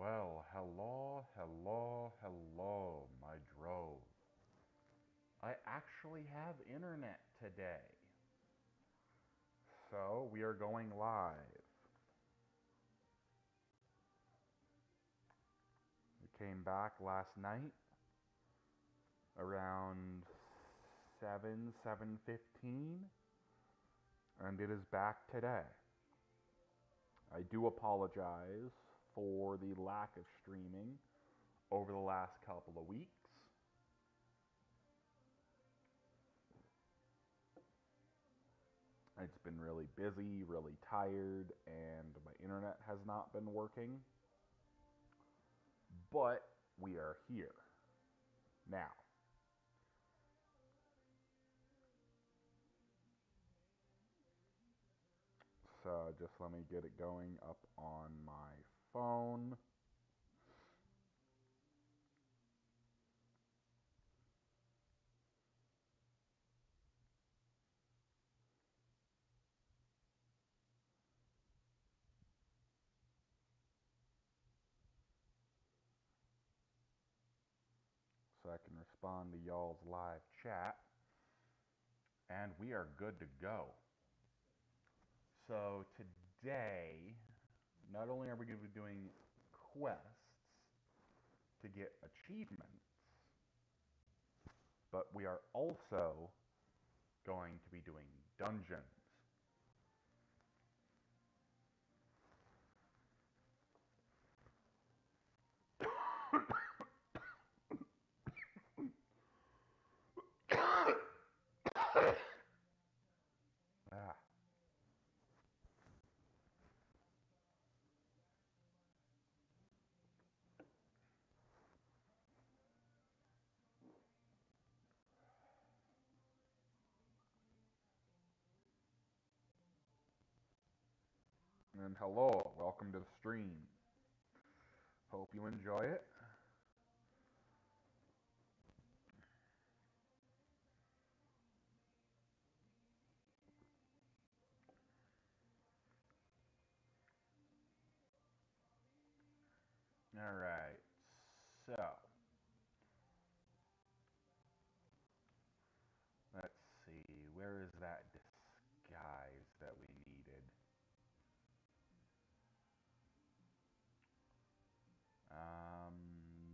Well, hello, my drove. I actually have internet today. So we are going live. We came back last night around 7:15, and it is back today. I do apologize for the lack of streaming over the last couple of weeks. It's been really busy, really tired, and my internet has not been working. But we are here now. So just let me get it going up on my phone. So I can respond to y'all's live chat. And we are good to go. So today, not only are we going to be doing quests to get achievements, but we are also going to be doing dungeons. Ah. And hello, welcome to the stream. Hope you enjoy it. All right, so let's see, where is that disguise that we needed?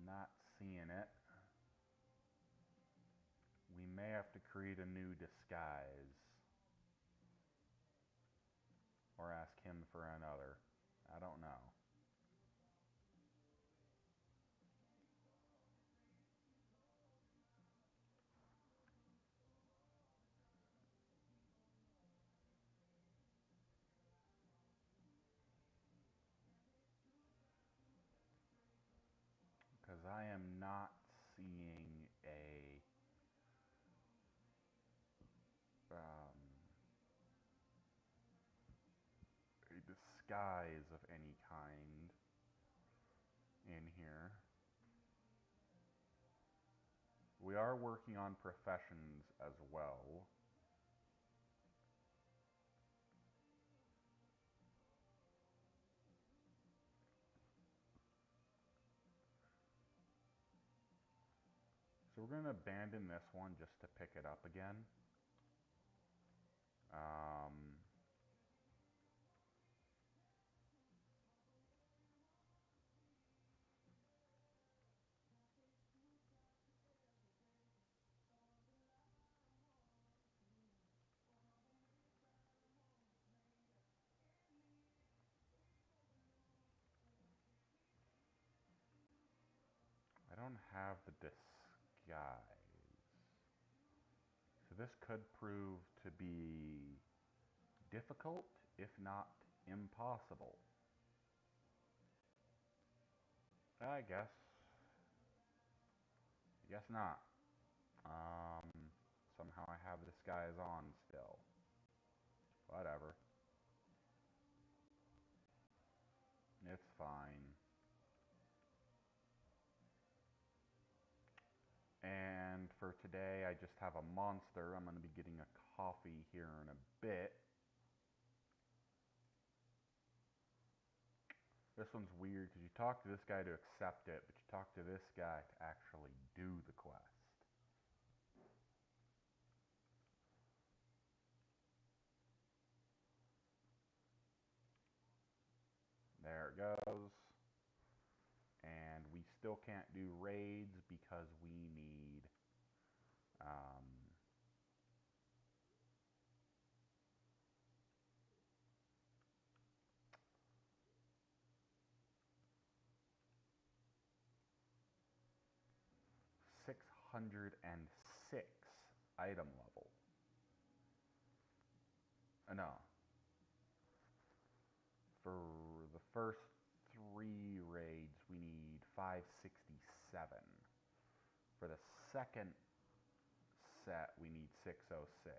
Not seeing it. We may have to create a new disguise. Or ask him for another. I don't know. Because I am not seeing um, a disguise of any kind in here. We are working on professions as well. So we're going to abandon this one just to pick it up again. Um, I don't have the disguise. So this could prove to be difficult, if not impossible. I guess. I guess not. Somehow I have this guy's on still. Whatever. It's fine. And for today, I just have a monster. I'm going to be getting a coffee here in a bit. This one's weird because you talk to this guy to accept it, but you talk to this guy to actually do the quest. There it goes. And we still can't do raids because we need um, 606 item level. No, for the first 3 raids we need 567. For the second set we need 606.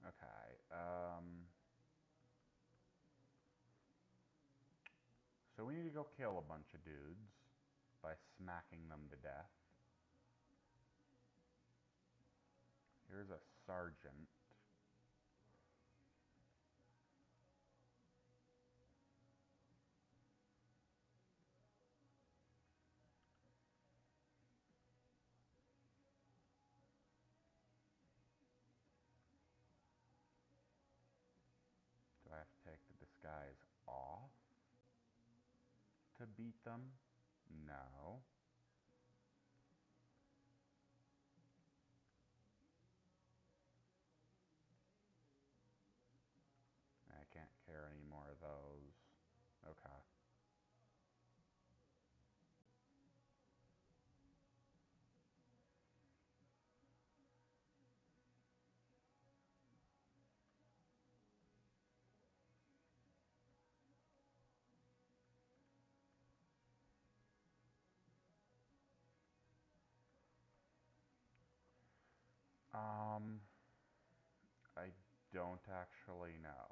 Okay, so we need to go kill a bunch of dudes by smacking them to death. Here's a sergeant. Do I have to take the disguise off to beat them? No. I can't carry any more of those. Okay. Um, I don't actually know.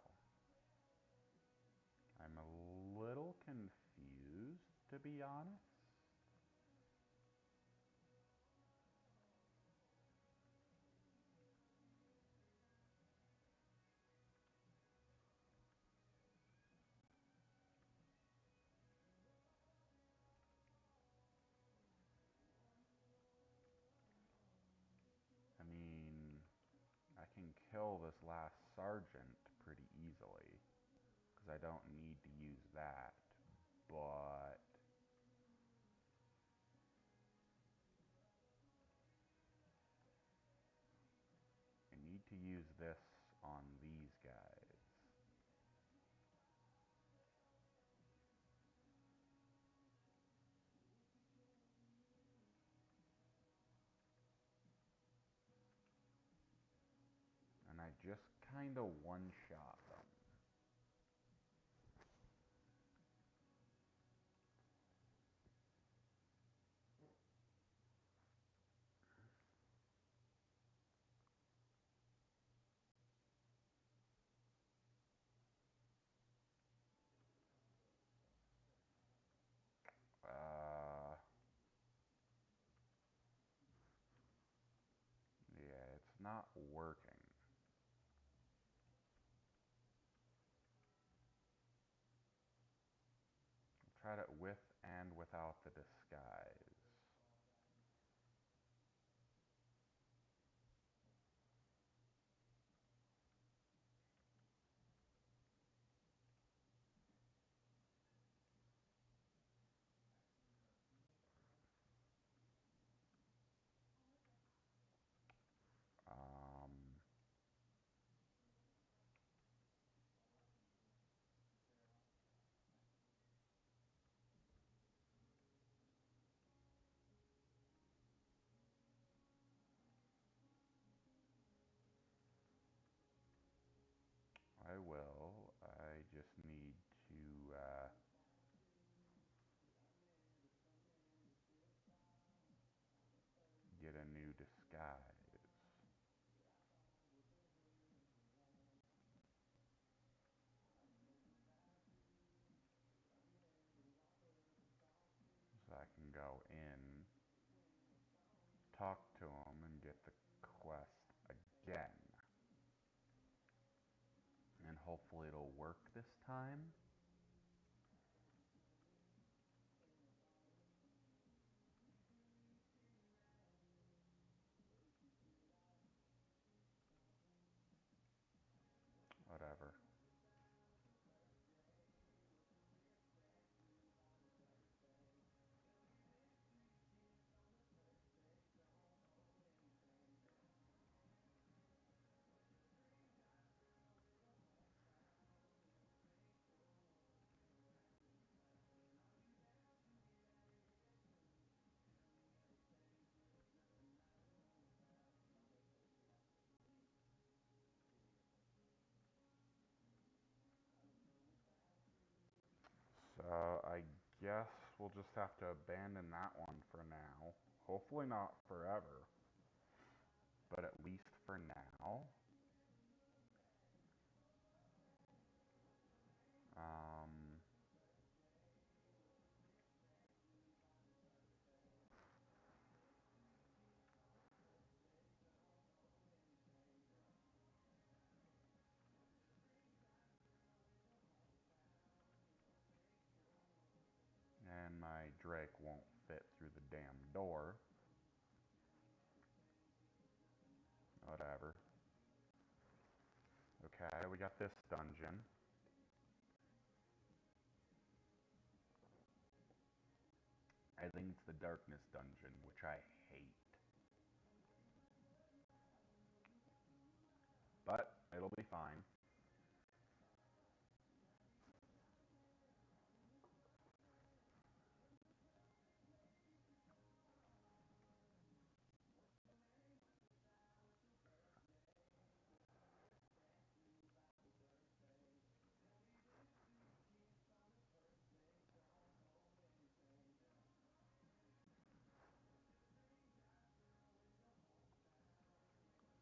I'm a little confused, to be honest. I mean, I can kill this last sergeant pretty easily, because I don't need to use that, but I need to use this on these guys. And I just kind of one-shot them. Yeah, it's not working. I tried it with and without the disguise. Um, I will. I just need to get a new disguise. go in, talk to him, and get the quest again. And hopefully it'll work this time. Whatever. So I guess we'll just have to abandon that one for now. Hopefully not forever, but at least for now. Um, and my Drake won't fit through the damn door. Whatever. Okay, we got this dungeon. I think it's the darkness dungeon, which I hate. But it'll be fine.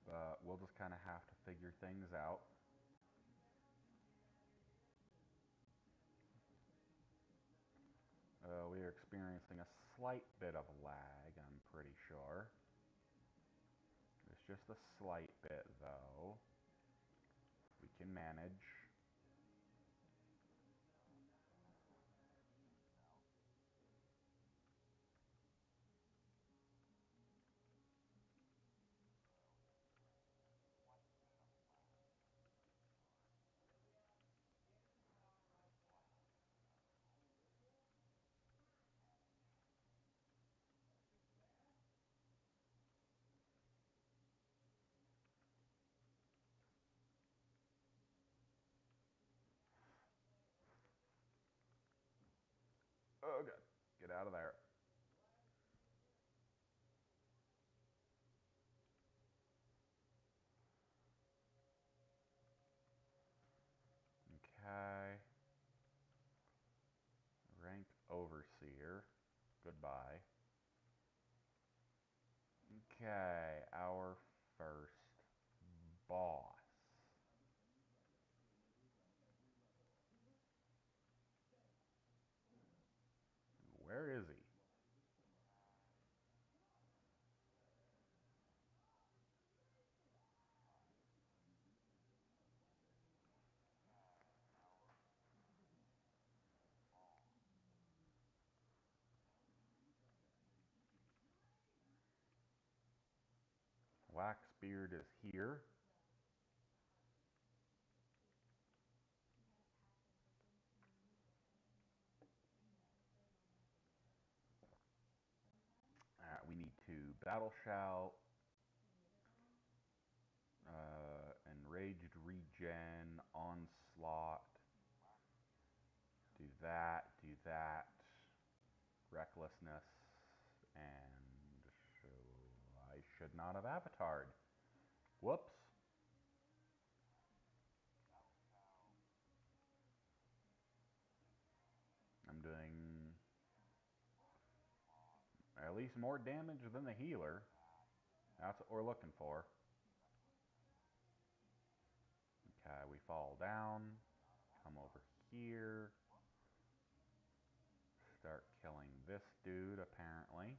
But we'll just kind of have to figure things out. We are experiencing a slight bit of lag, I'm pretty sure. It's just a slight bit, though. We can manage. Oh, good. Get out of there. Okay. Rank Overseer. Goodbye. Okay, our first boss. Where is he? Waxbeard is here. We need to Battle Shout, Enraged Regen, Onslaught. Do that. Recklessness, and I should not have avatared. Whoops. I'm doing at least more damage than the healer. That's what we're looking for. Okay, we fall down. Come over here. Start killing this dude, apparently.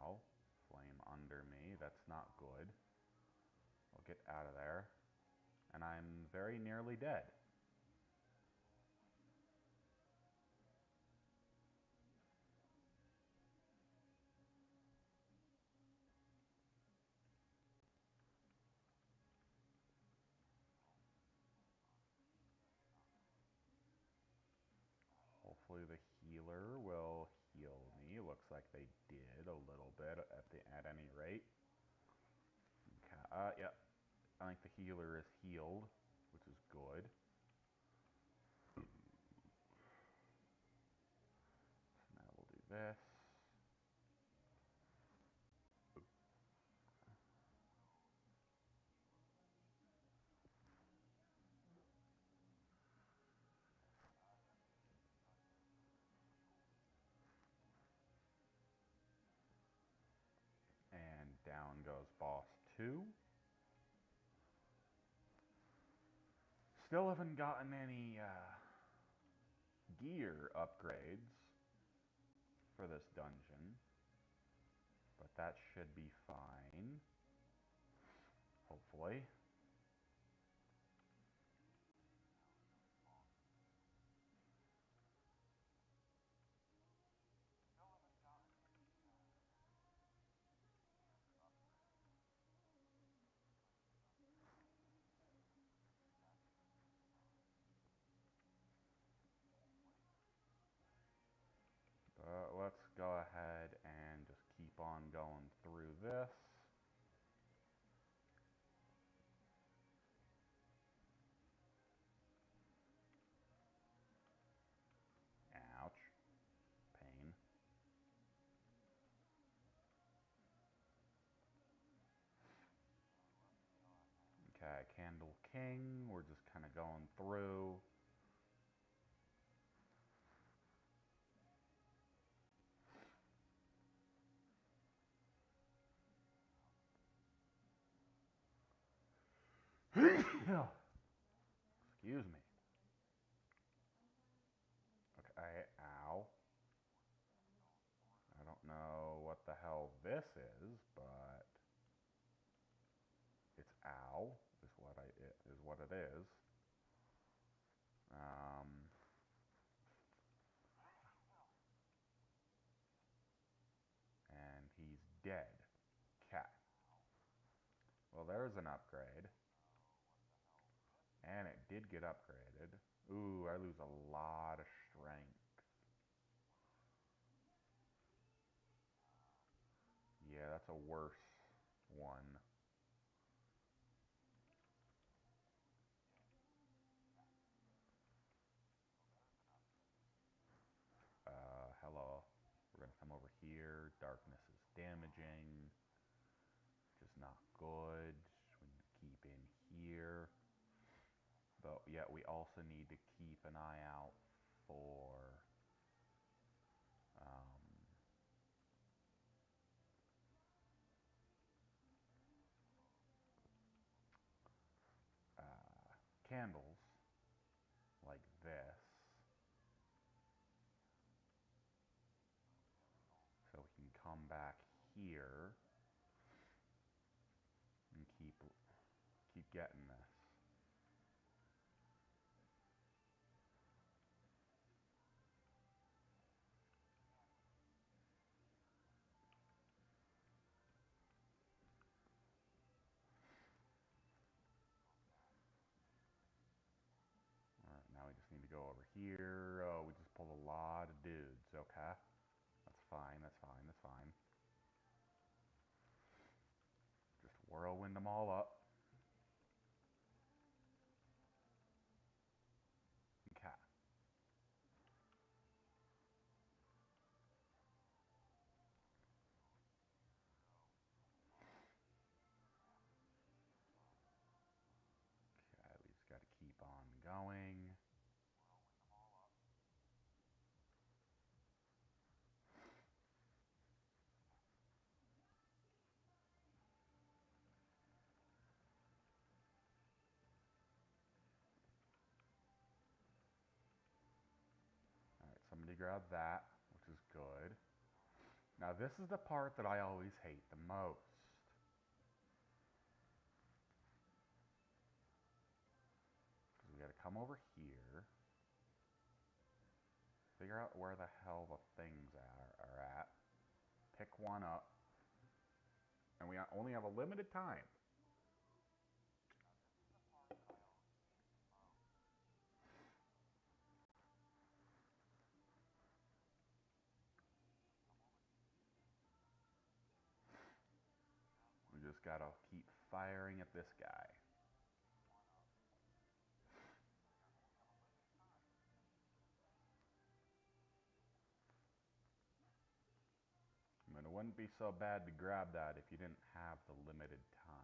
Ow. Flame under me. That's not good. I'll get out of there. And I'm very nearly dead. Hopefully the healer will heal me. Looks like they did a little bit at any rate. Okay, yep. I think the healer is healed, which is good. So now we'll do this. And down goes boss 2. Still haven't gotten any gear upgrades for this dungeon, but that should be fine, hopefully. But let's go ahead and just keep on going through this. Ouch. Pain. Okay, Candle King. We're just kind of going through. Excuse me. Okay, ow. I don't know what the hell this is, but it's ow is what it is. Um, and he's dead. Cat. Well, there's an upgrade. And it did get upgraded. Ooh, I lose a lot of strength. Yeah, that's a worse one. Hello. We're gonna come over here. Darkness is damaging, which is not good. We need to keep in here. But yeah, we also need to keep an eye out for um, candles like this, so we can come back here and keep getting this. Alright, now we just need to go over here. Oh, we just pulled a lot of dudes. Okay. That's fine, that's fine, that's fine. Just whirlwind them all up. Okay. Okay, we just gotta keep on going. grab that, which is good. Now this is the part that I always hate the most. Because we gotta come over here. Figure out where the hell the things are at. Pick one up. And we only have a limited time. We just gotta keep firing at this guy. I mean, it wouldn't be so bad to grab that if you didn't have the limited time.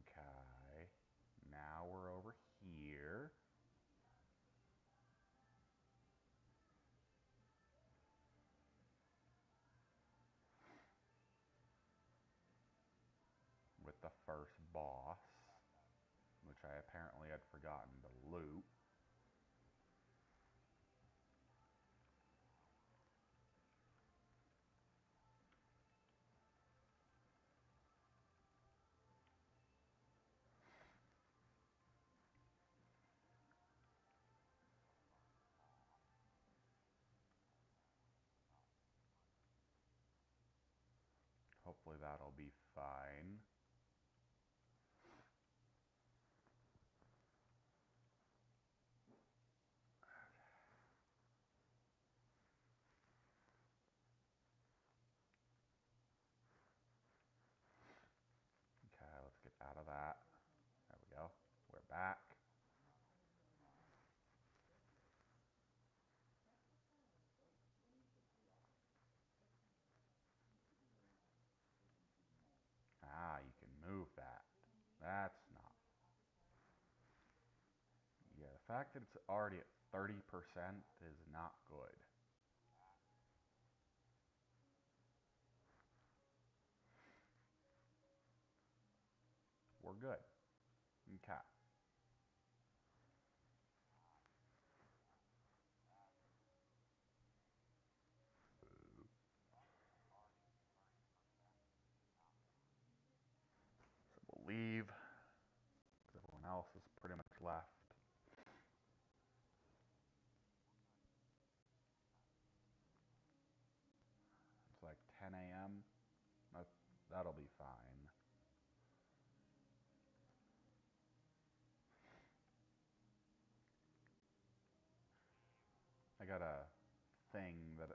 Okay. Now we're over here. With the first boss, which I apparently had forgotten to loot. Hopefully that'll be fine. Okay, let's get out of that. There we go. We're back. Ah, you can move that. That's not. Yeah, the fact that it's already at 30% is not good. We're good. Okay. So we'll leave. Everyone else is pretty much left. It's like 10 a.m. That'll be fine. I got a thing that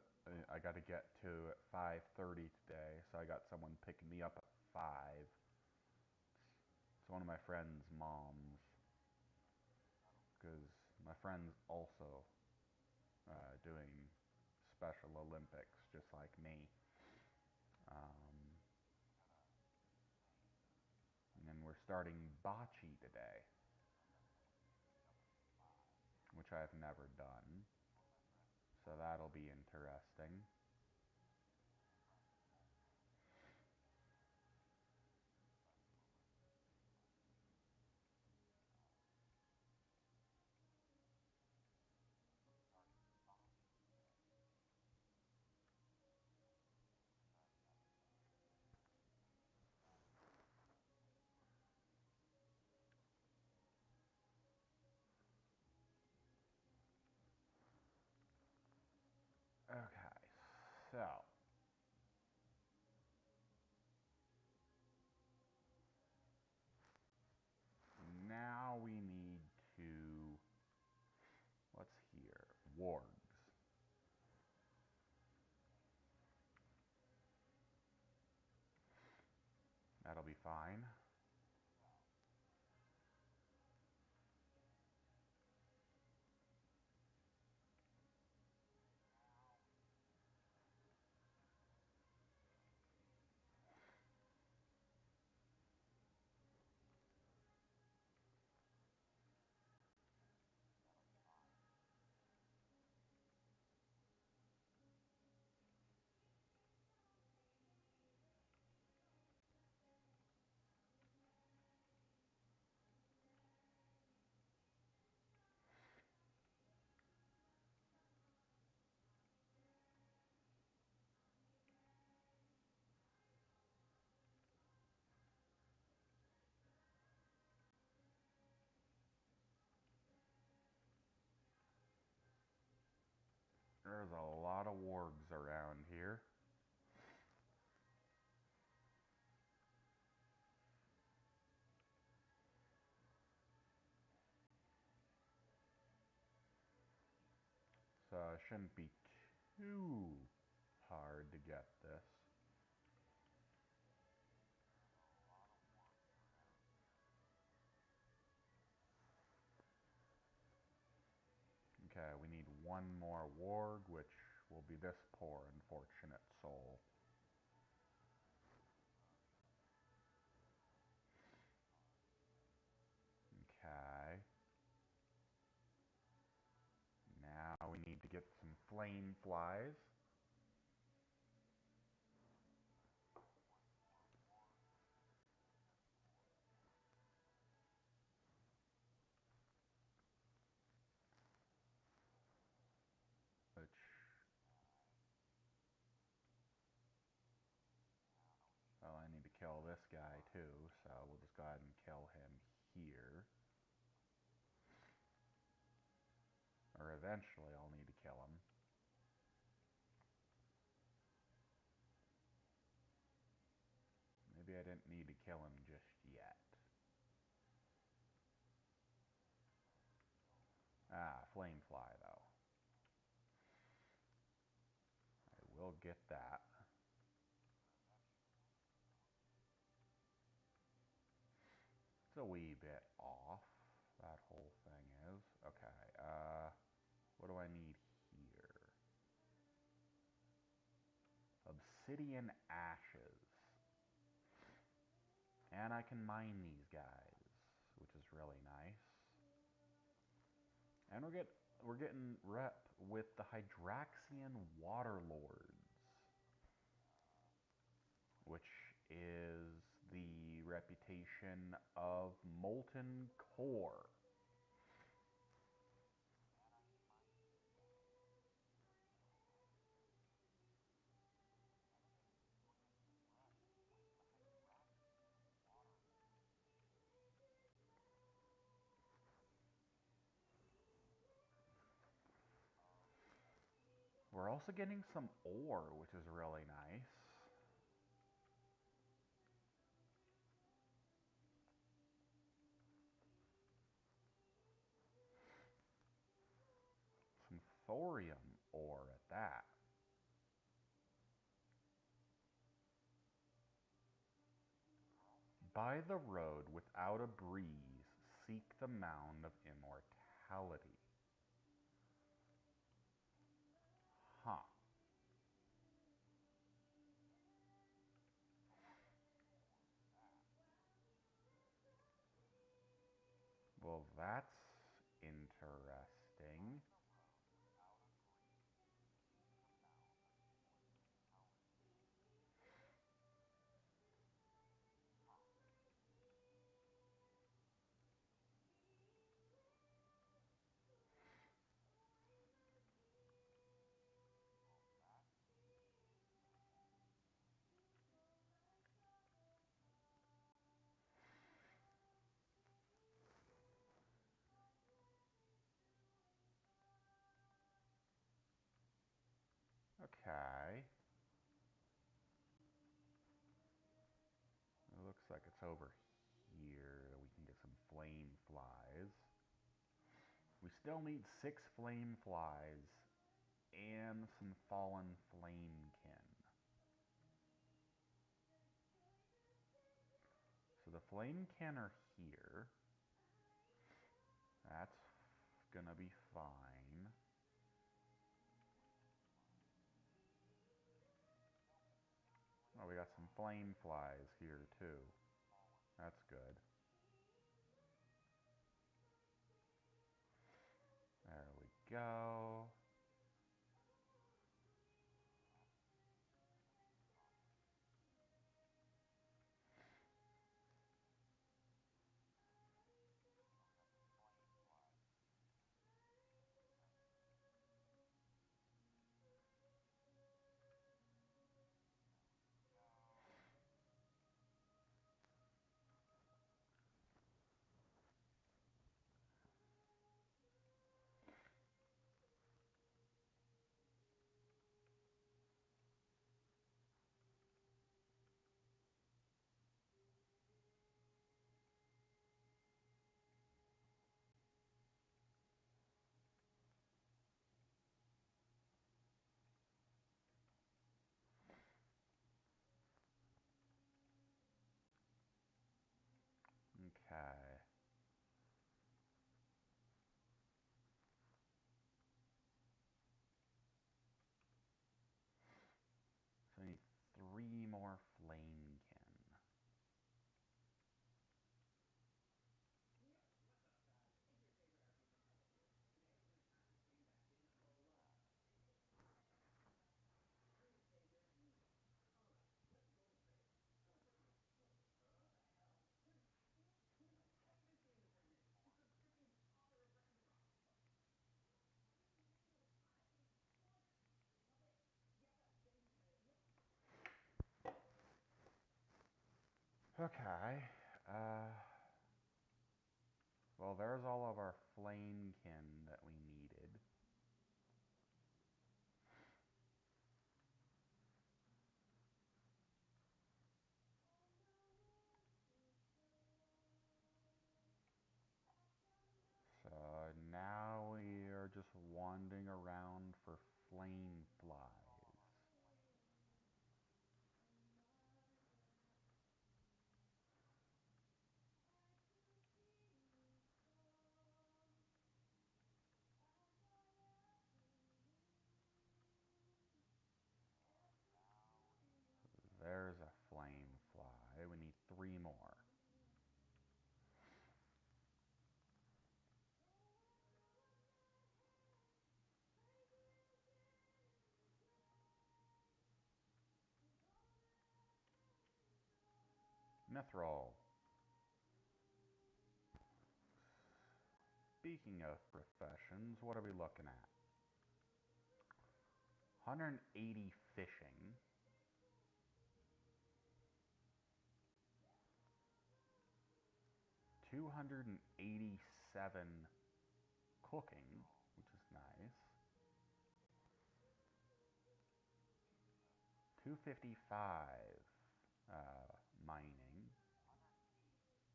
I got to get to at 5:30 today, so I got someone picking me up at 5. It's one of my friend's moms, because my friend's also doing Special Olympics, just like me. Um, and then we're starting bocce today, which I've never done, so that'll be interesting. Okay, so now we need to, what's here? Wargs. That'll be fine. wargs around here. So it shouldn't be too hard to get this. Okay, we need one more warg, which will be this poor unfortunate soul. Okay. Now we need to get some flame flies. Which, well, I need to kill this guy too, so we'll just go ahead and kill him here. Or eventually I'll need to kill him. Maybe I didn't need to kill him just yet. Ah, flame fly though. I will get that. It's a wee bit off, that whole thing is. Okay, what do I need here? Obsidian ashes. And I can mine these guys, which is really nice. And we're getting rep with the Hydraxian Waterlords, which is the reputation of Molten Core. We're also getting some ore, which is really nice. Some thorium ore at that. By the road without a breeze, seek the mound of immortality. Huh. Well, that's interesting. Okay. It looks like it's over here that we can get some flame flies. We still need 6 flame flies and some fallen flamekin. So the flamekin are here. That's gonna be fine. Oh, we got some flame flies here too. That's good. There we go. Okay. Uh, well, there's all of our flamekin that we needed. So now we are just wandering around for flame flies. There's a flame fly. We need 3 more. Mithril. Speaking of professions, what are we looking at? 180 fishing. 287 cooking, which is nice. 255 mining.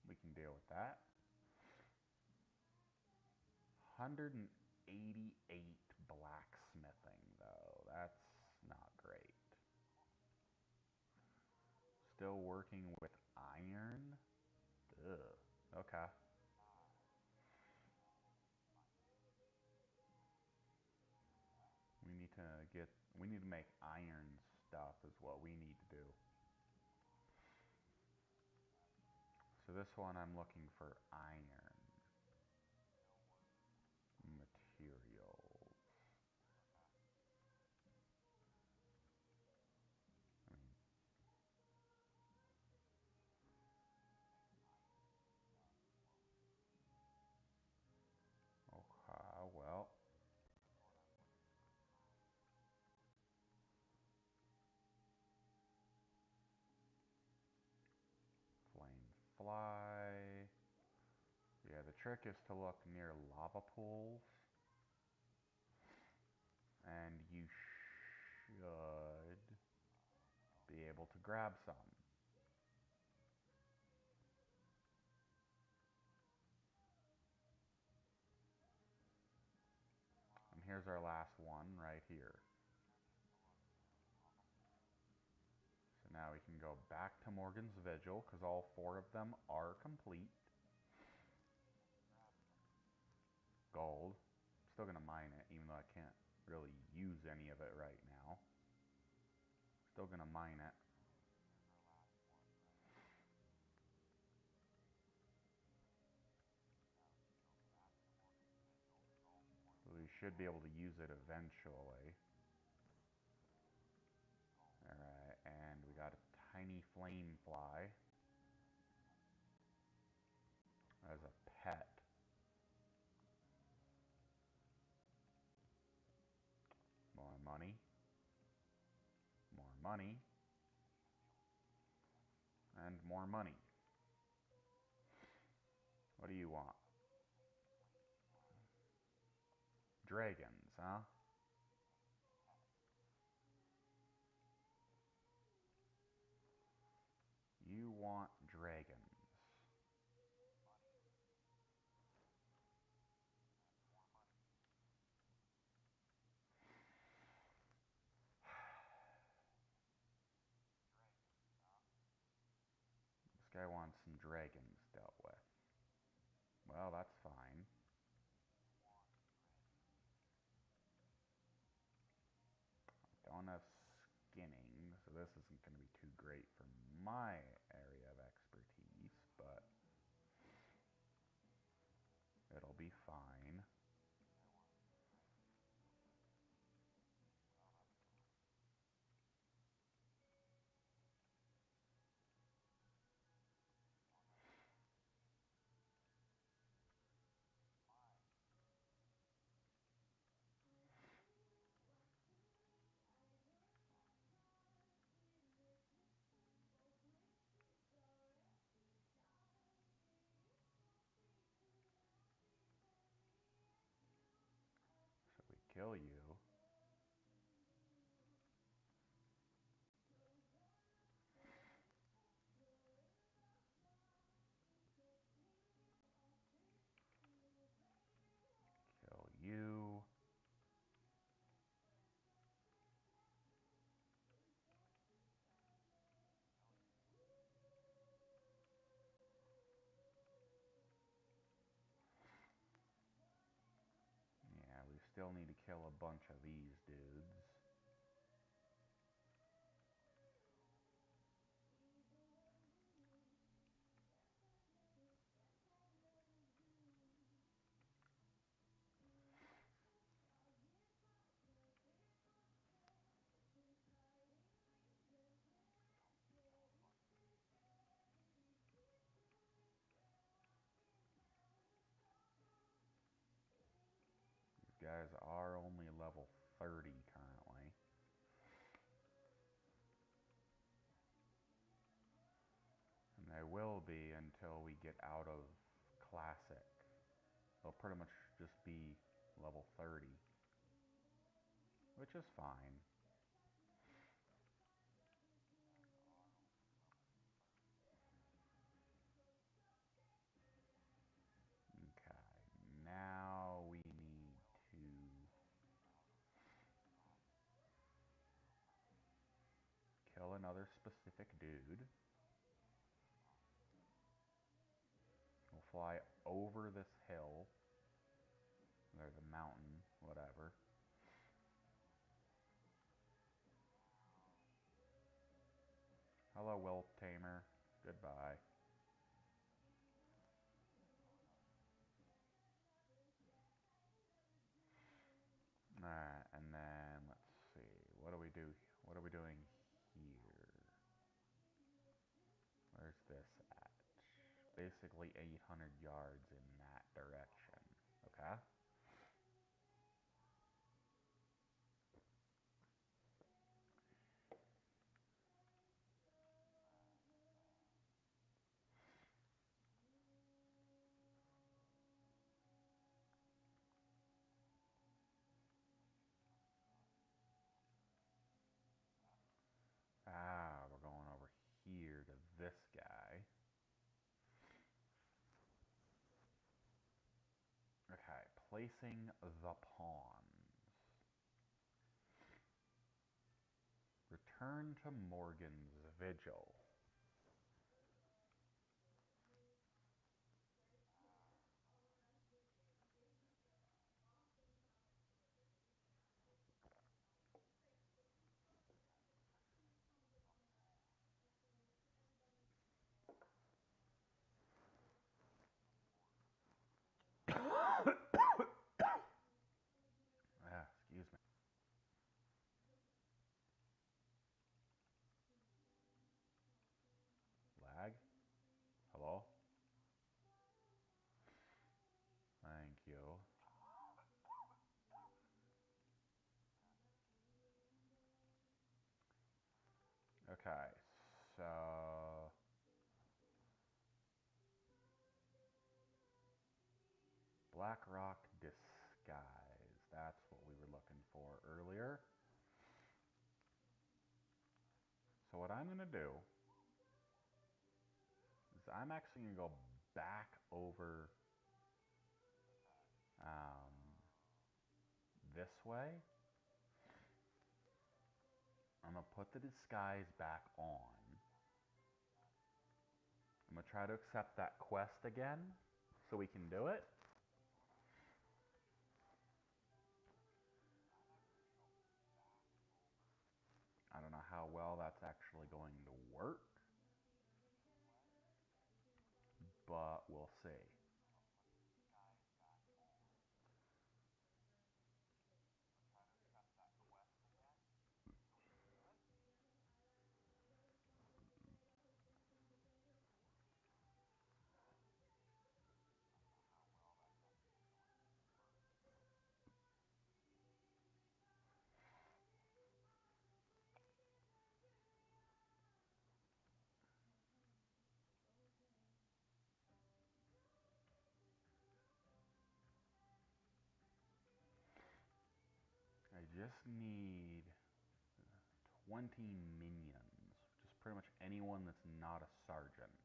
We can deal with that. 188 blacksmithing, though. That's not great. Still working with iron? Ugh. Okay. We need to make iron stuff is what we need to do. So this one I'm looking for iron materials. I mean, okay, well, flame fly. Yeah, the trick is to look near lava pools, and you should be able to grab some. And here's our last one right here. So now we can go back to Morgan's Vigil, because all 4 of them are complete. Gold. Still gonna mine it, even though I can't really use any of it right now. Still gonna mine it. We should be able to use it eventually. Alright, and we got a tiny flame fly as a pet. More money. More money. And more money. What do you want? Dragons, huh? You want dragons. This guy wants some dragons dealt with. Well, that's fine. Don't have skinning, so this isn't going to be too great for my area of expertise, but it'll be fine. kill you. Kill you. Yeah, we still need to kill a bunch of these dudes. These guys are only level 30 currently. And they will be until we get out of Classic. They'll pretty much just be level 30. Which is fine. Okay, now we need to kill another specific dude. We'll fly over this hill. There's a mountain, whatever. Hello, Whelp Tamer. Goodbye. Alright, and then let's see. What do we do? What are we doing here? Where's this at? Basically 800 yards in that direction. Okay? Ah, we're going over here to this guy. Okay, placing the pawns. Return to Morgan's Vigil. Ah, excuse me. Lag? Hello? Thank you. Okay, so... Blackrock Disguise. That's what we were looking for earlier. So what I'm going to do is I'm actually going to go back over this way. I'm going to put the disguise back on. I'm going to try to accept that quest again so we can do it. I don't know how well that's actually going to work, but we'll see. just need 20 minions. Just pretty much anyone that's not a sergeant.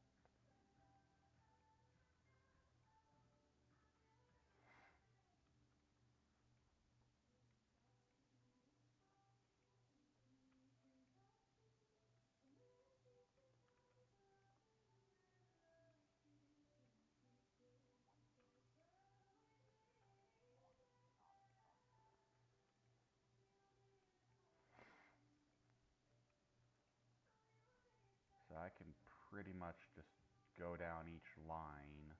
So I can pretty much just go down each line,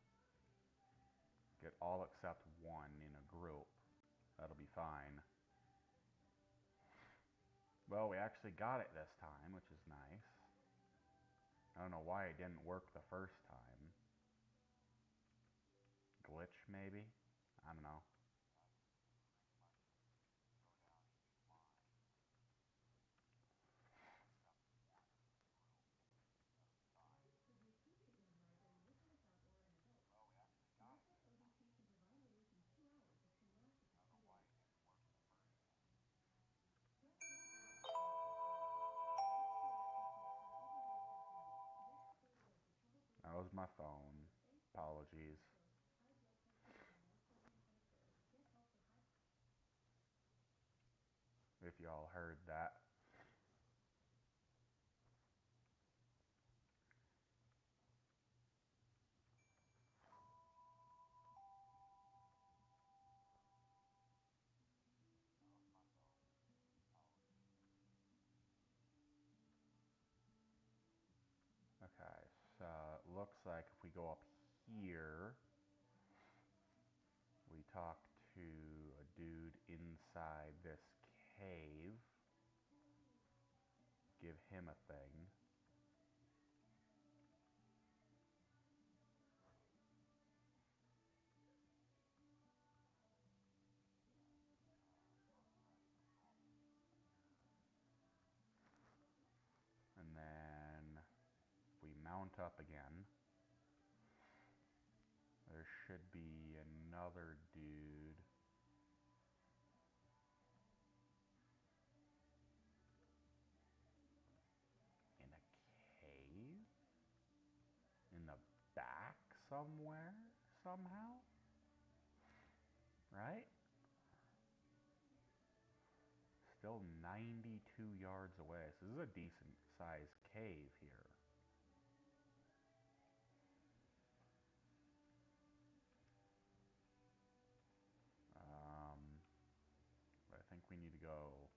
get all except one in a group. That'll be fine. Well, we actually got it this time, which is nice. I don't know why it didn't work the first time. Glitch, maybe? I don't know. That was my phone. Apologies. If y'all heard that. Okay, so it looks like if we go up here, we talk to a dude inside this cave, give him a thing. And then we mount up again. There should be another dude. In a cave? In the back somewhere? Somehow? Right? Still 92 yards away. So this is a decent sized cave here. But I think we need to go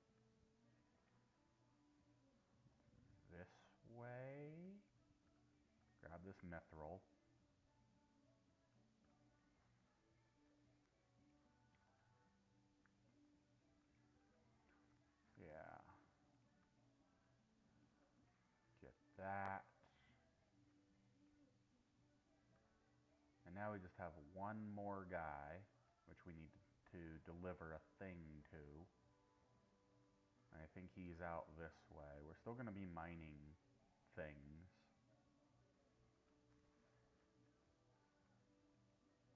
this way. Grab this mithril. Yeah. Get that. And now we just have one more guy, which we need to deliver a thing to. And I think he's out this way. We're still going to be mining things.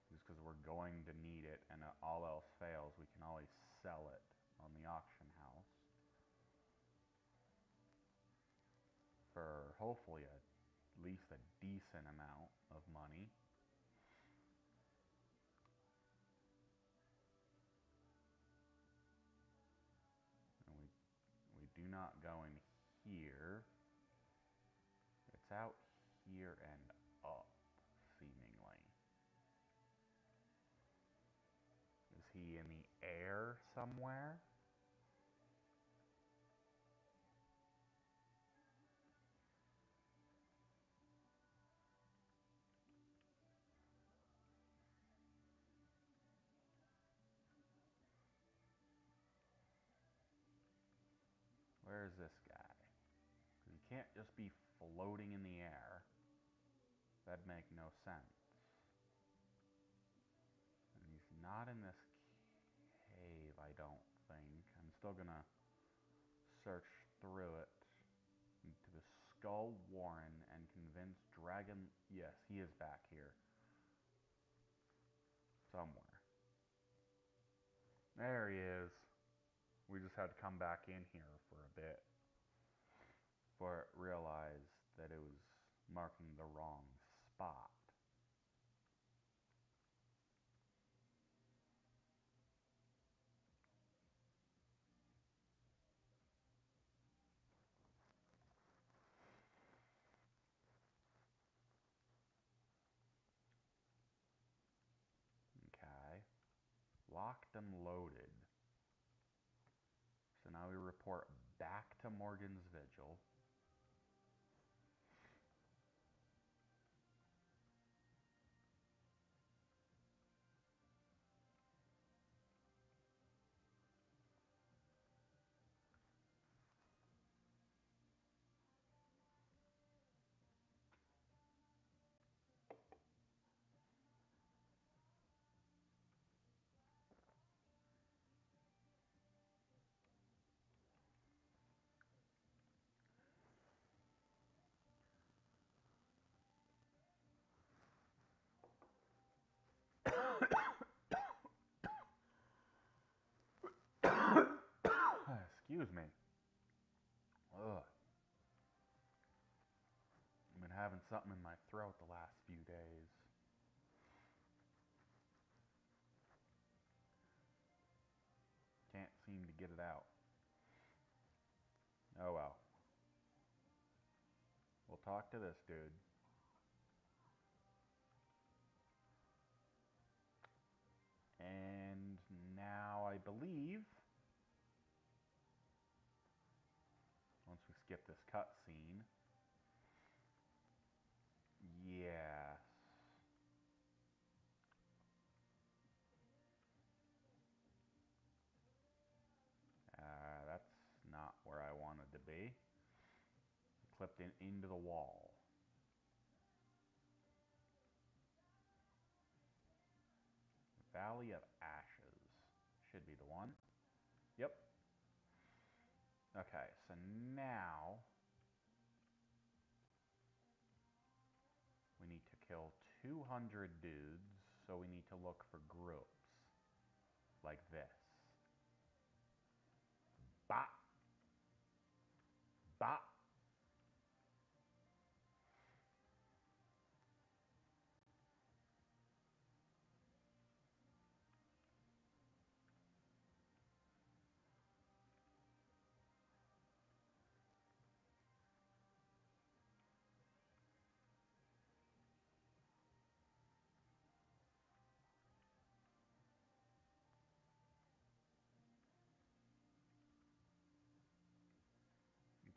Just because we're going to need it, and all else fails, we can always sell it on the auction house. For hopefully at least a decent amount of money. And we do not go in here. It's out here and up, seemingly. Is he in the air somewhere? Where is this guy? Because he can't just be floating in the air. That'd make no sense. And he's not in this cave, I don't think. I'm still gonna search through it to the Skull Warren and convince Dragon... Yes, he is back here. Somewhere. There he is. We just had to come back in here for a bit before it realized that it was marking the wrong spot. Okay. Locked and loaded. So now we report back to Morgan's Vigil. Excuse me. Ugh. I've been having something in my throat the last few days. Can't seem to get it out. Oh well. We'll talk to this dude. And now I believe, once we skip this cutscene, yes. That's not where I wanted to be. Clipped into the wall. Valley of Ashes. Should be the one. Yep. Okay, so now we need to kill 200 dudes, so we need to look for groups. Like this. Bop. Bop.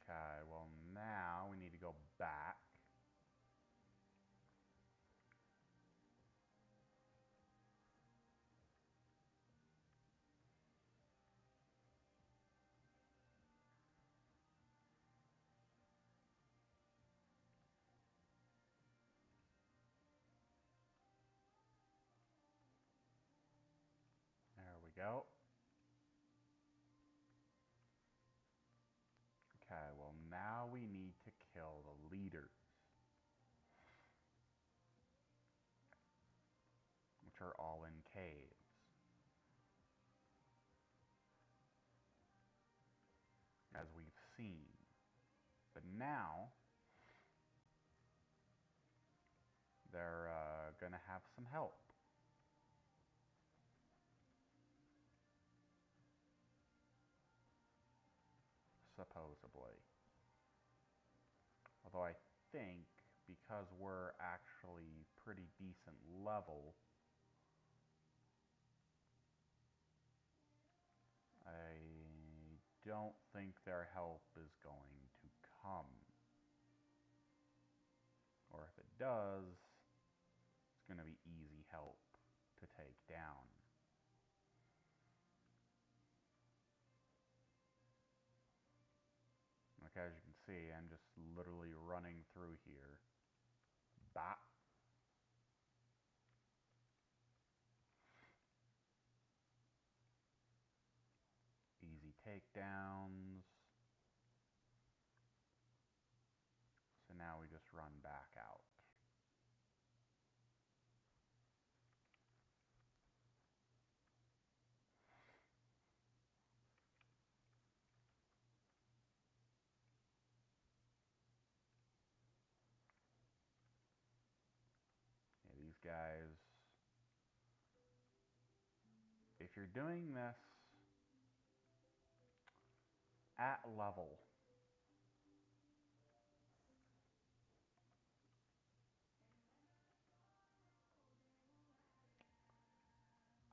Okay, well now we need to go back. There we go. Okay, well now we need to kill the leaders, which are all in caves, as we've seen. But now, they're gonna have some help. Supposedly. Although I think, because we're actually pretty decent level, I don't think their help is going to come. Or if it does, it's going to be easy help to take down. Like, as you can see, I'm just literally running through here. Bop. Easy takedowns. So now we just run back out. guys, if you're doing this at level,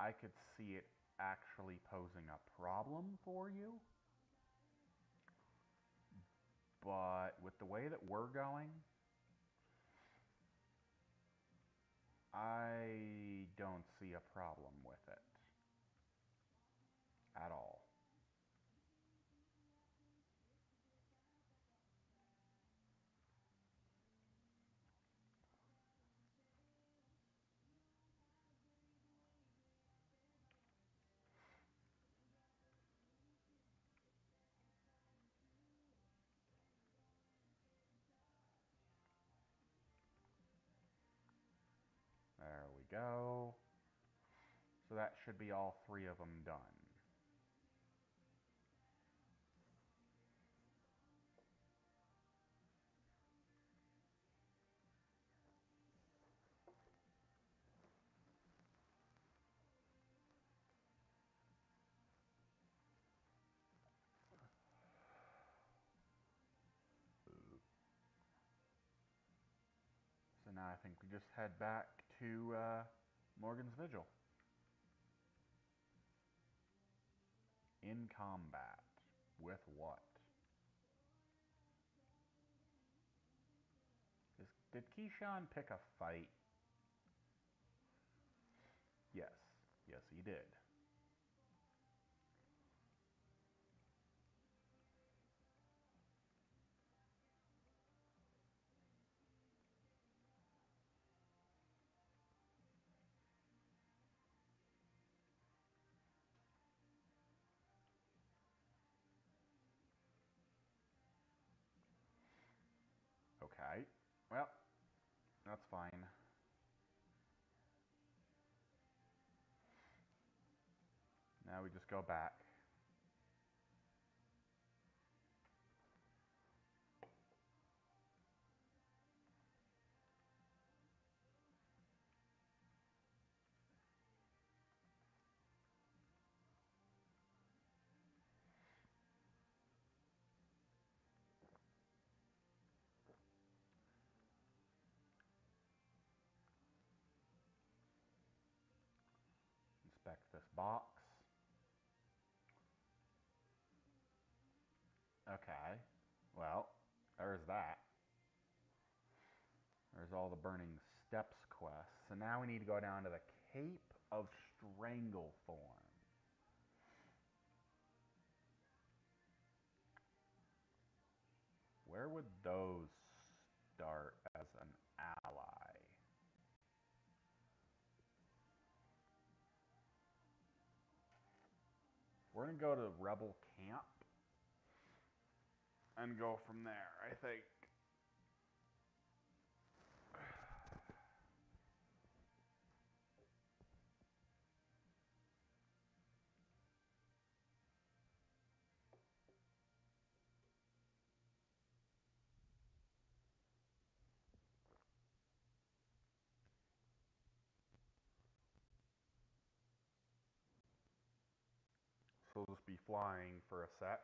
I could see it actually posing a problem for you. But with the way that we're going, I don't see a problem with it at all. There we go. So that should be all three of them done. So now I think we just head back to Morgan's Vigil. In combat. With what? Did Keyshawn pick a fight? Yes. Yes, he did. Okay. Well, that's fine. Now we just go back. Inspect this box. Okay. Well, there's that. There's all the Burning Steps quests. So now we need to go down to the Cape of Stranglethorn. Where would those start as an ally? We're going to go to Rebel Camp and go from there, I think. So we'll just be flying for a sec.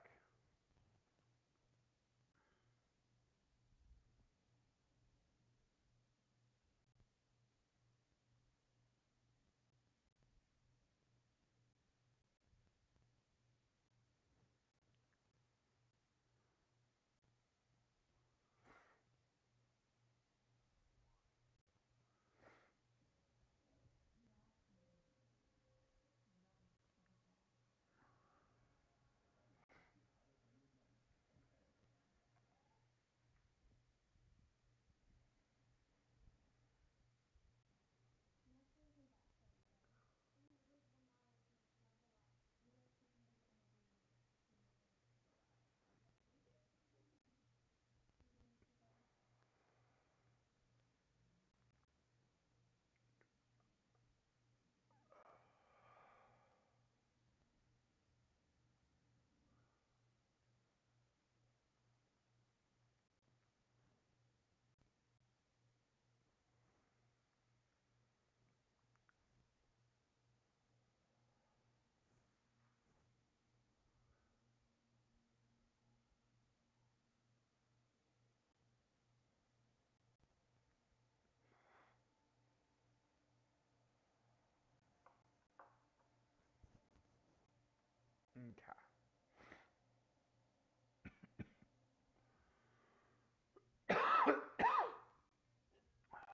Okay.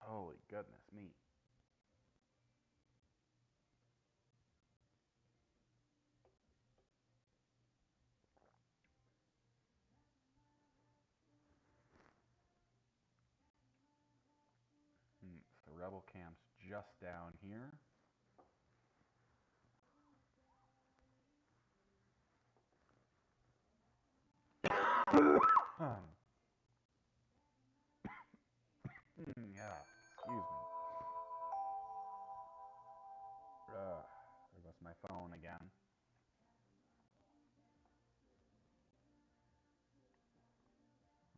Holy goodness me. So rebel camp's just down here. Yeah, excuse me. There goes my phone again.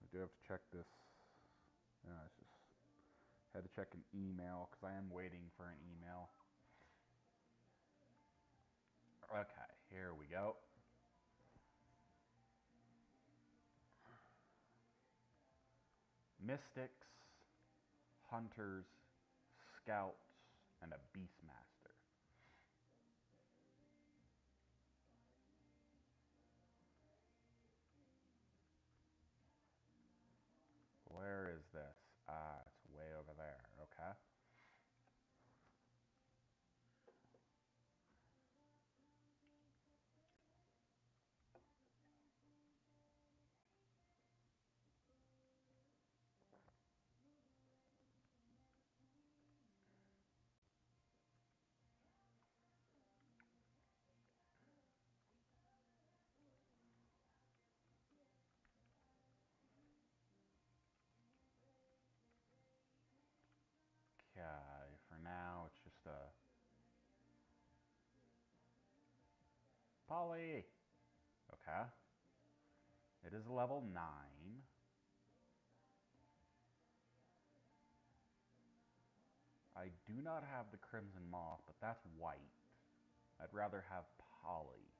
I do have to check this. It's just had to check an email because I am waiting for an email. Okay, here we go. Mystics, hunters, scouts, and a beastmaster. Where is this? Ah, it's way over there. Okay. Okay, for now it's just a Polly. Okay. It is level 9. I do not have the Crimson Moth, but that's white. I'd rather have Polly.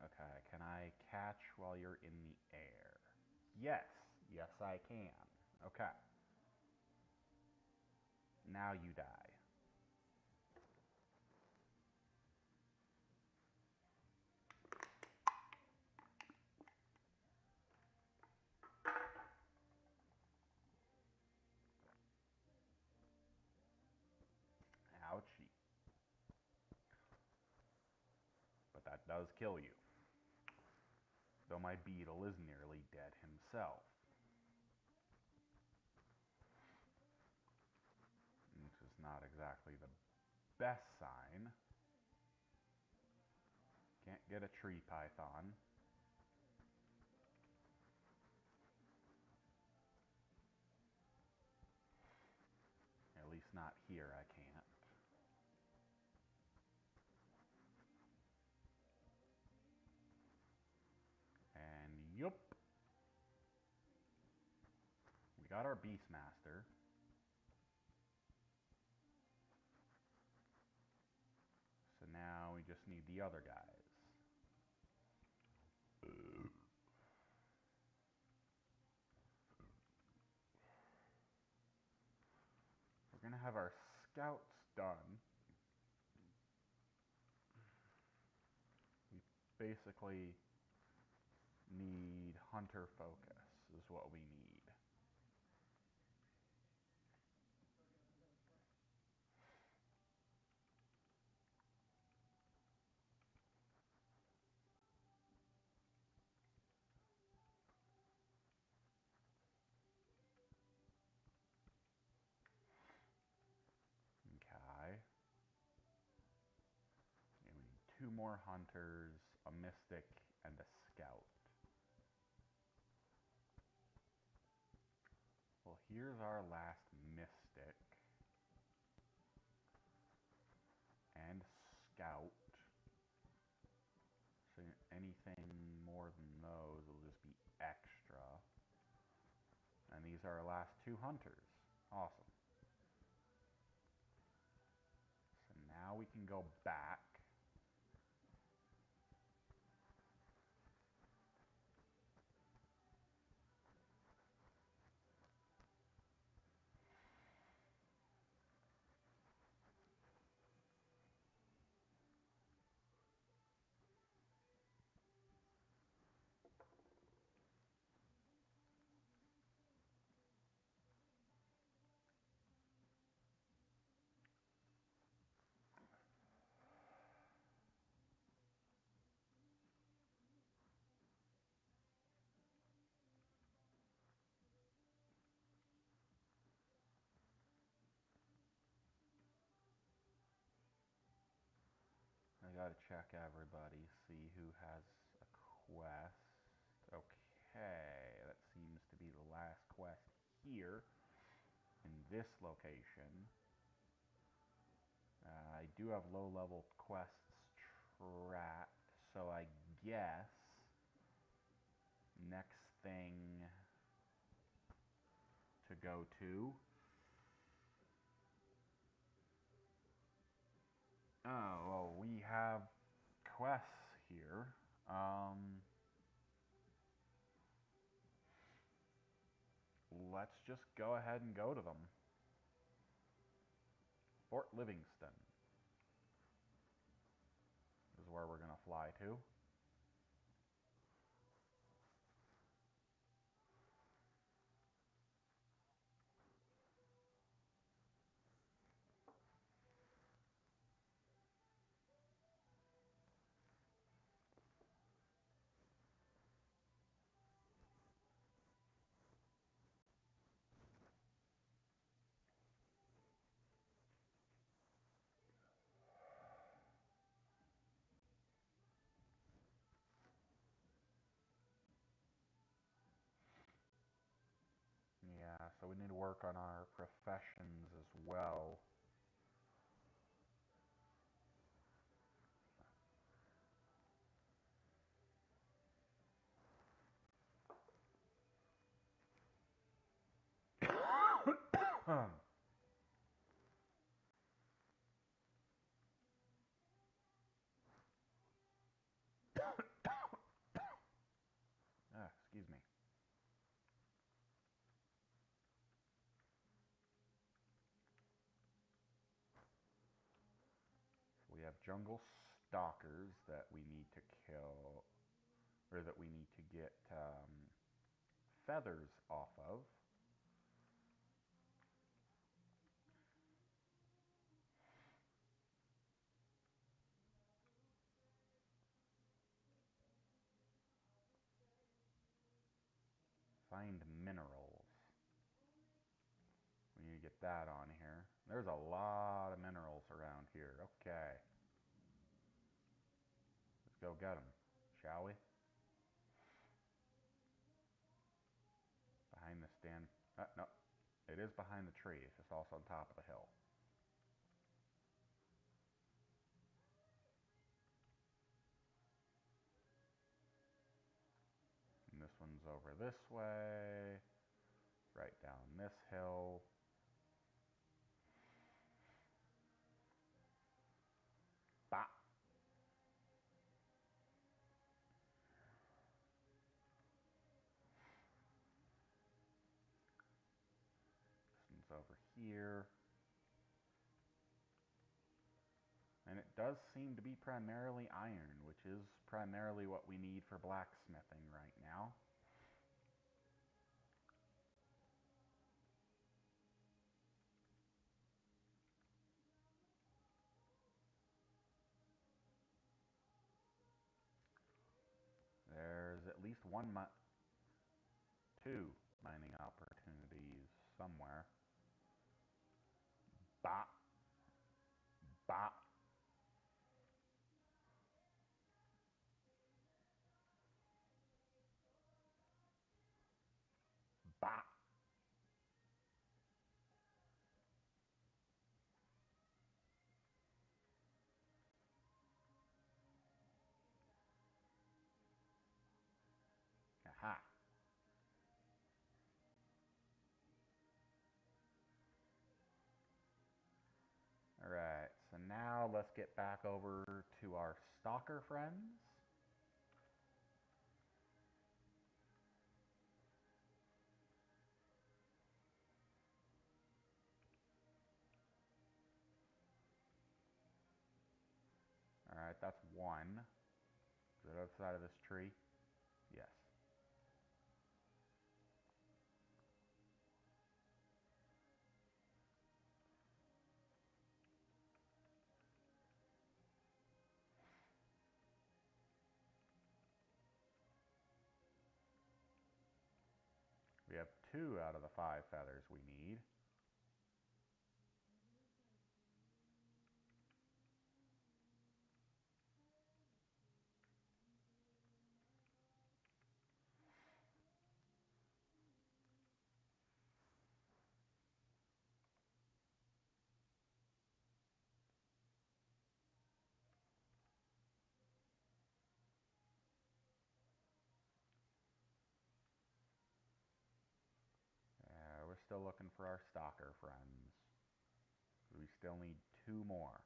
Okay, can I catch while you're in the air? Yes, yes I can. Okay, now you die. Ouchie. But that does kill you. Though my beetle is nearly dead himself. Which is not exactly the best sign. Can't get a tree python. At least not here, I can't. And yup. We got our Beastmaster. So now we just need the other guys. We're gonna have our scouts done. We basically need hunter focus is what we need. Okay. And we need 2 more hunters, a mystic, and a scout. Well, here's our last mystic and scout. So anything more than those will just be extra. And these are our last 2 hunters. Awesome. So now we can go back. gotta check everybody, see who has a quest. Okay, that seems to be the last quest here in this location. I do have low-level quests tracked, so I guess next thing to go to. Oh, well, we have quests here. Let's just go ahead and go to them. Fort Livingston is where we're gonna fly to. Yeah, so we need to work on our professions as well. Excuse me. We have jungle stalkers that we need to kill, or that we need to get feathers off of. Find minerals. We need to get that on here. There's a lot of minerals around here. Okay. Let's go get them, shall we? Behind the stand. No, it is behind the tree. It's just also on top of the hill. And this one's over this way. Right down this hill. Bah! This one's over here. And it does seem to be primarily iron, which is primarily what we need for blacksmithing right now. There's at least two mining opportunities somewhere. Bah! Bah! Bah! Aha! Alright, so now let's get back over to our stalker friends. Alright, that's one. Is it outside of this tree? Yes. We have 2 out of the 5 feathers we need. still looking for our stalker friends. We still need 2 more.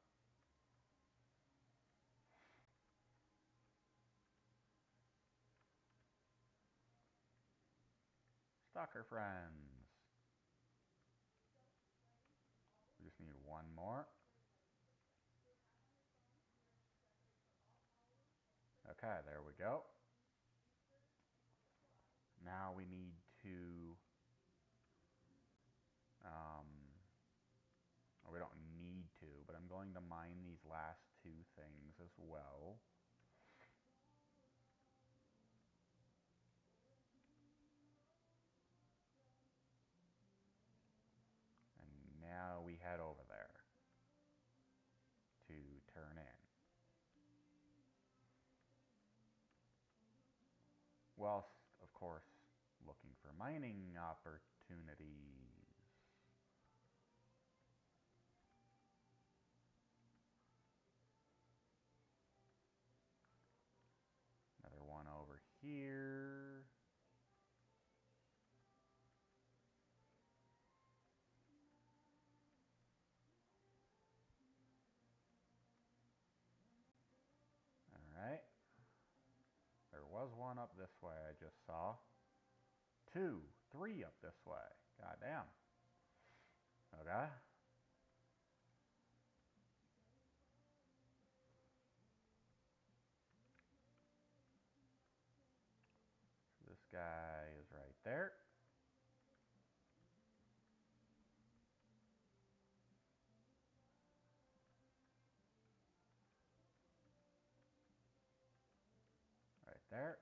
Stalker friends. We just need 1 more. Okay, there we go. Now we need to, we don't need to, but I'm going to mine these last 2 things as well. And now we head over there to turn in. Whilst, of course, looking for mining opportunities. Another one over here. Alright. There was one up this way I just saw. 2, 3 up this way. God damn. Okay. This guy is right there. Right there.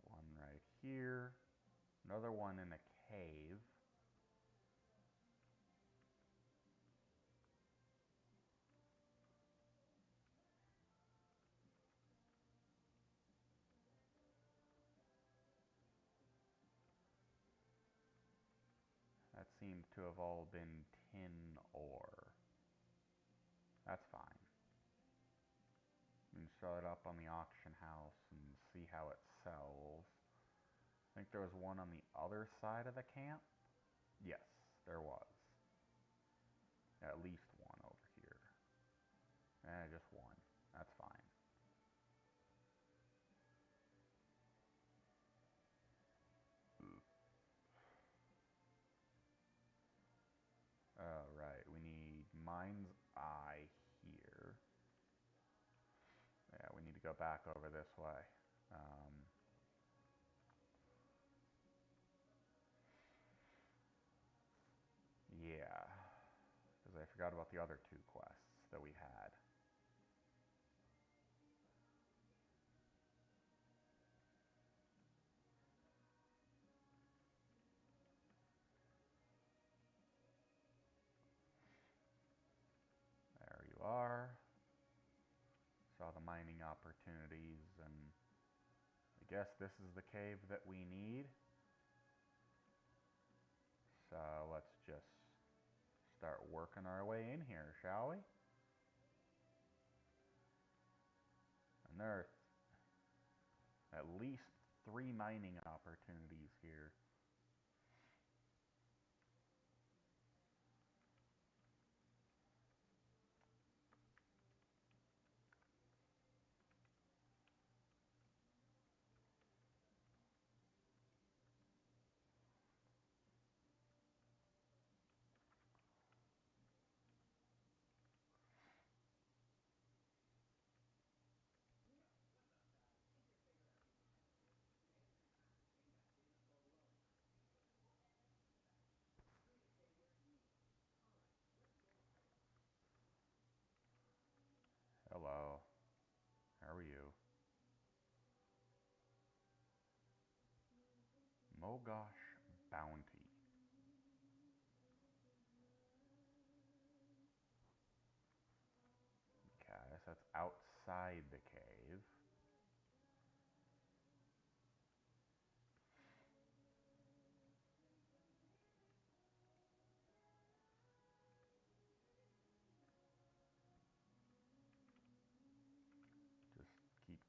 One right here. Another one in a cave. That seemed to have all been tin ore. That's fine. You can show it up on the auction house and see how it sells. I think there was one on the other side of the camp. Yes, there was. At least one over here. Just one. That's fine. Alright, we need Mind's Eye here. Yeah, we need to go back over this way. Yeah, because I forgot about the other 2 quests that we had. There you are. Saw the mining opportunities, and I guess this is the cave that we need. So let's just start working our way in here, shall we? And there are at least 3 mining opportunities here. Hello. How are you? Mogosh Bounty. Okay, so that's outside the cave.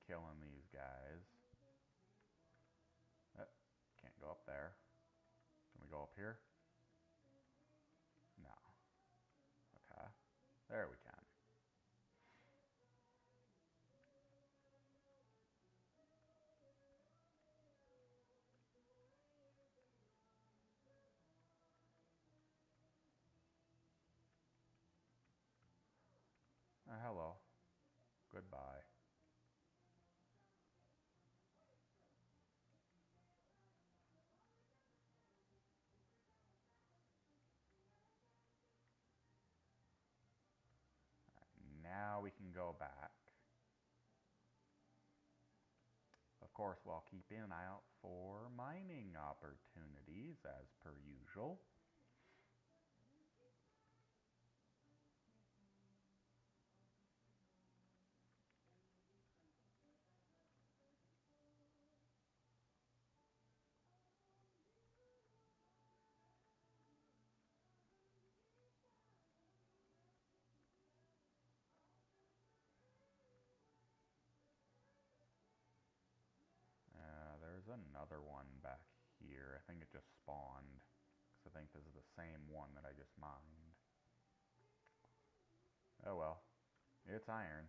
killing these guys. Can't go up there. Can we go up here? No. Okay. There we can. Hello. Goodbye. Now we can go back. Of course, we'll keep an eye out for mining opportunities as per usual. There's another one back here. I think it just spawned. Because I think this is the same one that I just mined. Oh well. It's iron.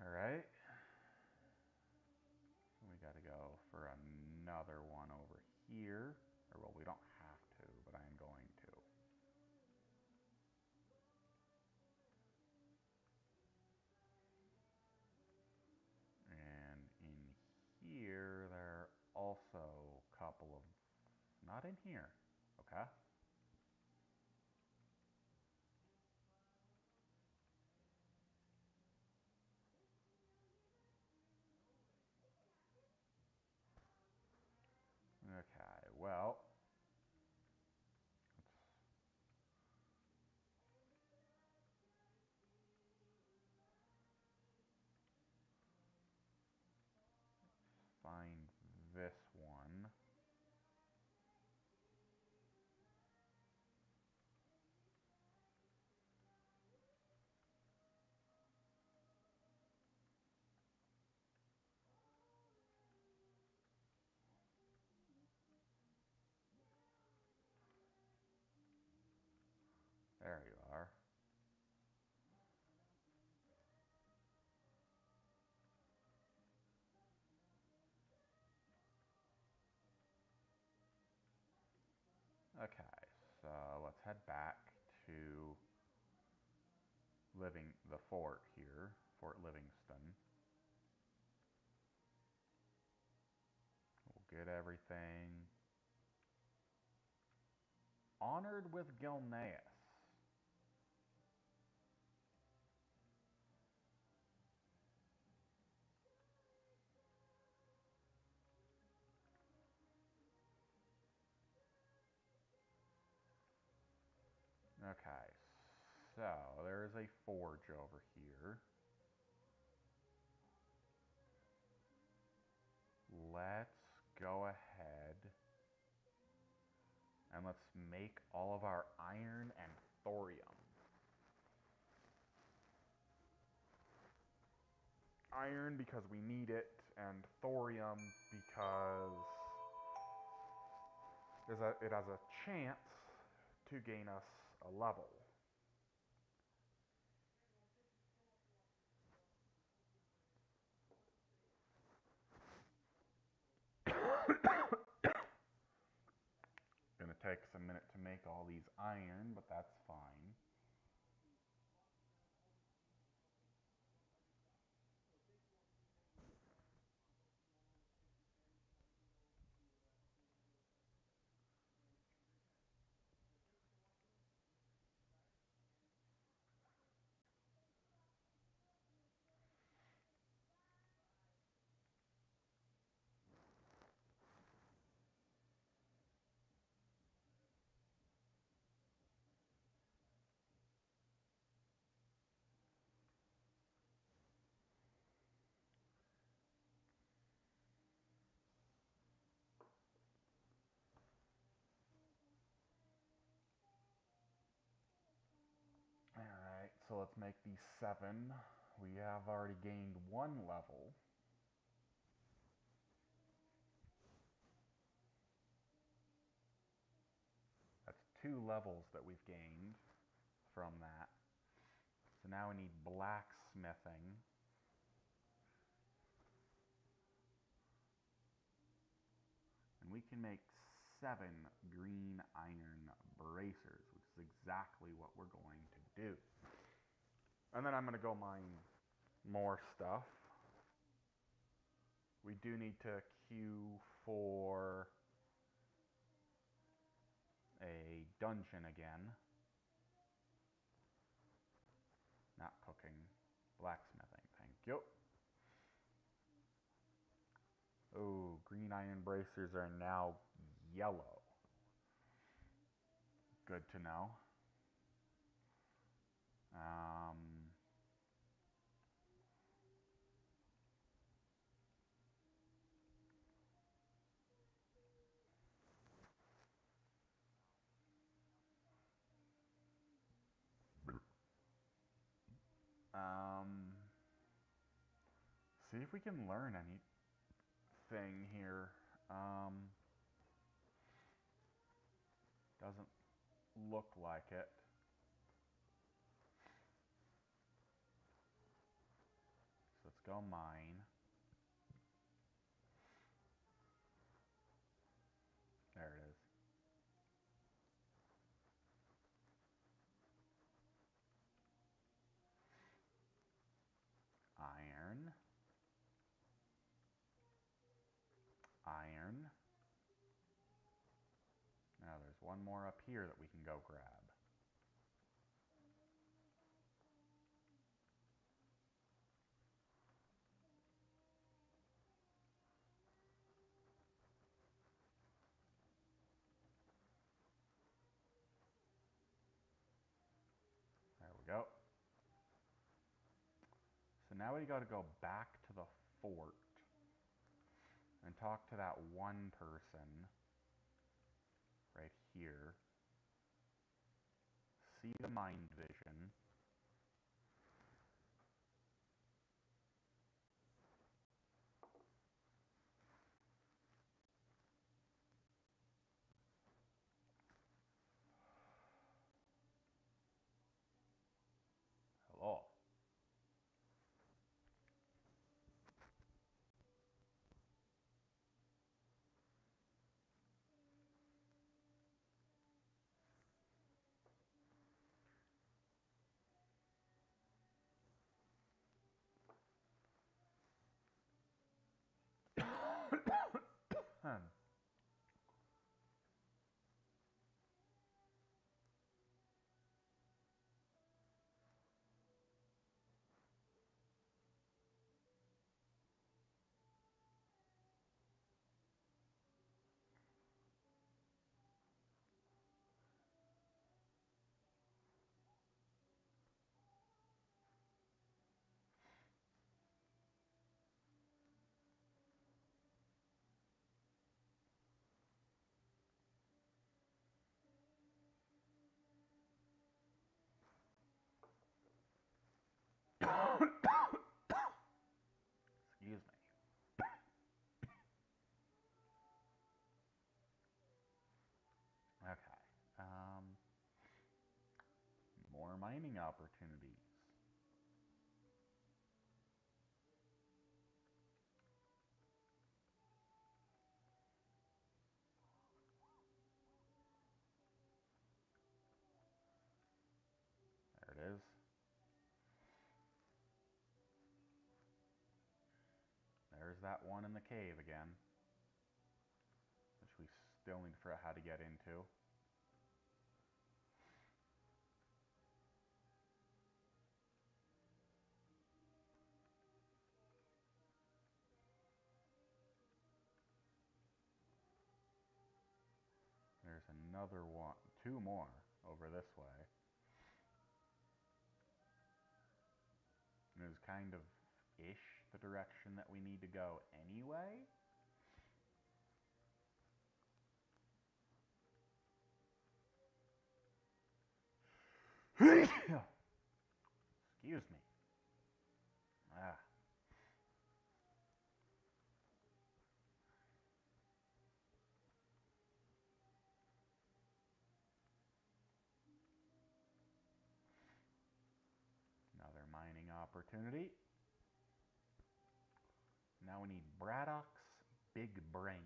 Alright. We gotta go for another one over here. Or well, we don't have to, but I am going to. And in here, there are also a couple of... Not in here. Okay. Okay, well... Let's find this one. There you are. Okay, so let's head back to the fort here, Fort Livingston. We'll get everything. Honored with Gilneas. Okay, so there's a forge over here. Let's go ahead and let's make all of our iron and thorium. Iron because we need it, and thorium because it has a chance to gain us a level. Gonna take us a minute to make all these iron, but that's fine. so let's make these 7. We have already gained 1 level. That's 2 levels that we've gained from that. So now we need blacksmithing. And we can make 7 green iron bracers, which is exactly what we're going to do. And then I'm going to go mine more stuff. We do need to queue for a dungeon again. Not cooking, blacksmithing, thank you. Oh, green iron bracers are now yellow. Good to know. See if we can learn anything here. Doesn't look like it. So let's go mine. There it is. Iron. Iron. Now there's one more up here that we can go grab. There we go. So now we got to go back to the fort and talk to that one person right here. See the mind vision. Hello. Excuse me. Okay. More mining opportunities. There it is. There's that one in the cave again, which we still need to figure out how to get into. There's another one, 2 more over this way. And it was kind of ish the direction that we need to go anyway. Excuse me. Ah. Another mining opportunity. Now we need Braddock's Big Brain.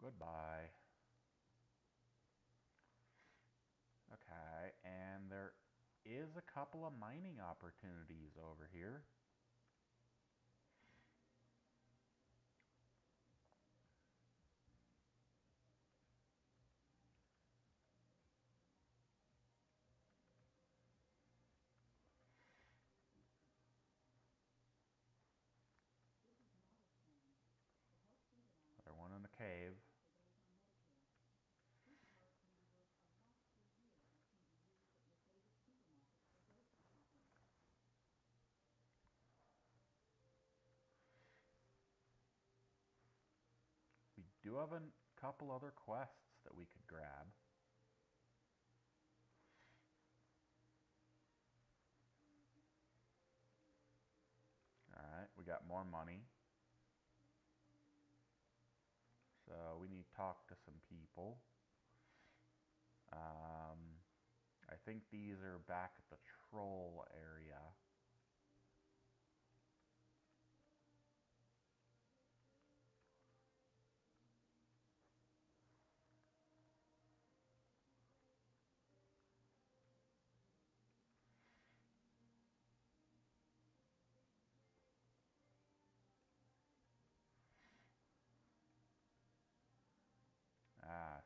Goodbye. Okay, and there is a couple of mining opportunities over here. Another one in the cave. We do have a couple other quests that we could grab. Alright, we got more money. So we need to talk to some people. I think these are back at the troll area.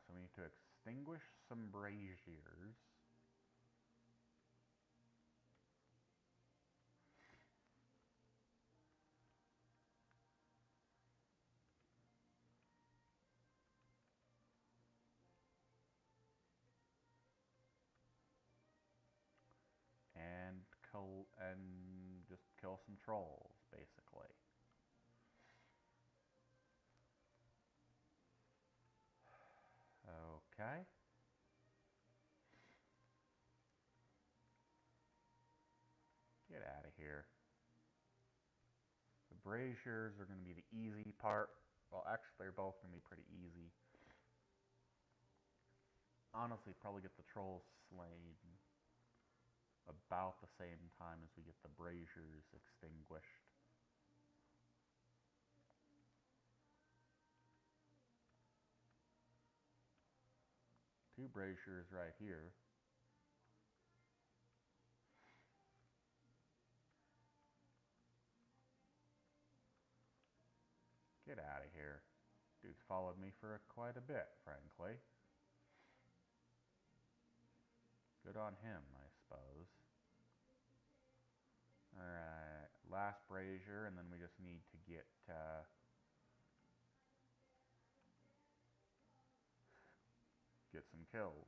So we need to extinguish some braziers. And just kill some trolls, basically. Okay. Get out of here. The braziers are going to be the easy part. Well, actually, they're both going to be pretty easy. Honestly, probably get the trolls slain about the same time as we get the braziers extinguished. Two braziers right here. Get out of here. Dude's followed me for quite a bit, frankly. Good on him, I suppose. Alright, last brazier, and then we just need to get some kills.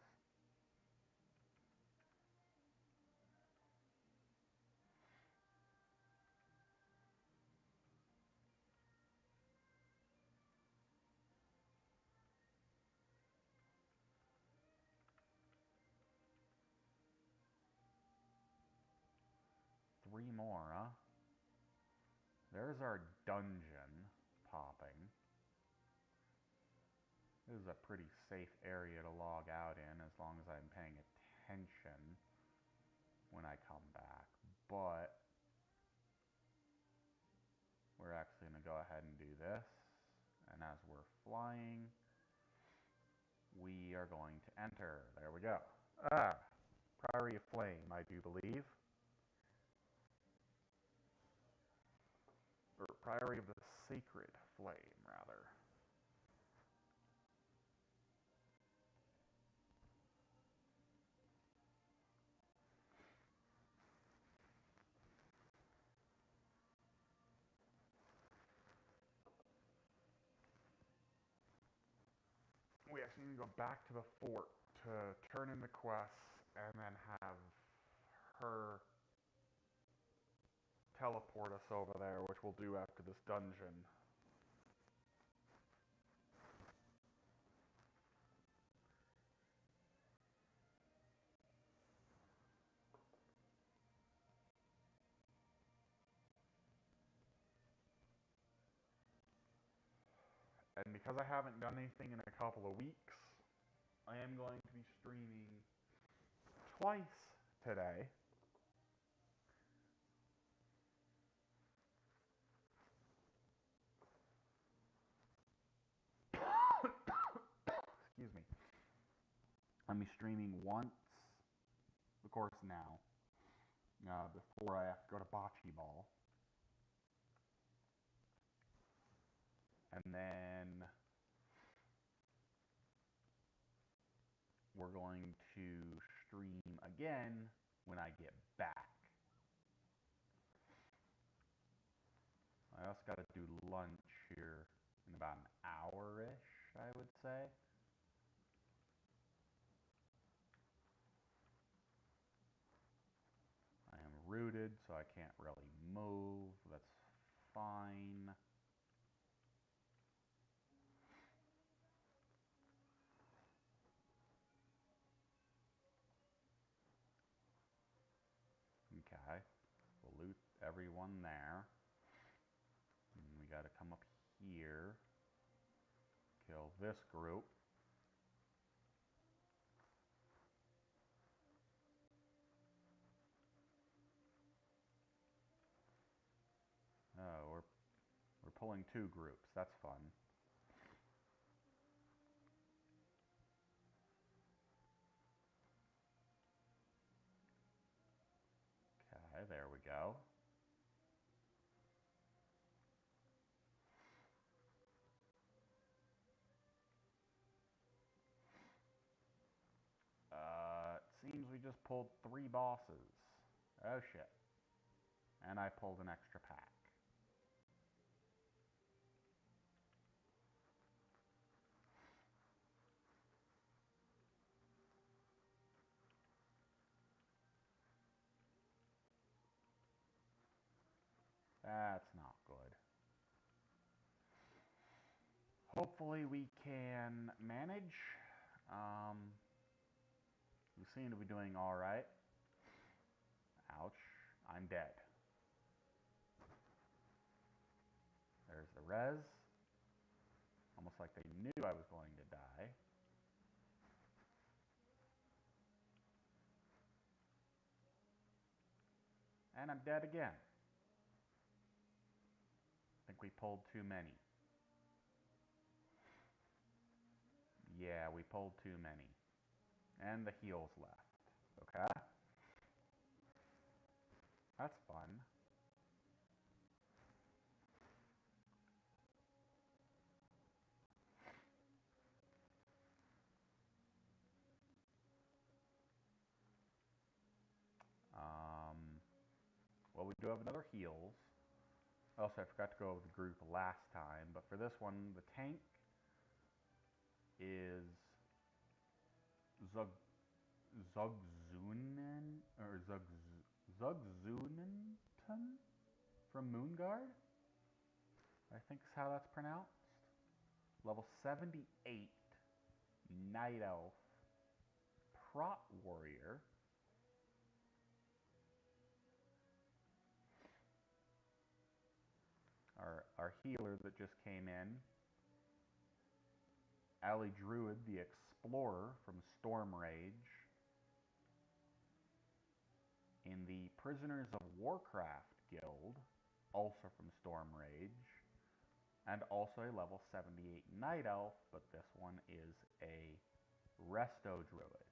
Three more, huh? There's our dungeon popping. This is a pretty safe area to log out in as long as I'm paying attention when I come back. But we're actually going to go ahead and do this. And as we're flying, we are going to enter. There we go. Priory of Flame, I do believe. Or Priory of the Sacred Flame, rather. We actually need to go back to the fort to turn in the quests and then have her teleport us over there, which we'll do after this dungeon. And because I haven't done anything in a couple of weeks, I am going to be streaming twice today. Excuse me. I'm streaming once, of course, now, before I have to go to bocce ball. And then we're going to stream again when I get back. I also got to do lunch here in about an hour-ish, I would say. I am rooted, so I can't really move. That's fine. Okay. We'll loot everyone there. And we got to come up here. Kill this group. Oh, we're pulling two groups. That's fun. Okay, there we go. It seems we just pulled 3 bosses. Oh shit. And I pulled an extra pack. That's not good. Hopefully we can manage. We seem to be doing alright. Ouch. I'm dead. There's the res. Almost like they knew I was going to die. And I'm dead again. I think we pulled too many. Yeah, we pulled too many. And the heals left. Okay. That's fun. Well, we do have another heals. Also, I forgot to go over the group last time, but for this one, the tank is Zugzunen or Zugzunenton from Moonguard. I think is how that's pronounced. Level 78 Night Elf Prot Warrior. Our healer that just came in. Ali Druid, the Explorer from Storm Rage. In the Prisoners of Warcraft Guild, also from Storm Rage. And also a level 78 Night Elf, but this one is a Resto Druid.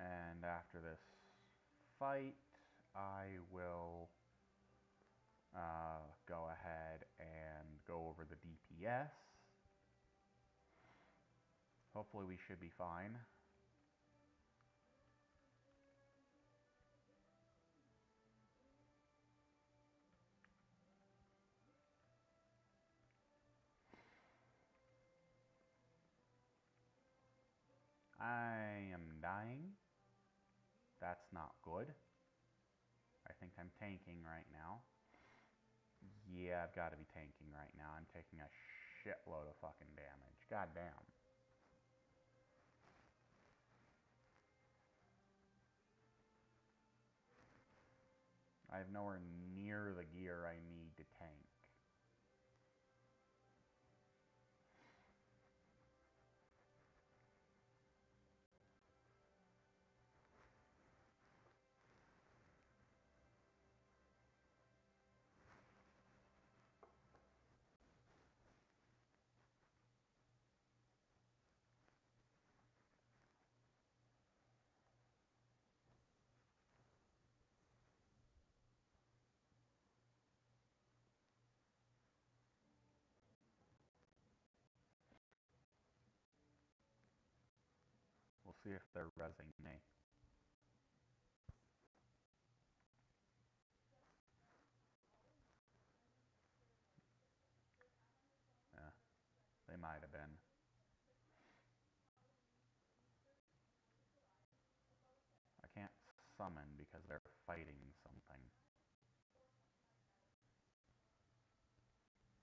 And after this fight, I will go ahead and go over the DPS. Hopefully we should be fine. I am dying. That's not good. I think I'm tanking right now. Yeah, I've got to be tanking right now. I'm taking a shitload of fucking damage. God damn. I have nowhere near the gear I need to tank. We'll see if they're rezzing me. Yeah, they might have been. I can't summon because they're fighting something.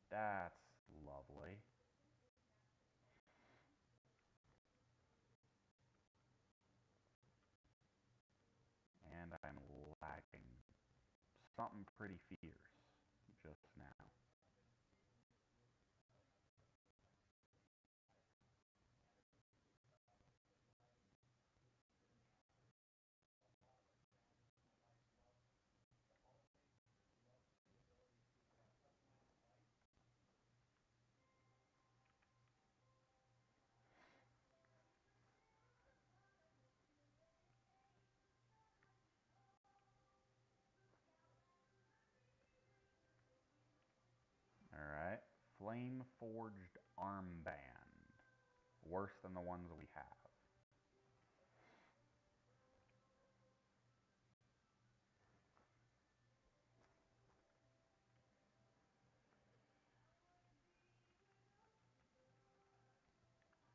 That's lovely. And I'm lagging. Something pretty fierce just now. Alright. Flame Forged Armband. Worse than the ones we have.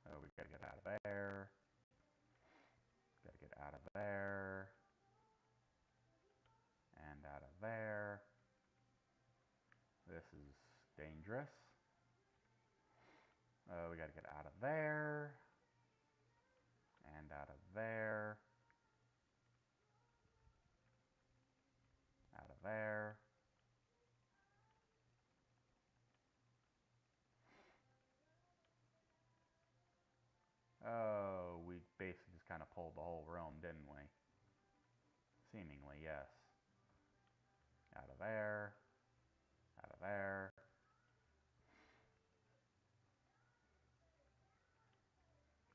Oh, we gotta get out of there. Gotta get out of there. And out of there. This is dangerous. Oh, we gotta get out of there. And out of there. Out of there. Oh, we basically just kind of pulled the whole room, didn't we? Seemingly, yes. Out of there. Out of there.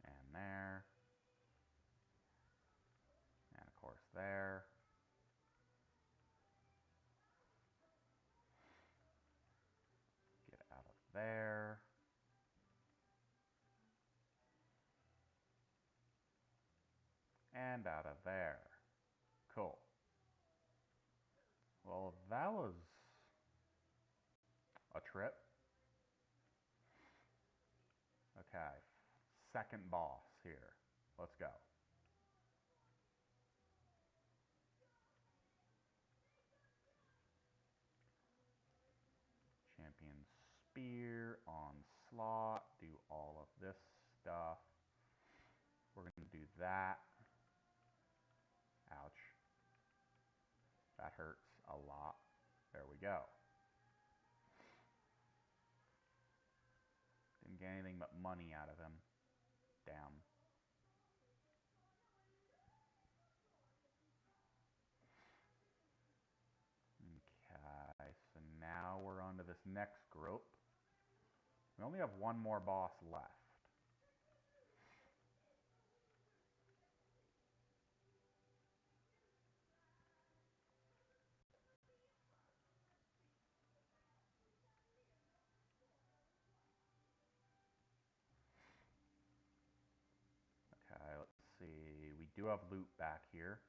And there. And of course there. Get out of there. And out of there. Cool. Well, that was a trip. Okay. Second boss here. Let's go. Champion Spear, Onslaught, do all of this stuff. We're going to do that. Ouch. That hurts a lot. There we go. Didn't get anything but money out of him. Damn. Okay, so now we're on to this next group. We only have one more boss left. Okay, let's see. We do have loot back here.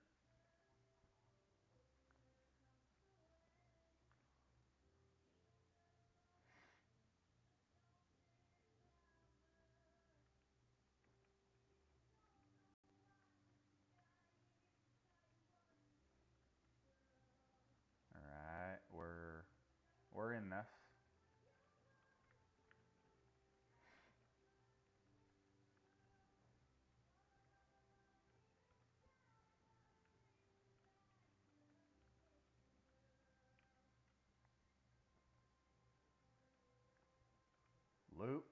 we're in this. Loot.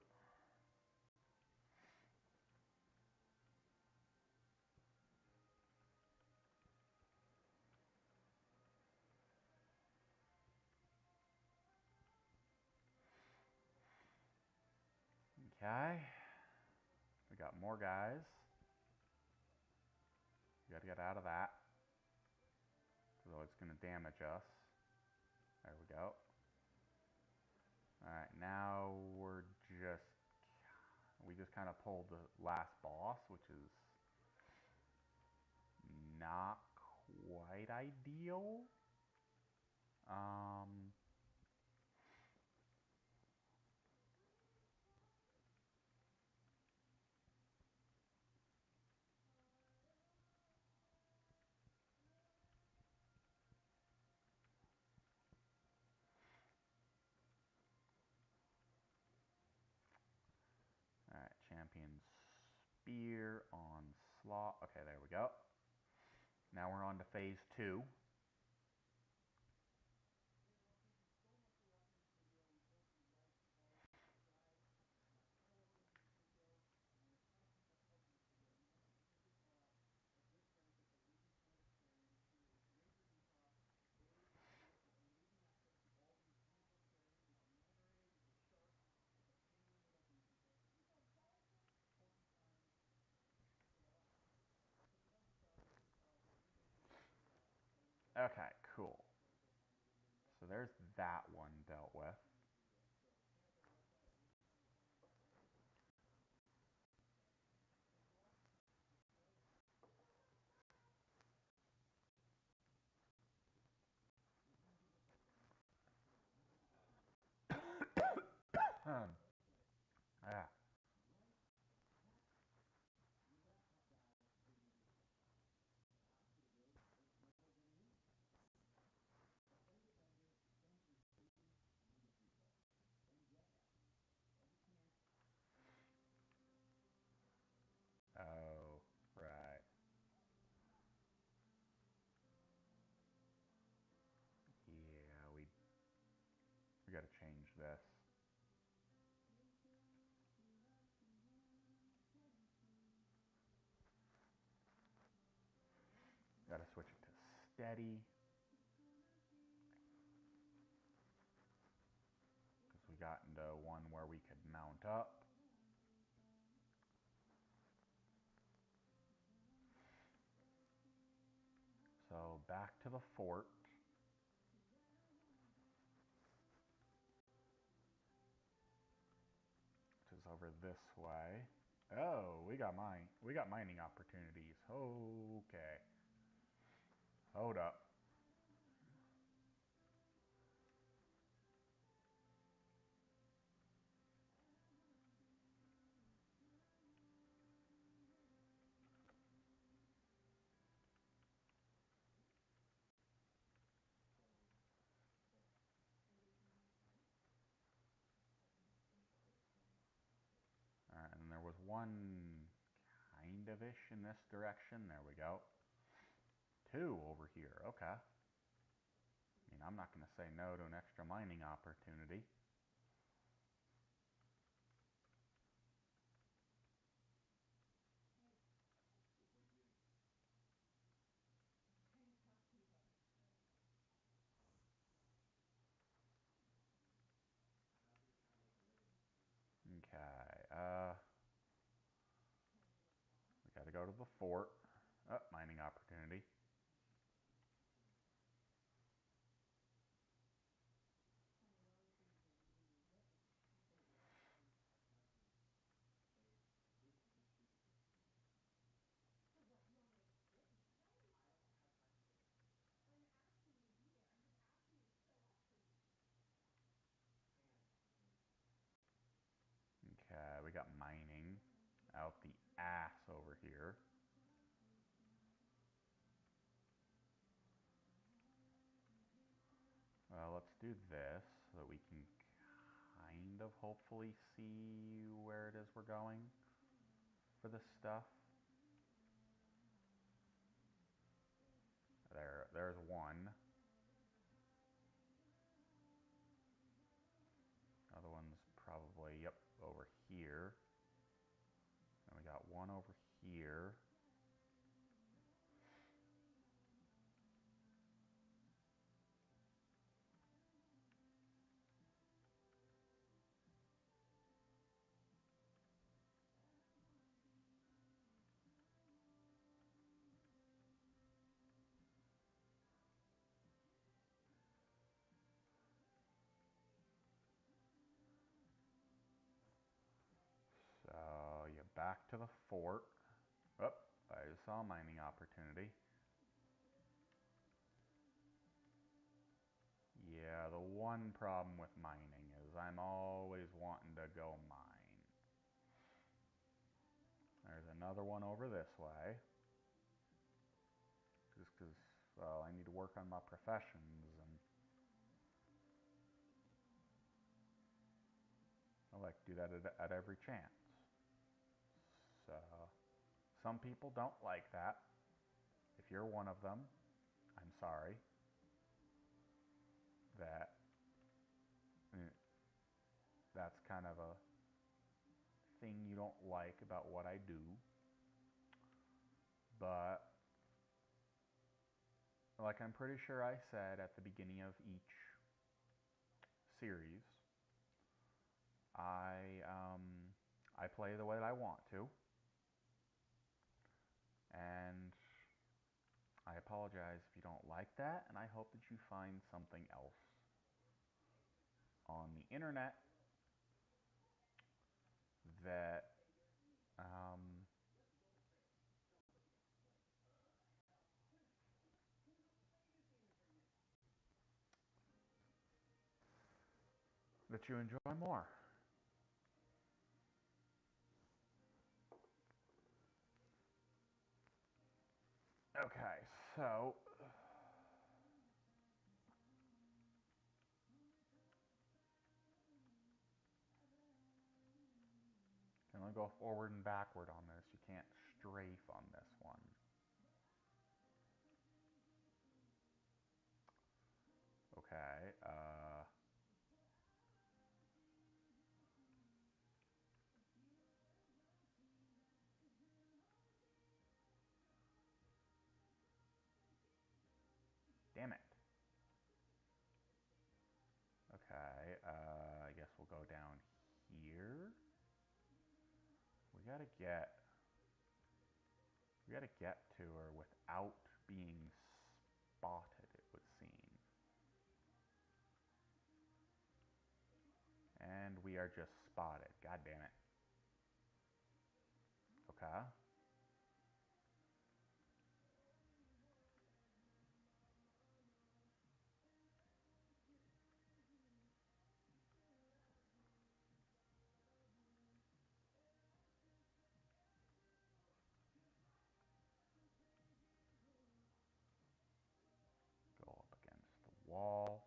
Okay. We got more guys. We gotta get out of that. Because it's gonna damage us. There we go. Alright, now we just kind of pulled the last boss, which is not quite ideal. Alright, champion spear onslaught. Okay, there we go. Now we're on to phase 2. Okay, cool. So there's that one dealt with. Yeah. Oh, right. Yeah, we gotta change this. Gotta switch it to steady. Because we got into one where we could mount up. So back to the fort. Which is over this way. Oh, we got mining opportunities. Okay. Hold up. Alright, and there was one kind of ish in this direction. There we go. 2 over here. Okay. I mean, I'm not going to say no to an extra mining opportunity. Okay, we gotta go to the fort. Oh, mining opportunity. Okay, we got mining out the ass over here. Well, let's do this. so that we can kind of hopefully see where it is we're going for this stuff. There's one. Other one's probably, yep, over here. And we got one over here. So, you're back to the fort. Oh, I just saw a mining opportunity. Yeah, the one problem with mining is I'm always wanting to go mine. There's another one over this way. Just because, well, I need to work on my professions and I like to do that at every chance. So, some people don't like that. If you're one of them, I'm sorry that that's kind of a thing you don't like about what I do. But, like I'm pretty sure I said at the beginning of each series, I play the way that I want to. And I apologize if you don't like that, and I hope that you find something else on the internet that that you enjoy more. Okay, so can only go forward and backward on this. You can't strafe on this one. Okay, damn it. Okay, I guess we'll go down here. We gotta get to her without being spotted, it would seem. And we are just spotted. God damn it. Okay. Go up against the wall.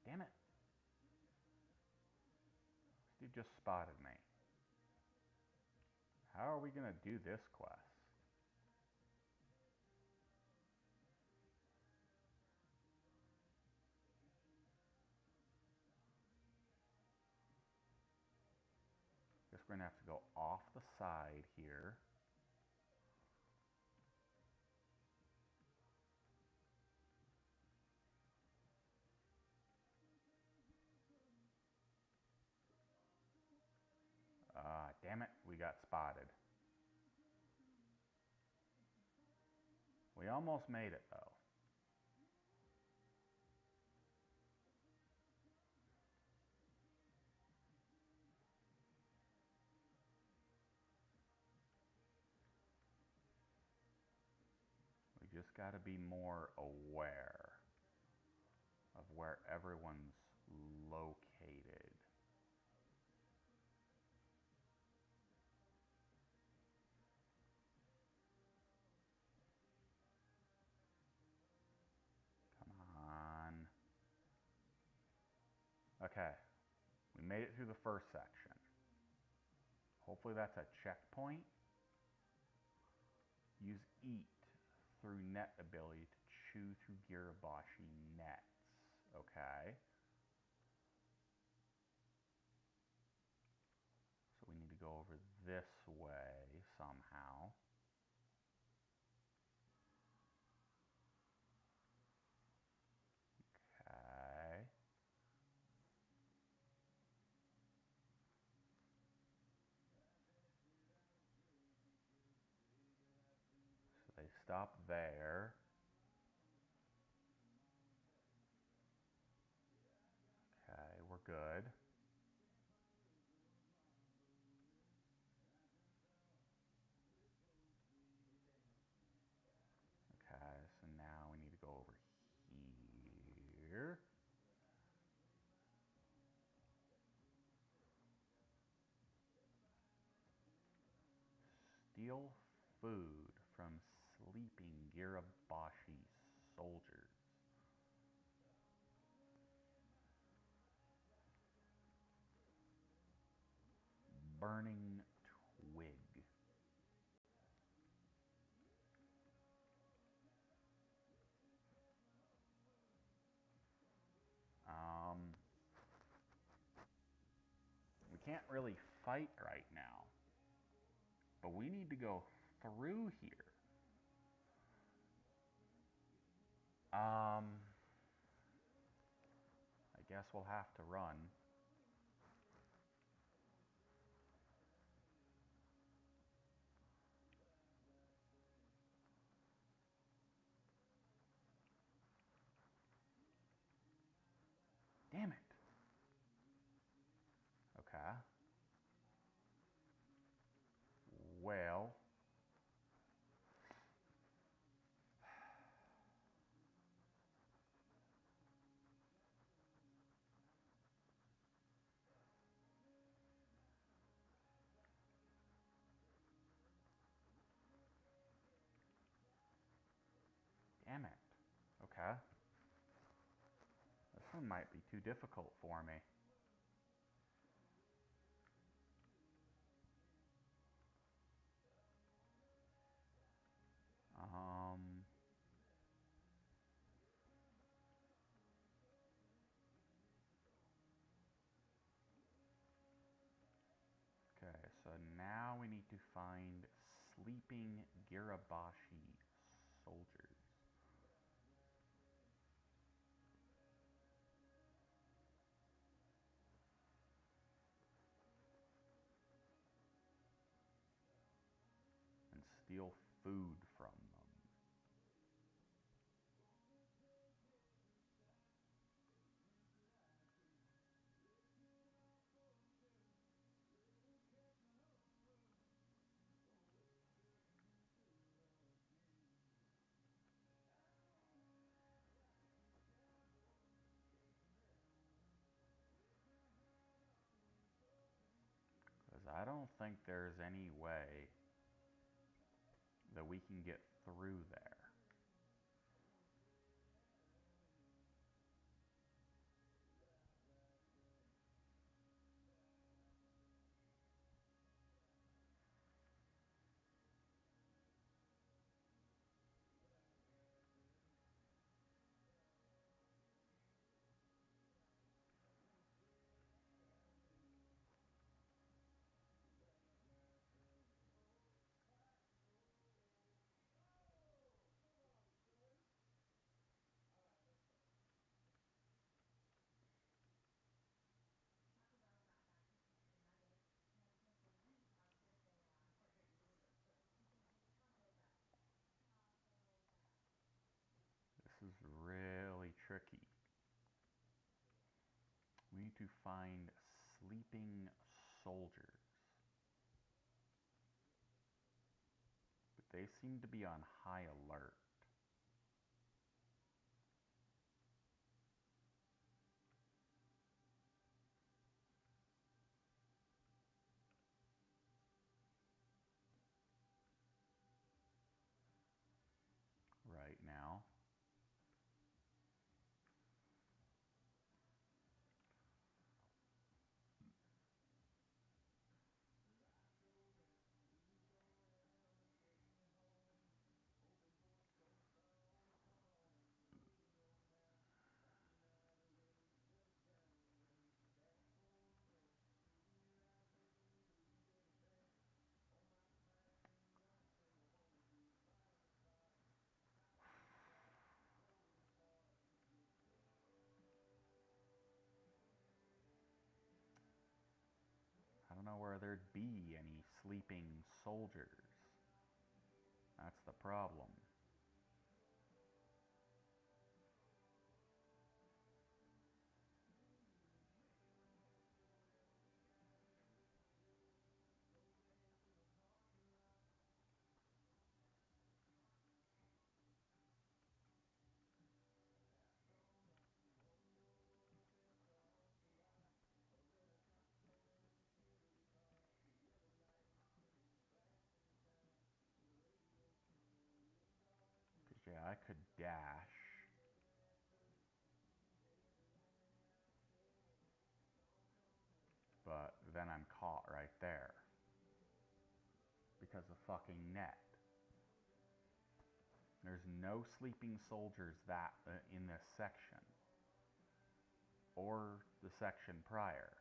Damn it. This dude just spotted me. How are we gonna do this quest? Guess we're gonna have to go off the side here. Damn it, we got spotted. We almost made it though. We just gotta be more aware of where everyone's located. Come on. Okay, we made it through the first section. Hopefully that's a checkpoint. Use eat through net ability to chew through Girabashi nets. Okay. So we need to go over this way somehow. Okay. So they stop there. Okay, we're good. Okay, so now we need to go over here. Steal food from sleeping Girabashi soldiers. Burning twig. We can't really fight right now, but we need to go through here. I guess we'll have to run. Damn it. Okay. Well. Damn it. Okay. This one might be too difficult for me. Um... Okay, so now we need to find sleeping Girabashi soldiers. And steal food from them. Because I don't think there's any way that we can get through there. This is really tricky. We need to find sleeping soldiers. But they seem to be on high alert. know where there'd be any sleeping soldiers. That's the problem. Because, yeah, I could dash. But then I'm caught right there. Because of fucking net. There's no sleeping soldiers in this section. Or the section prior.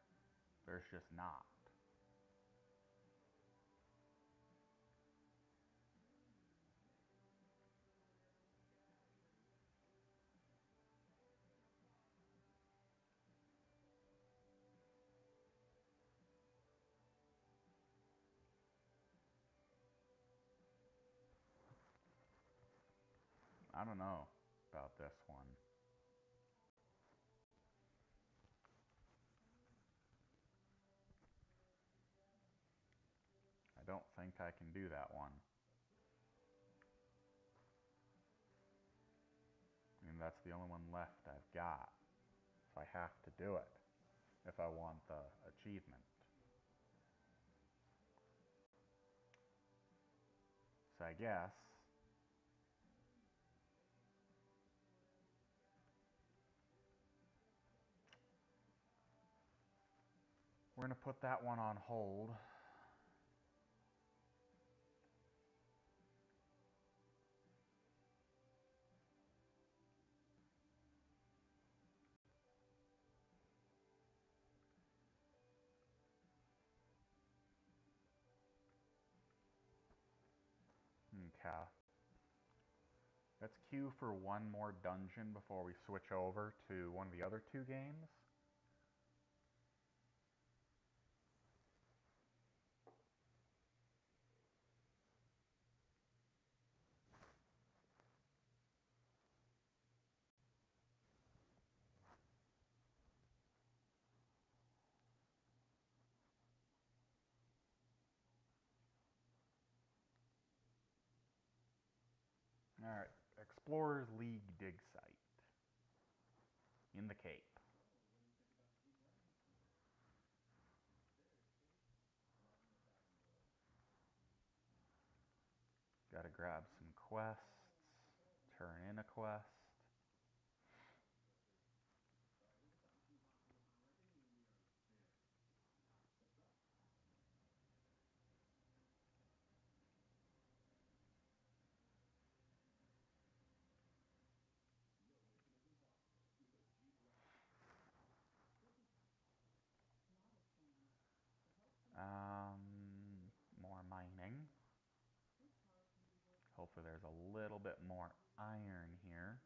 There's just not. I don't know about this one. I don't think I can do that one. I mean, that's the only one left I've got. So I have to do it if I want the achievement. So I guess we're gonna put that one on hold. Okay. Let's queue for one more dungeon before we switch over to one of the other two games. Alright, Explorers League dig site. In the Cape. Gotta grab some quests. Turn in a quest. More mining. Hopefully there's a little bit more iron here.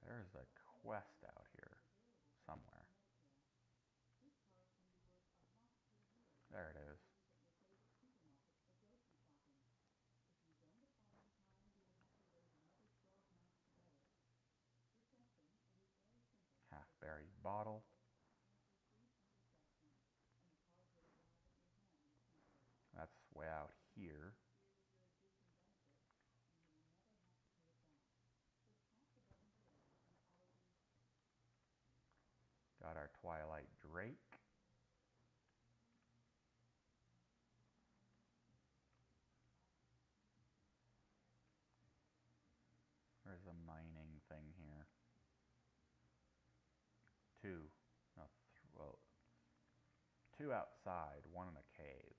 There's a quest out here somewhere. There it is. Half-buried bottle. That's way out here. Got our Twilight Drake. There's a mining thing here. Two. No, well, two outside, one in a cave.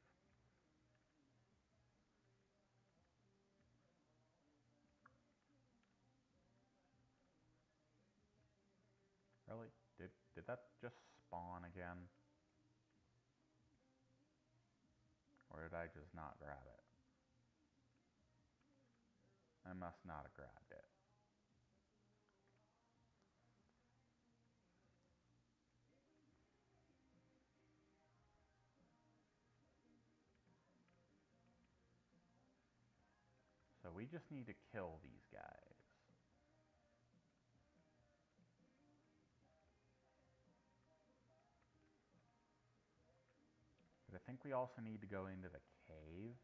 Did that just spawn again? Or did I just not grab it? I must not have grabbed it. So we just need to kill these guys. But I think we also need to go into the cave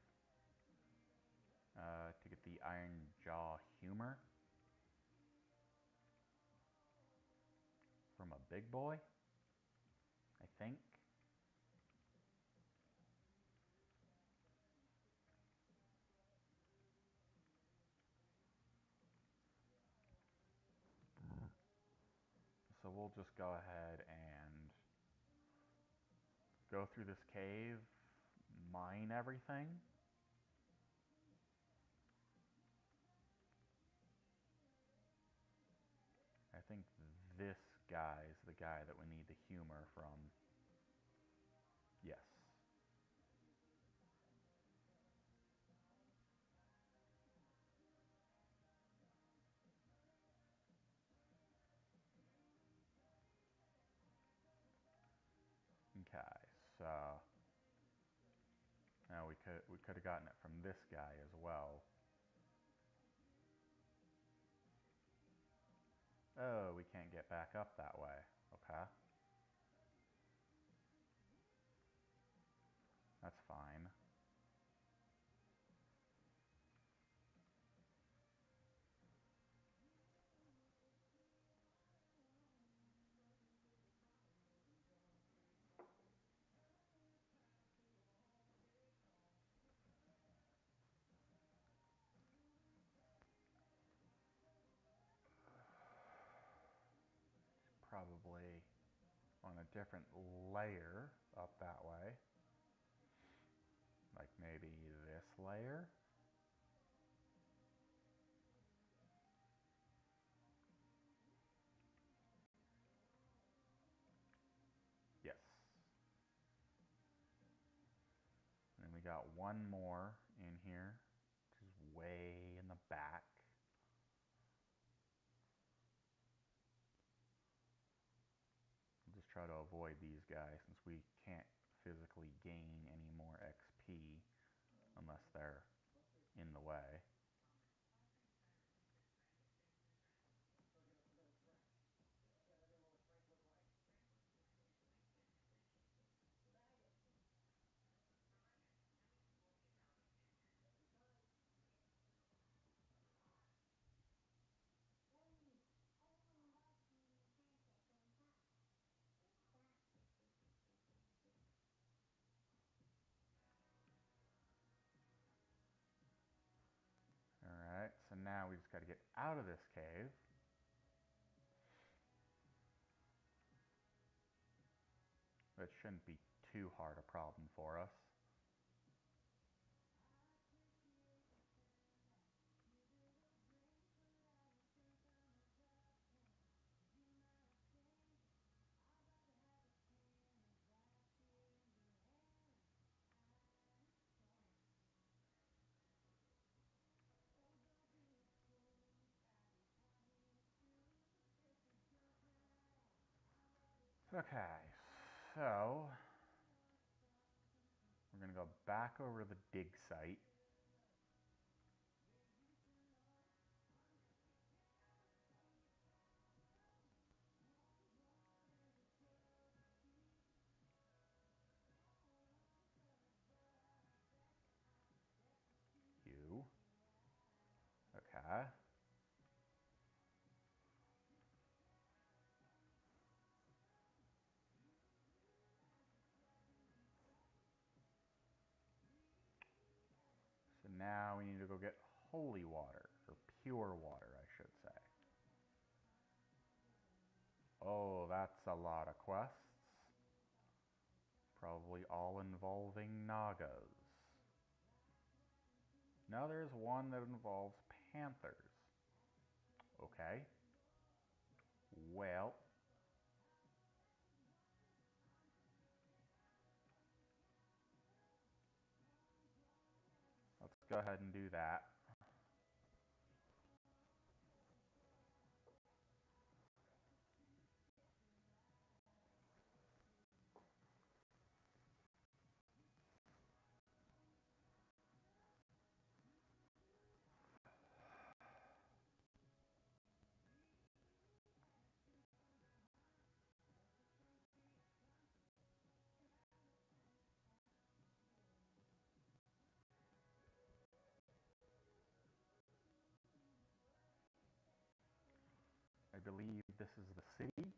to get the Iron Jaw humor from a big boy, I think. So we'll just go ahead and go through this cave, mine everything. I think this guy is the guy that we need the humor from. Yes. Okay, so now we could have gotten it from this guy as well. Oh, we can't get back up that way. Okay. That's fine. Probably on a different layer up that way. Like maybe this layer? Yes. And then we got one more in here, which is way in the back. We'll just try to avoid these guys since we can't physically gain any more XP unless they're in the way. Alright, so now we just got to get out of this cave. That shouldn't be too hard a problem for us. Okay, so we're going to go back over to the dig site. You. Okay. So now we need to go get holy water, or pure water, I should say. Oh, that's a lot of quests. Probably all involving Nagas. Now there's one that involves panthers. Okay. Well, go ahead and do that. I believe this is the city.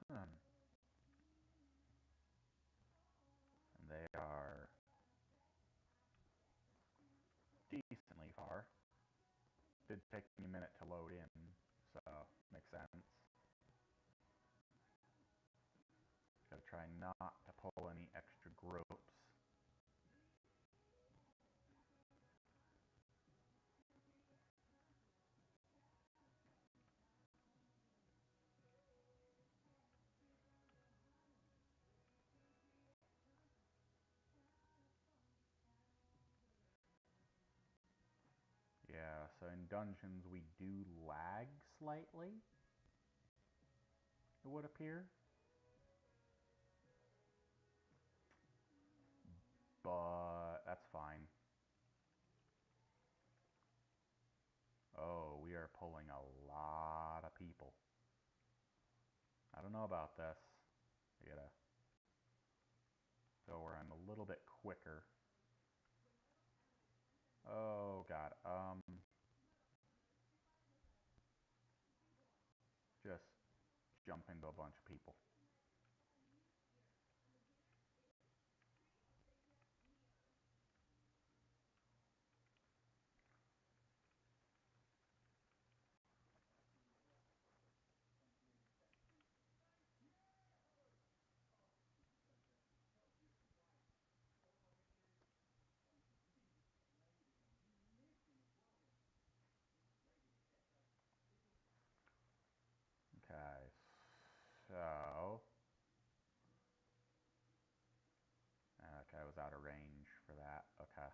And they are decently far. Did take me a minute to load in, so makes sense. Gotta try not to pull any extra groups. Yeah, so in dungeons we do lag slightly, it would appear. But that's fine. Oh, we are pulling a lot of people. I don't know about this. I gotta go where I'm a little bit quicker. Oh god, just jump into a bunch of people. Okay, so... Okay, I was out of range for that. Okay.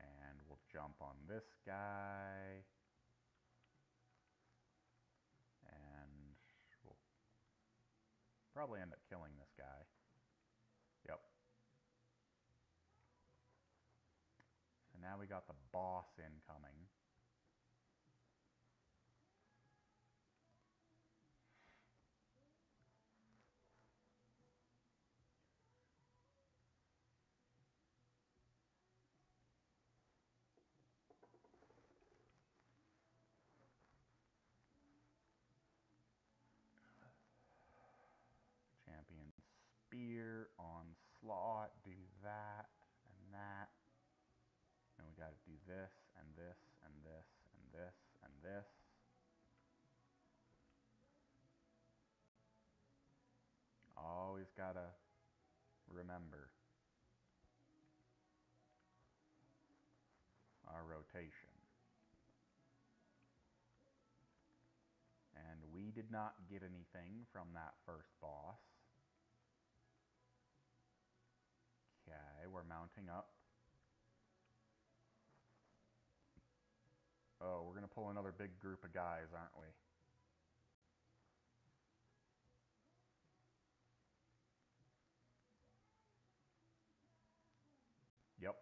And we'll jump on this guy. And we'll probably end up killing this guy. Yep. So now we got the boss incoming. Champion spear, onslaught, do that, and that. And we gotta do this, and this, and this, and this, and this. Always gotta remember our rotation. And we did not get anything from that first boss. Okay, we're mounting up. Oh, we're gonna pull another big group of guys, aren't we? Yep.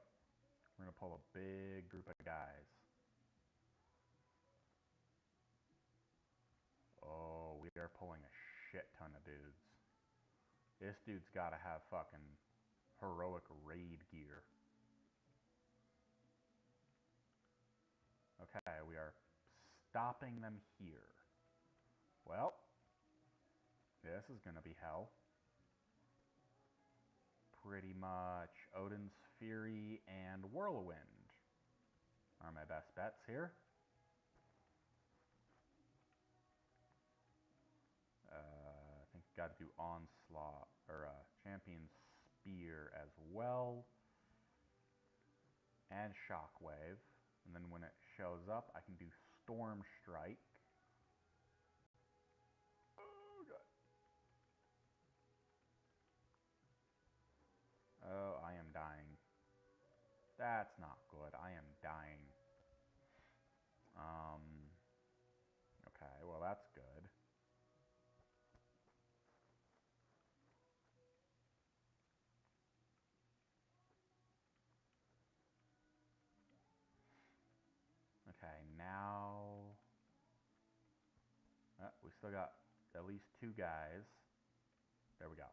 We're gonna pull a big group of guys. Oh, we are pulling a shit ton of dudes. This dude's gotta have fucking heroic raid gear. Okay, we are stopping them here. Well, this is gonna be hell. Pretty much Odin's Fury and Whirlwind are my best bets here. I think got to do Onslaught, or Champion Spear as well. and Shockwave. And then when it shows up, I can do Storm Strike. Oh, God. Oh, I am dying. That's not good. I am dying. Okay, well that's good. Okay, now... we still got at least 2 guys. There we go.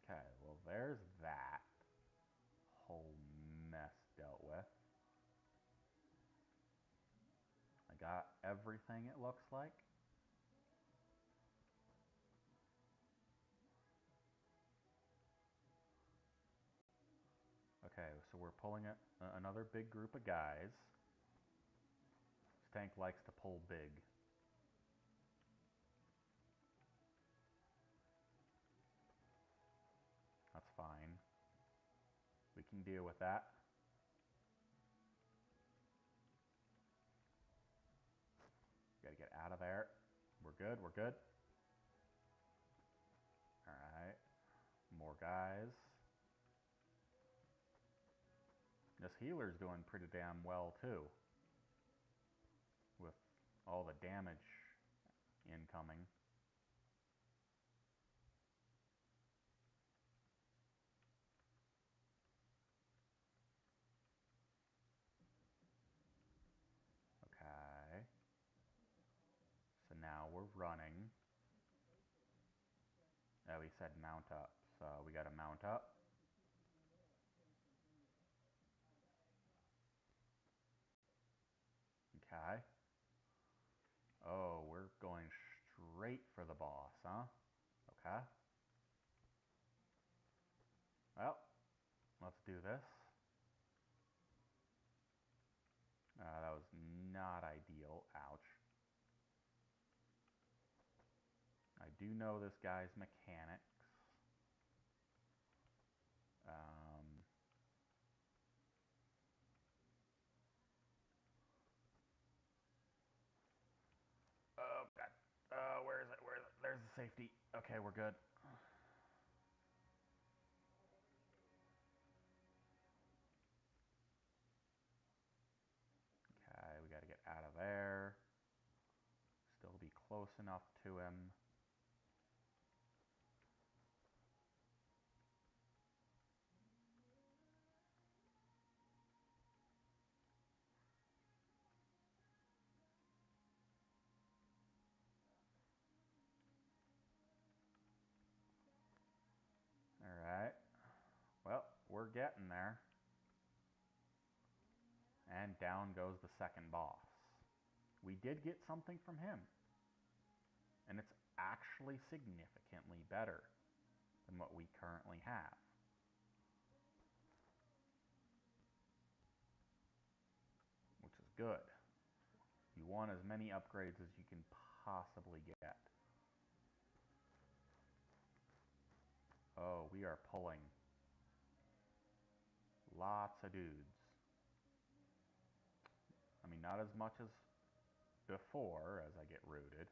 Okay, well there's that whole mess dealt with. I got everything, it looks like. Okay, so we're pulling another big group of guys. This tank likes to pull big. That's fine. We can deal with that. Gotta get out of there. We're good, we're good. Alright. More guys. This healer's doing pretty damn well too, with all the damage incoming. Okay. So now we're running. Oh, he said mount up, so we gotta mount up. Okay. Oh, we're going straight for the boss, huh? Okay. Well, let's do this. That was not ideal. Ouch. I do know this guy's mechanics. Oh, God. Where is it? Where is it? There's the safety. Okay, we're good. Okay, we gotta get out of there. Still be close enough to him. Alright. Well, we're getting there. And down goes the second boss. We did get something from him. And it's actually significantly better than what we currently have. Which is good. You want as many upgrades as you can possibly get. Oh, we are pulling lots of dudes. I mean, not as much as before as I get rooted.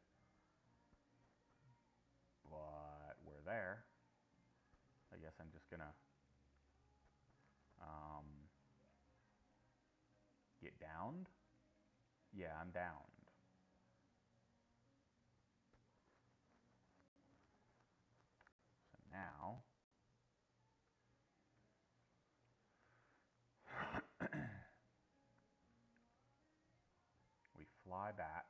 But we're there. I guess I'm just gonna get downed. Yeah, I'm downed. So now we fly back.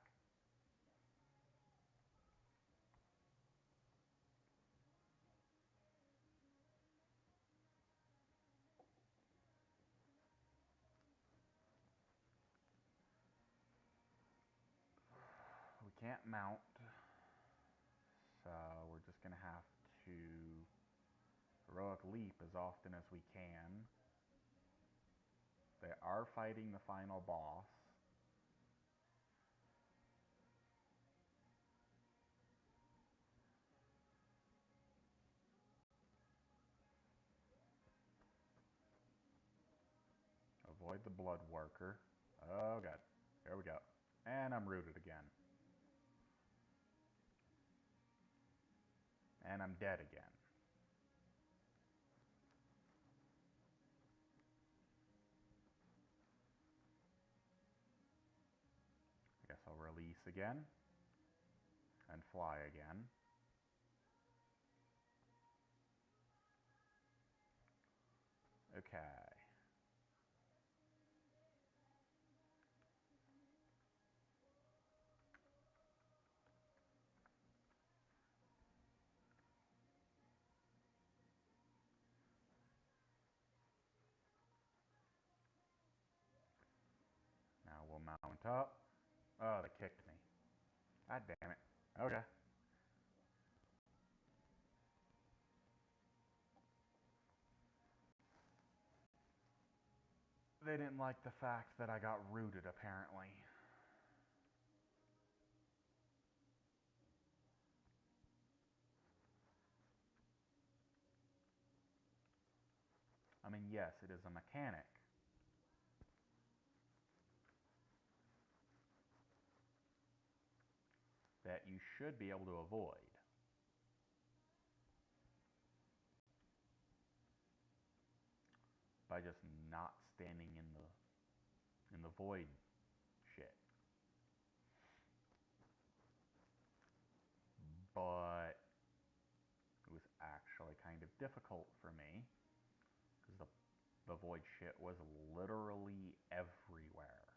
We can't mount, so we're just gonna have to heroic leap as often as we can. They are fighting the final boss. Avoid the blood worker. Oh god. Here we go. And I'm rooted again. And I'm dead again. I guess I'll release again. And fly again. Okay. Now we'll mount up. Oh, they kicked me. God damn it. Okay. They didn't like the fact that I got rooted, apparently. I mean, yes, it is a mechanic that you should be able to avoid. By just not standing in the void shit. But it was actually kind of difficult for me because the void shit was literally everywhere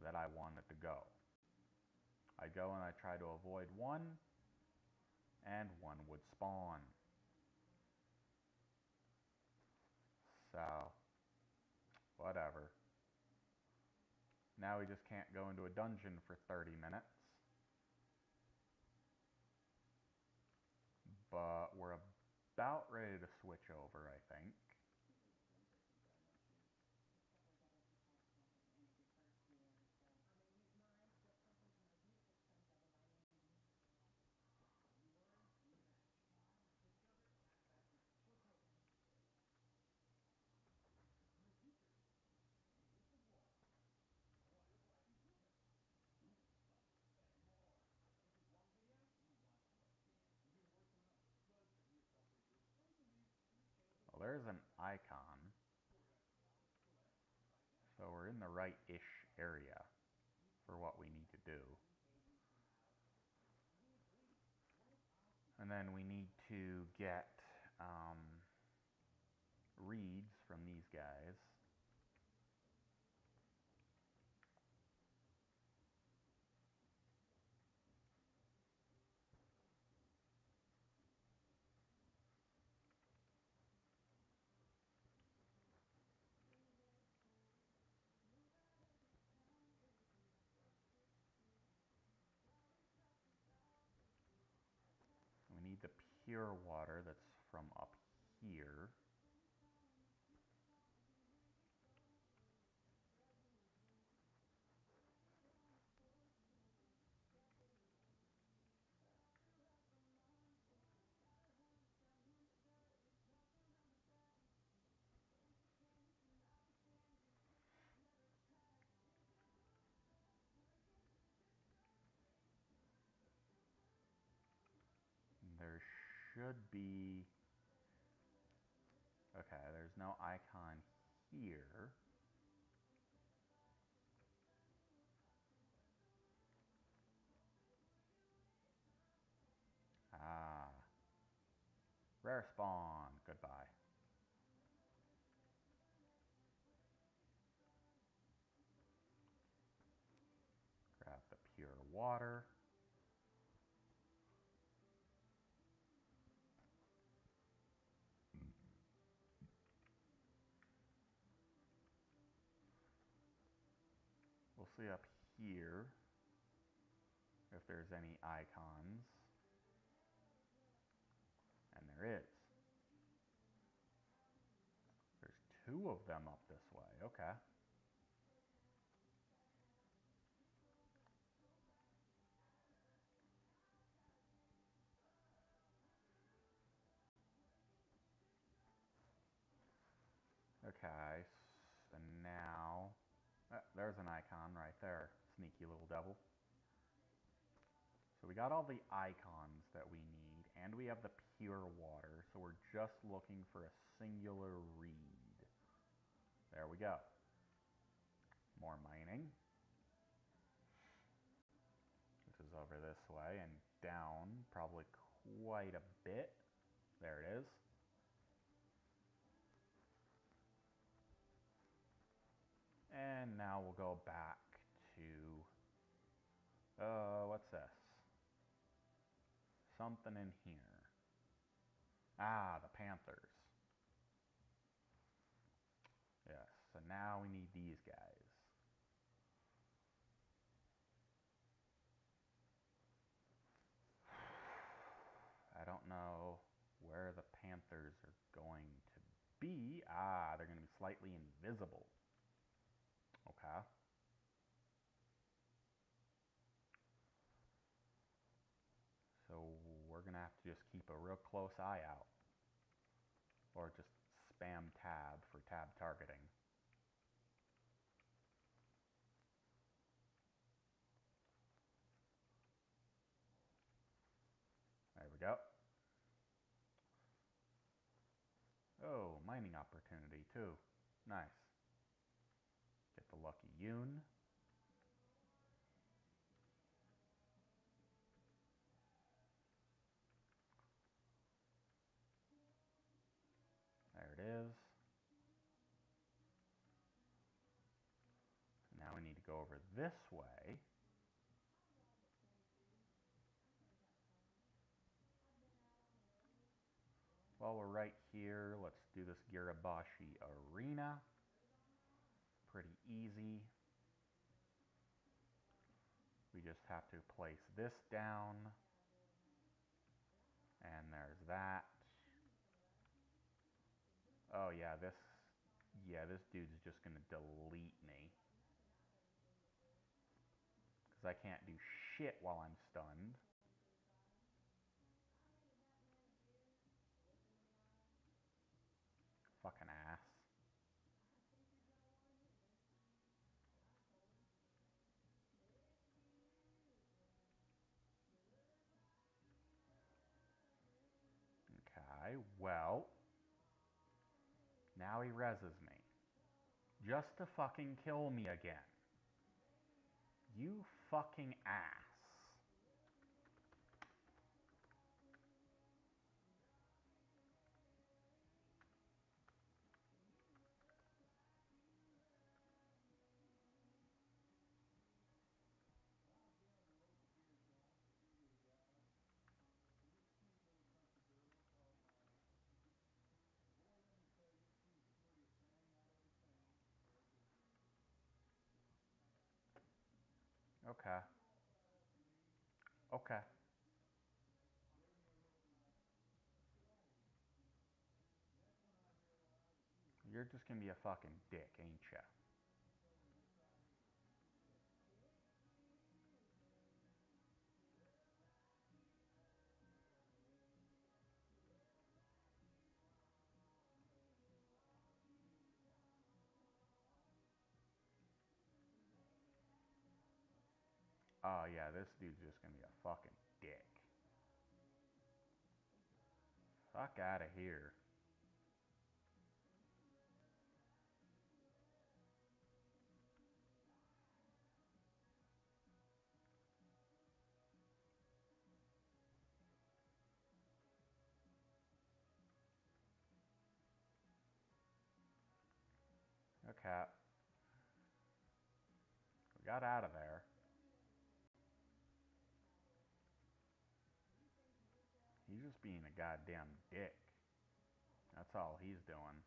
that I wanted to go. I go and I try to avoid one, and one would spawn. So, whatever. Now we just can't go into a dungeon for 30 minutes. But we're about ready to switch over, I think. Well, there's an icon. So we're in the right-ish area for what we need to do. And then we need to get reeds from these guys. We need the pure water that's from up here. There should be... Okay, there's no icon here. Ah. Rare spawn. Goodbye. Grab the pure water. We'll see up here if there's any icons. And there is. There's two of them up this way. Okay. Okay, and now... there's an icon right there. Sneaky little devil. So we got all the icons that we need, and we have the pure water, so we're just looking for a singular reed. There we go. More mining. Which is over this way, and down probably quite a bit. There it is. And now we'll go back to... what's this? Something in here. Ah, the panthers. Yes, so now we need these guys. I don't know where the panthers are going to be. Ah, they're going to be slightly invisible. Okay. So we're going to have to just keep a real close eye out. Or just spam tab for tab targeting. There we go. Oh, mining opportunity too. Nice. Get the lucky Yoon. There it is. Now we need to go over this way. While we're right here, let's do this Girabashi Arena. Pretty easy. We just have to place this down. And there's that. Oh yeah, this dude's just gonna delete me. Because I can't do shit while I'm stunned. Fucking ass. Okay, well. Now he reses me. Just to fucking kill me again. You fucking ass. Okay. Okay. You're just gonna be a fucking dick, ain't ya? Oh yeah, this dude's just gonna be a fucking dick. Fuck out of here. Okay. We got out of there. He's just being a goddamn dick. That's all he's doing.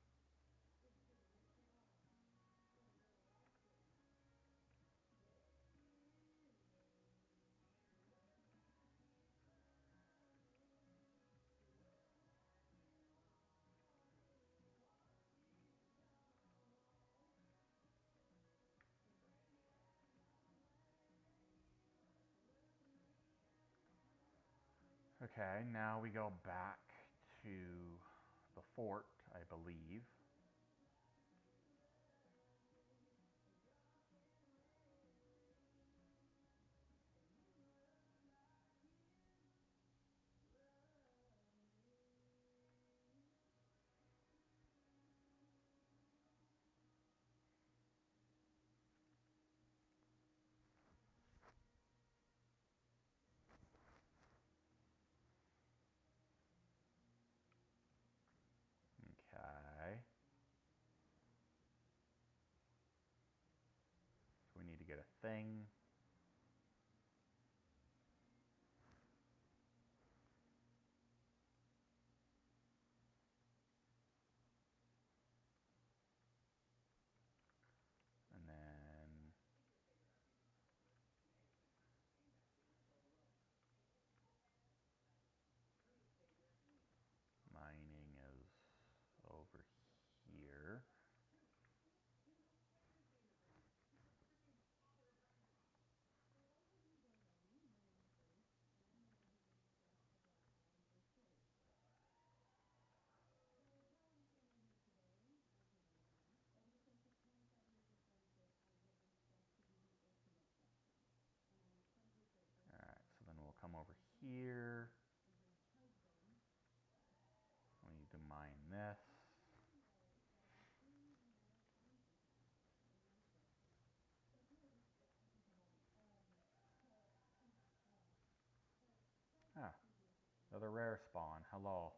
Okay, now we go back to the fort, I believe. thing. And then mining is over here. Alright, so then we'll come over here. We need to mine this. Ah, another rare spawn. Hello.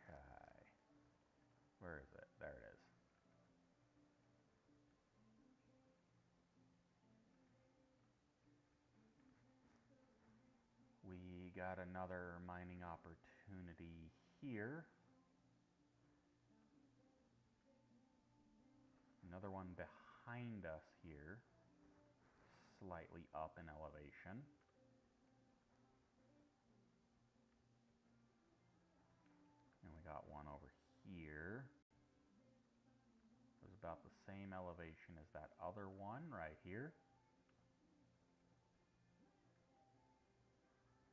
Okay. Where is it? There it is. We got another mining opportunity here. Another one behind us here. Slightly up in elevation. And we got one over here. It was about the same elevation as that other one right here.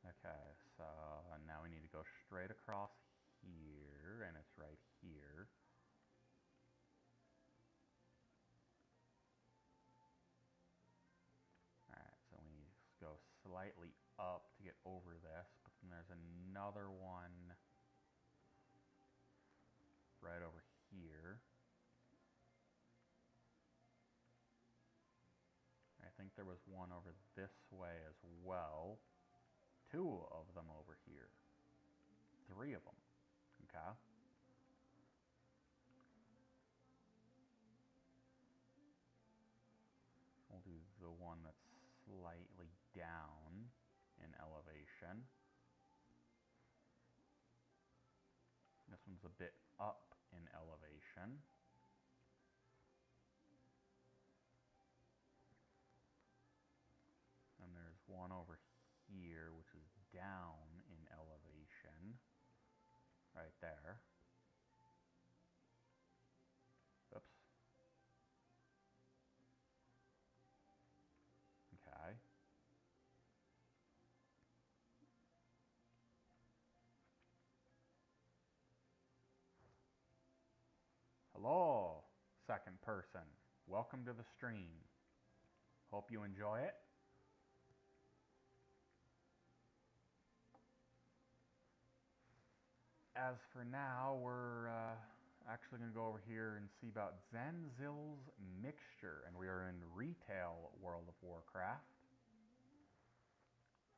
Okay, so now we need to go straight across here, and it's right here. Alright, so we need to go slightly up to get over this, but then there's another one right over here. I think there was one over this way as well. 2 of them over here. 3 of them. Okay. We'll do the one that's slightly down in elevation. This one's a bit up in elevation. And there's one over here, which is down in elevation. Right there. Oops. Okay. Hello, second person. Welcome to the stream. Hope you enjoy it. As for now, we're actually going to go over here and see about Zanzil's Mixture, and we are in retail World of Warcraft,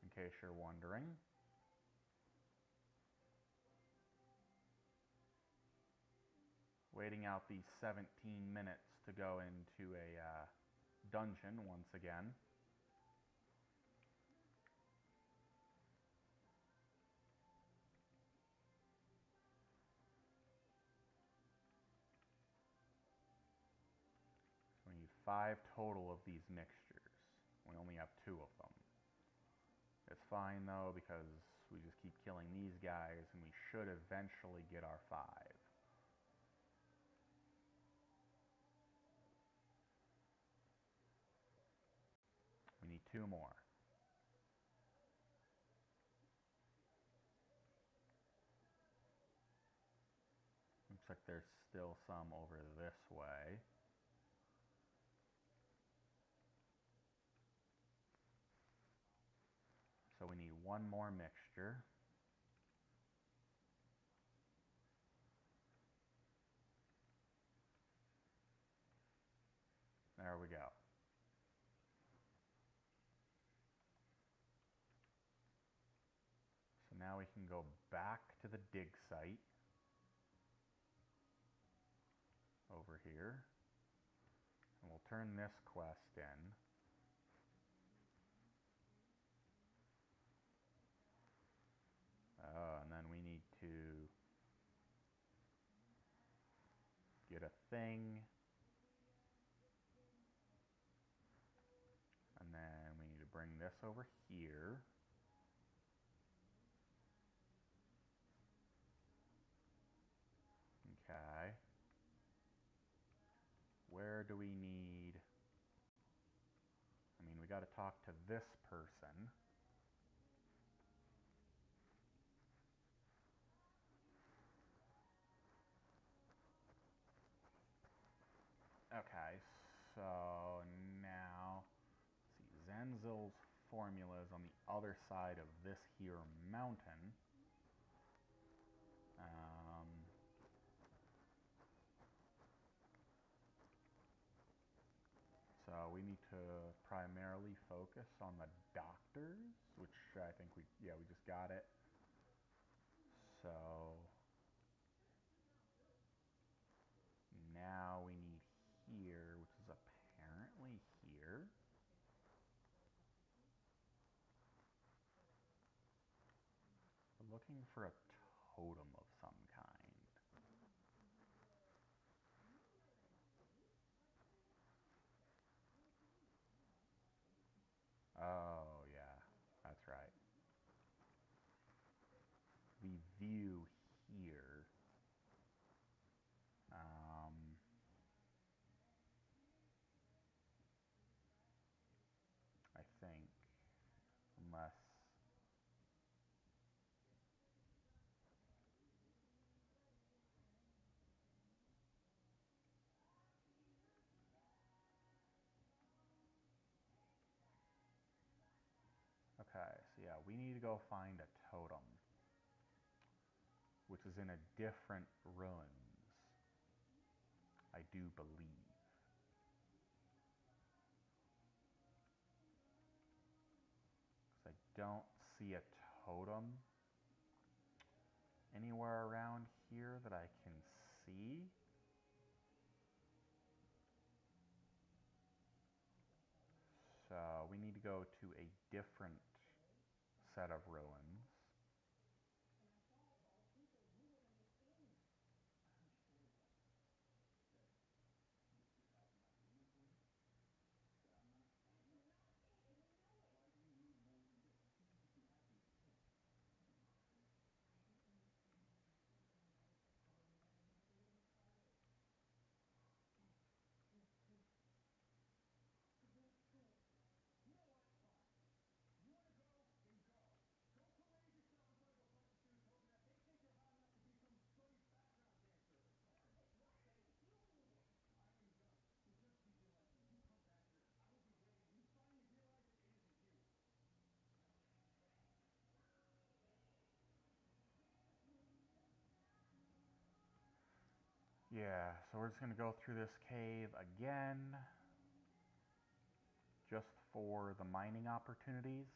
in case you're wondering. Waiting out these 17 minutes to go into a dungeon once again. So we need 5 total of these mixtures. We only have 2 of them. It's fine though, because we just keep killing these guys and we should eventually get our 5. We need 2 more. Looks like there's still some over this way. So we need 1 more mixture. There we go. can go back to the dig site over here. And we'll turn this quest in. And then we need to get a thing. And then we need to bring this over here. Okay. Where do we need... I mean, we got to talk to this person. Okay, so now, let's see, Zanzil's formula is on the other side of this here mountain. So we need to primarily focus on the doctors, which I think we just got it. So now we need here, which is apparently here. We're looking for a totem of some kind. Oh, yeah, that's right. The view here. I think, unless... Okay, so yeah, we need to go find a totem, which is in a different ruins, I do believe. Because I don't see a totem anywhere around here that I can see. So we need to go to a different set of ruins. Yeah, so we're just going to go through this cave again, just for the mining opportunities.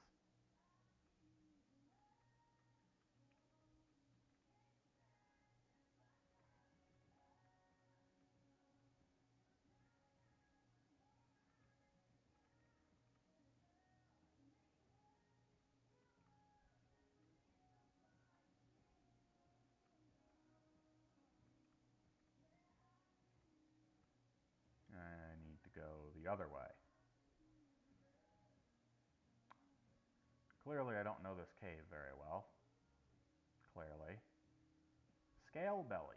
I need to go the other way. Clearly I don't know this cave very well. Clearly. Scale belly.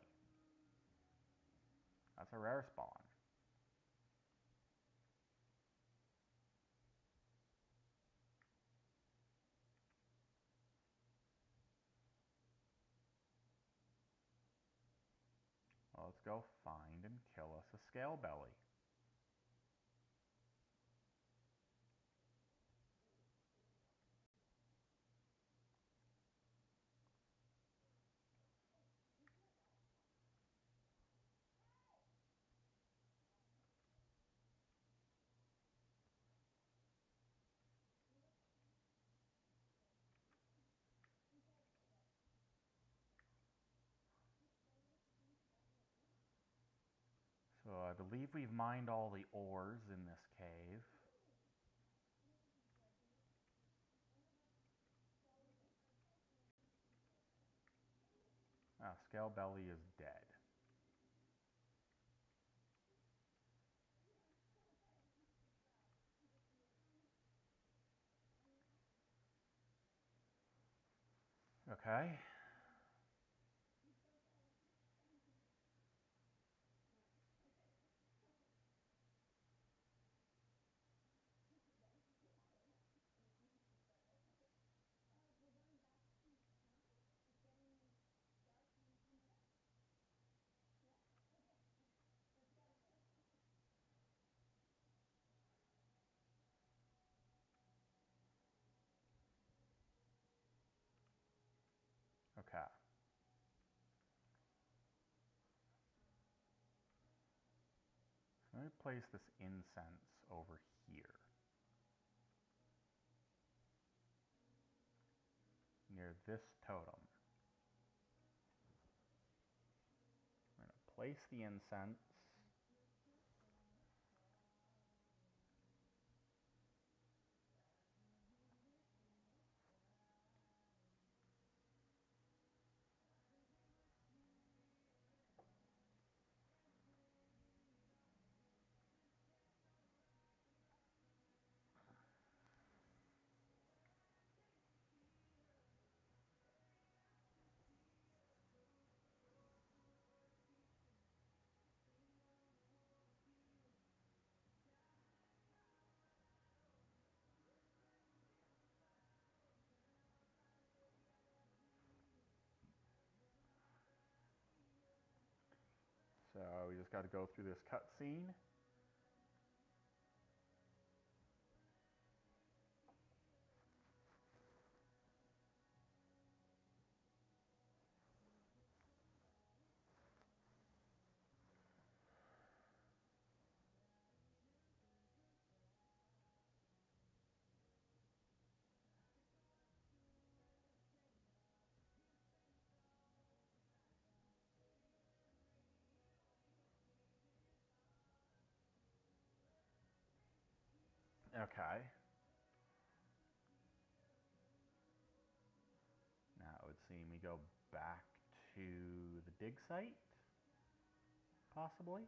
That's a rare spawn. Well, let's go find and kill us a scale belly. I believe we've mined all the ores in this cave. Ah, Scale Belly is dead. Okay. Okay. So let me place this incense over here. Near this totem. I'm going to place the incense. So we just got to go through this cutscene. Okay. Now it would seem we go back to the dig site, possibly.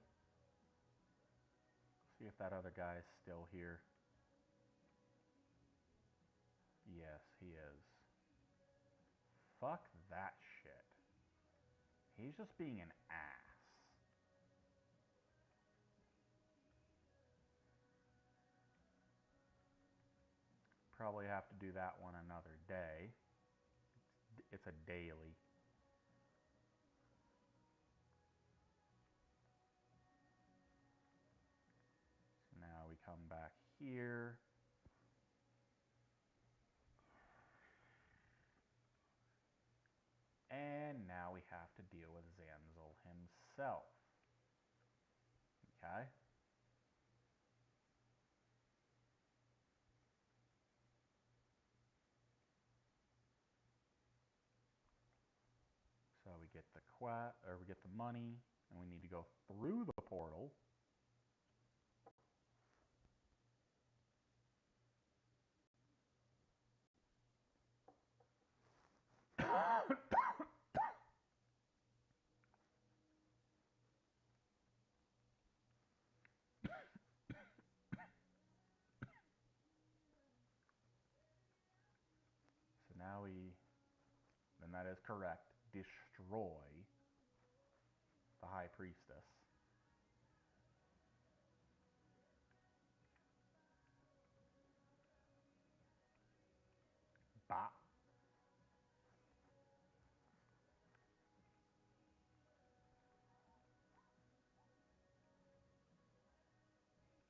See if that other guy's still here. Yes, he is. Fuck that shit. He's just being an ass. Probably have to do that one another day. It's a daily. So now we come back here. And now we have to deal with Zanzel himself. Okay? So we get the we get the money, and we need to go through the portal. So now and that is correct, destroy the High Priestess. Bah.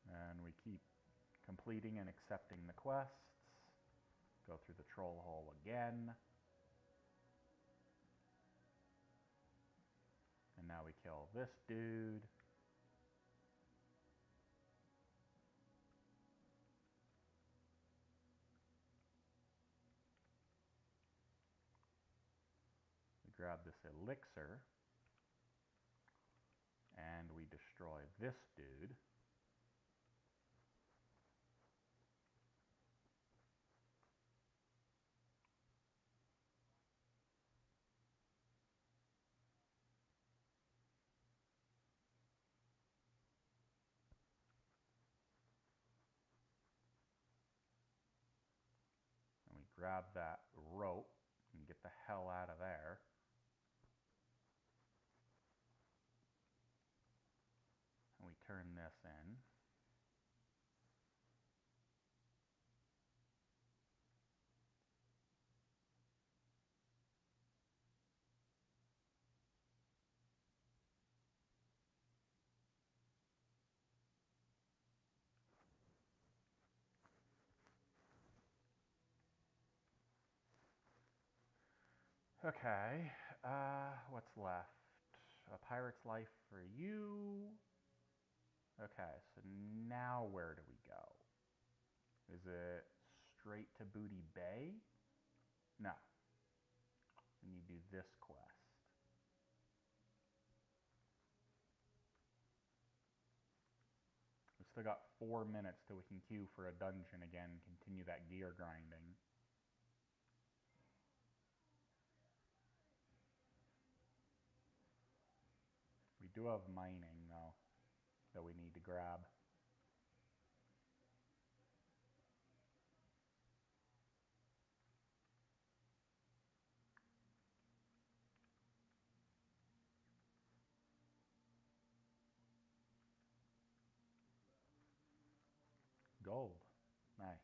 And we keep completing and accepting the quests. Go through the troll hole again. And now we kill this dude. We grab this elixir. And we destroy this dude. And we grab that rope and get the hell out of there. And we turn this in. Okay, what's left? A pirate's life for you. Okay, so now where do we go? Is it straight to Booty Bay? No. We need to do this quest. We've still got 4 minutes till we can queue for a dungeon again and continue that gear grinding. We do have mining, though, that we need to grab. Gold. Nice.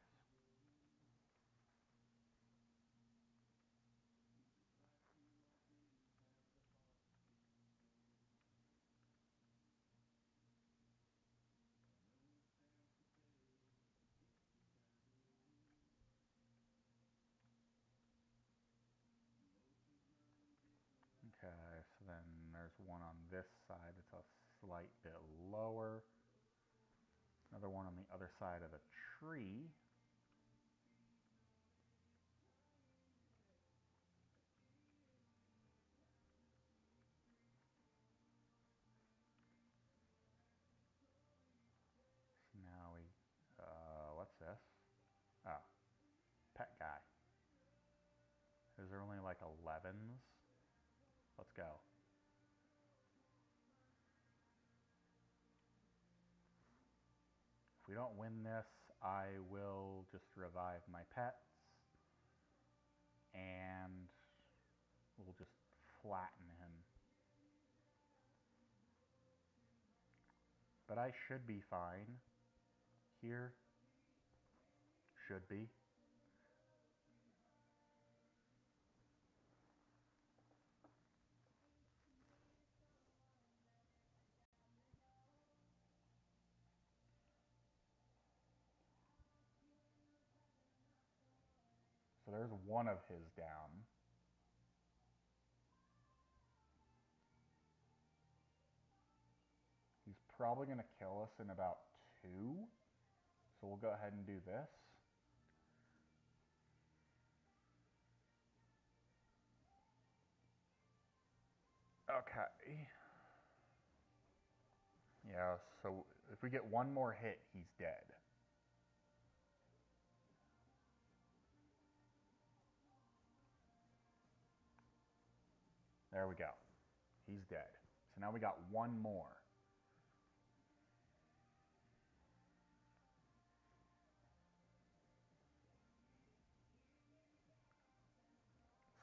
Okay, so then there's one on this side that's a slight bit lower. Another one on the other side of the tree. So now we, what's this? Oh, pet guy. Is there only like 11s? Let's go. If we don't win this, I will just revive my pets and we'll just flatten him. But I should be fine. Here. Should be. So there's one of his down. He's probably going to kill us in about 2. So we'll go ahead and do this. Okay. Yeah, so if we get one more hit, he's dead. There we go. He's dead. So now we got one more.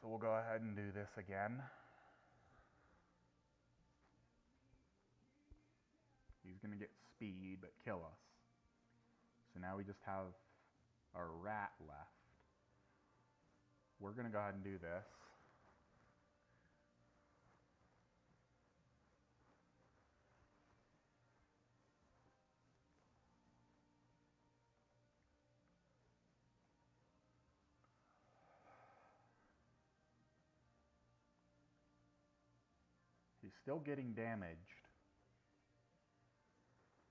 So we'll go ahead and do this again. He's going to get speed, but kill us. So now we just have our rat left. We're going to go ahead and do this. He's still getting damaged.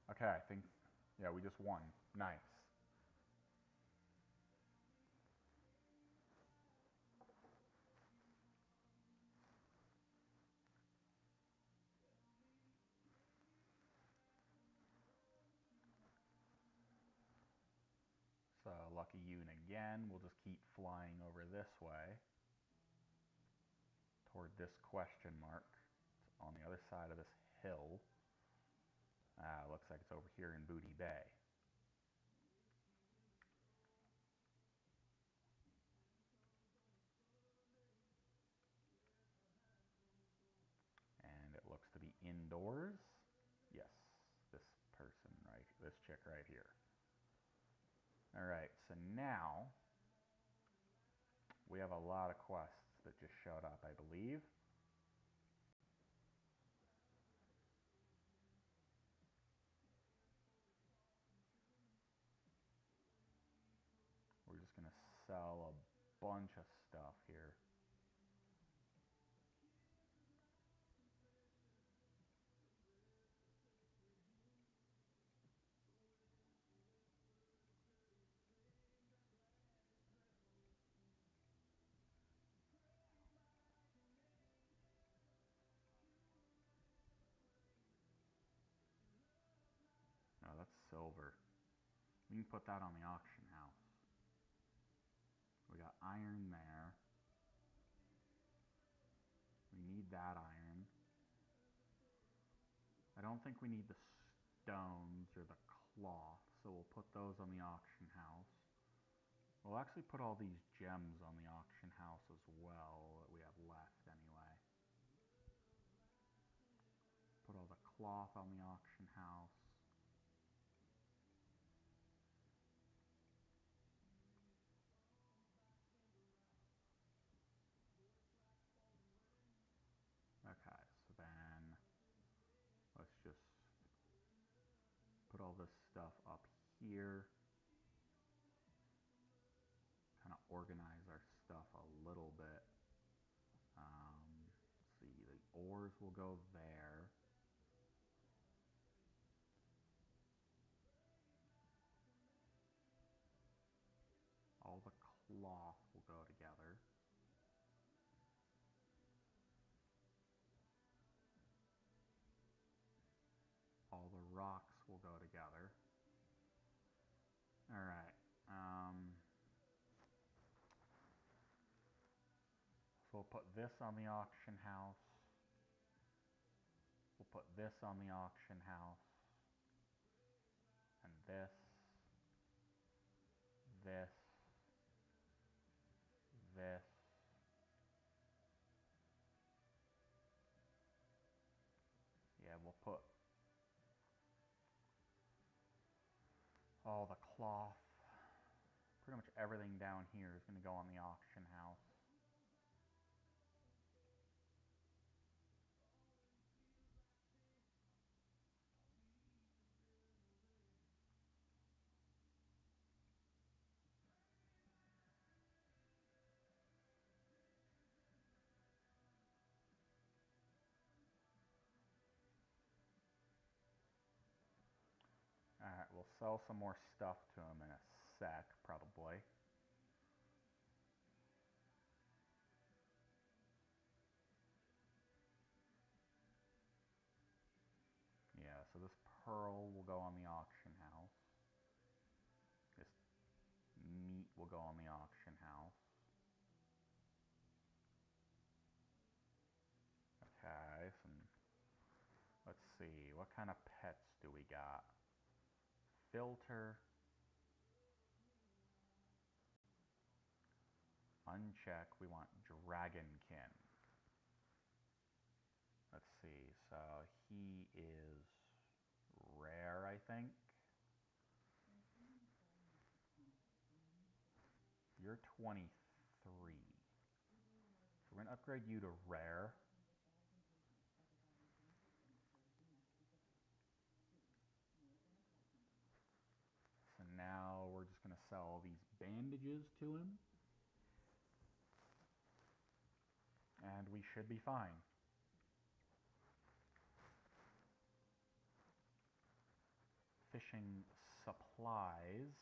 Okay, I think, yeah, we just won. Nice. lucky Yoon again. We'll just keep flying over this way toward this question mark. It's on the other side of this hill. Looks like it's over here in Booty Bay. And it looks to be indoors. Yes, this person right, this chick right here. Alright, so now we have a lot of quests that just showed up, I believe. We're just going to sell a bunch of stuff here. No, that's silver. We can put that on the auction house. We got iron there. We need that iron. I don't think we need the stones or the cloth, so we'll put those on the auction house. We'll actually put all these gems on the auction house as well that we have left anyway. Put all the cloth on the auction house. Okay, so then let's just put all this stuff up here. Kind of organize our stuff a little bit. Let's see, the ores will go there. All the cloth will go together. All the rocks will go together. Alright. So we'll put this on the auction house. We'll put this on the auction house. And this. This. This. Yeah, we'll put all the cloth. Pretty much everything down here is going to go on the auction house. Alright, we'll sell some more stuff to him in a sec, probably. Yeah, so this pearl will go on the auction house. This meat will go on the auction house. Okay, let's see, what kind of pets do we got? Filter. Uncheck, we want dragonkin. Let's see, so he is rare, I think. You're 23. So we're going to upgrade you to rare. So now we're just going to sell these bandages to him. And we should be fine. Fishing supplies.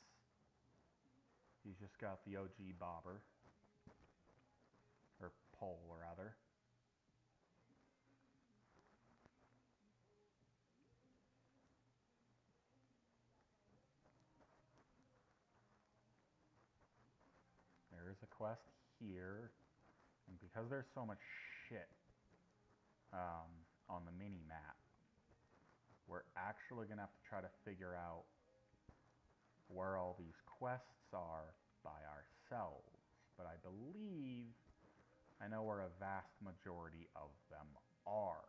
He's just got the OG bobber. Or pole, rather. there's a quest here. And because there's so much shit on the mini map, we're actually gonna have to try to figure out where all these quests are by ourselves. But I believe I know where a vast majority of them are.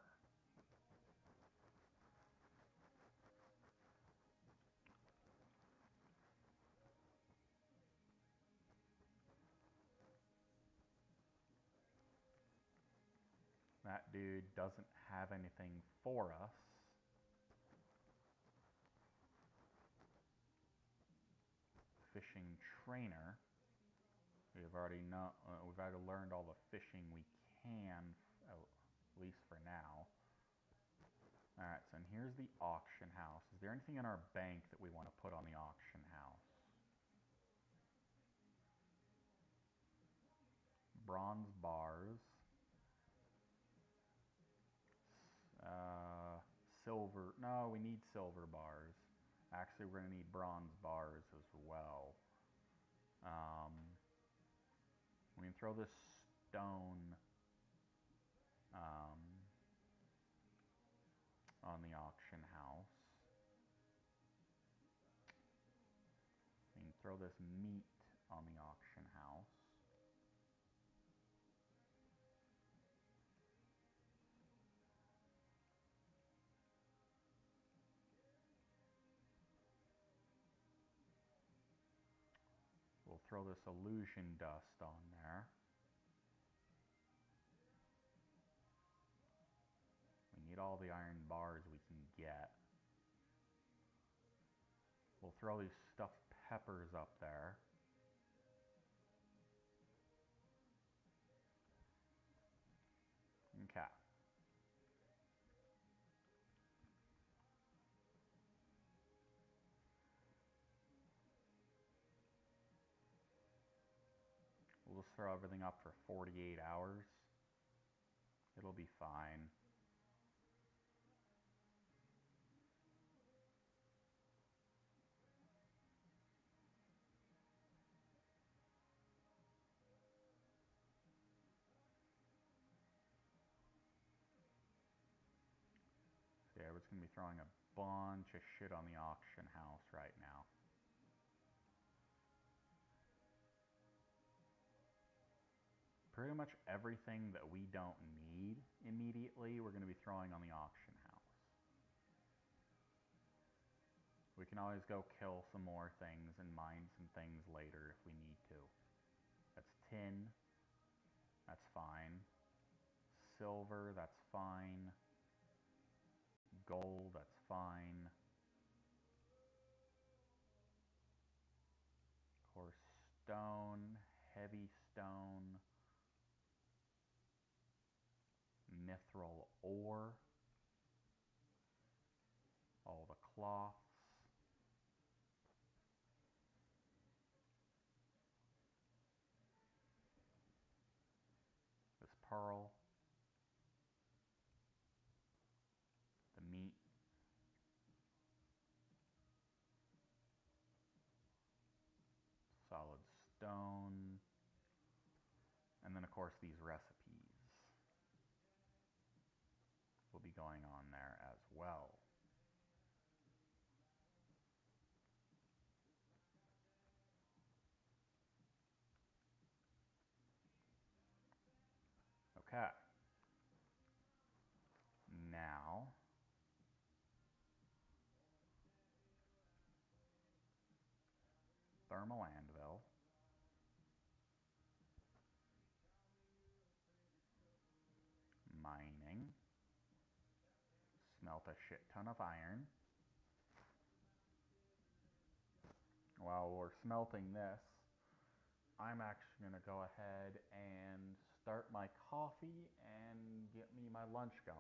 That dude doesn't have anything for us. Fishing trainer. We've already learned all the fishing we can, at least for now. Alright, so here's the auction house. Is there anything in our bank that we want to put on the auction house? Bronze bars. Silver. No, we need silver bars. Actually, we're going to need bronze bars as well. We can throw this stone on the auction house. We can throw this meat on the auction house. We'll throw this illusion dust on there. We need all the iron bars we can get. We'll throw these stuffed peppers up there. Okay. We'll just throw everything up for 48 hours. It'll be fine. Yeah, we're just going to be throwing a bunch of shit on the auction house right now. Pretty much everything that we don't need immediately, we're going to be throwing on the auction house. We can always go kill some more things and mine some things later if we need to. That's tin. That's fine. Silver, that's fine. Gold, that's fine. Coarse stone, heavy stone, mithril ore, all the cloths, this pearl, the meat, solid stone, and then of course these recipes will be going on there as well. Okay. Now, thermal anvil, mining, smelt a shit ton of iron. While we're smelting this, I'm actually going to go ahead and start my coffee and get me my lunch going.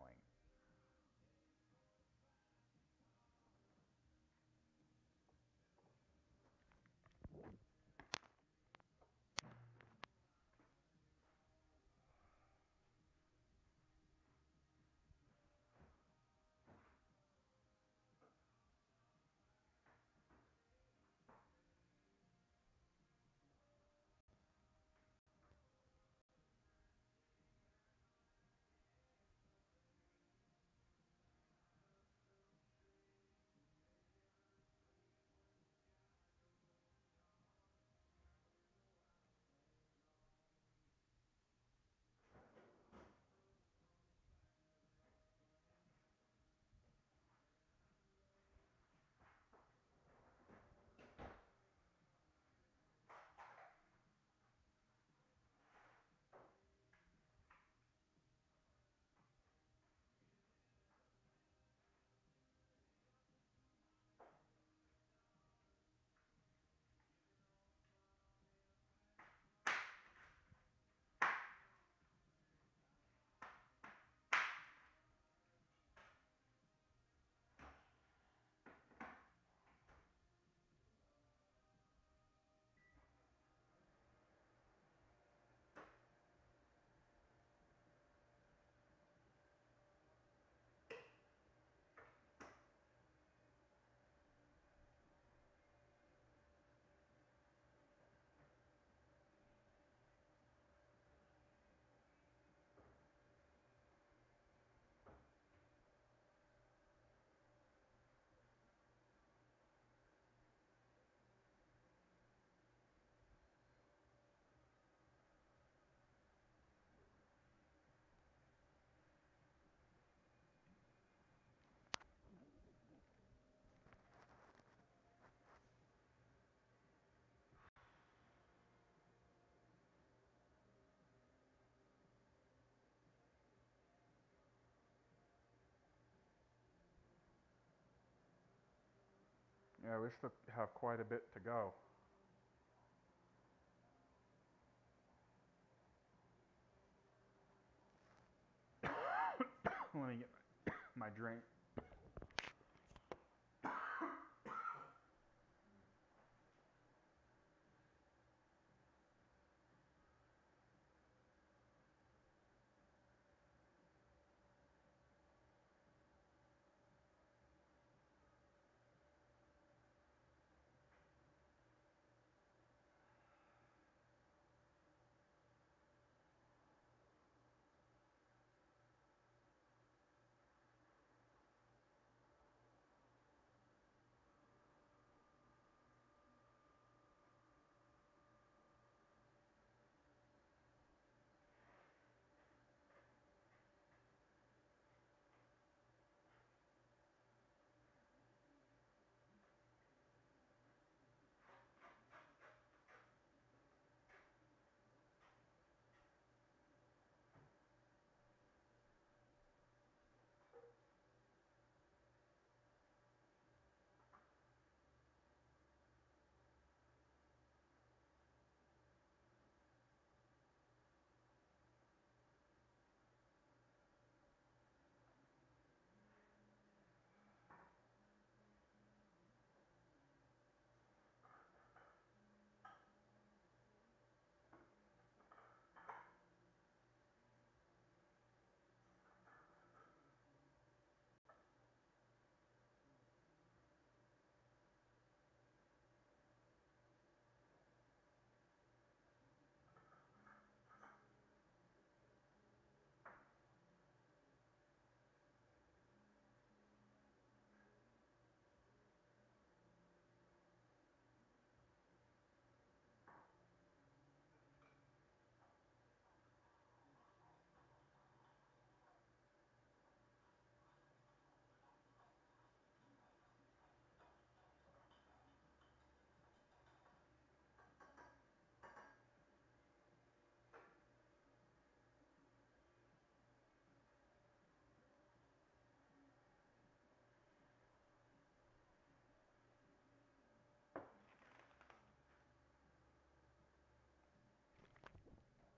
Yeah, we still have quite a bit to go. Let me get my drink.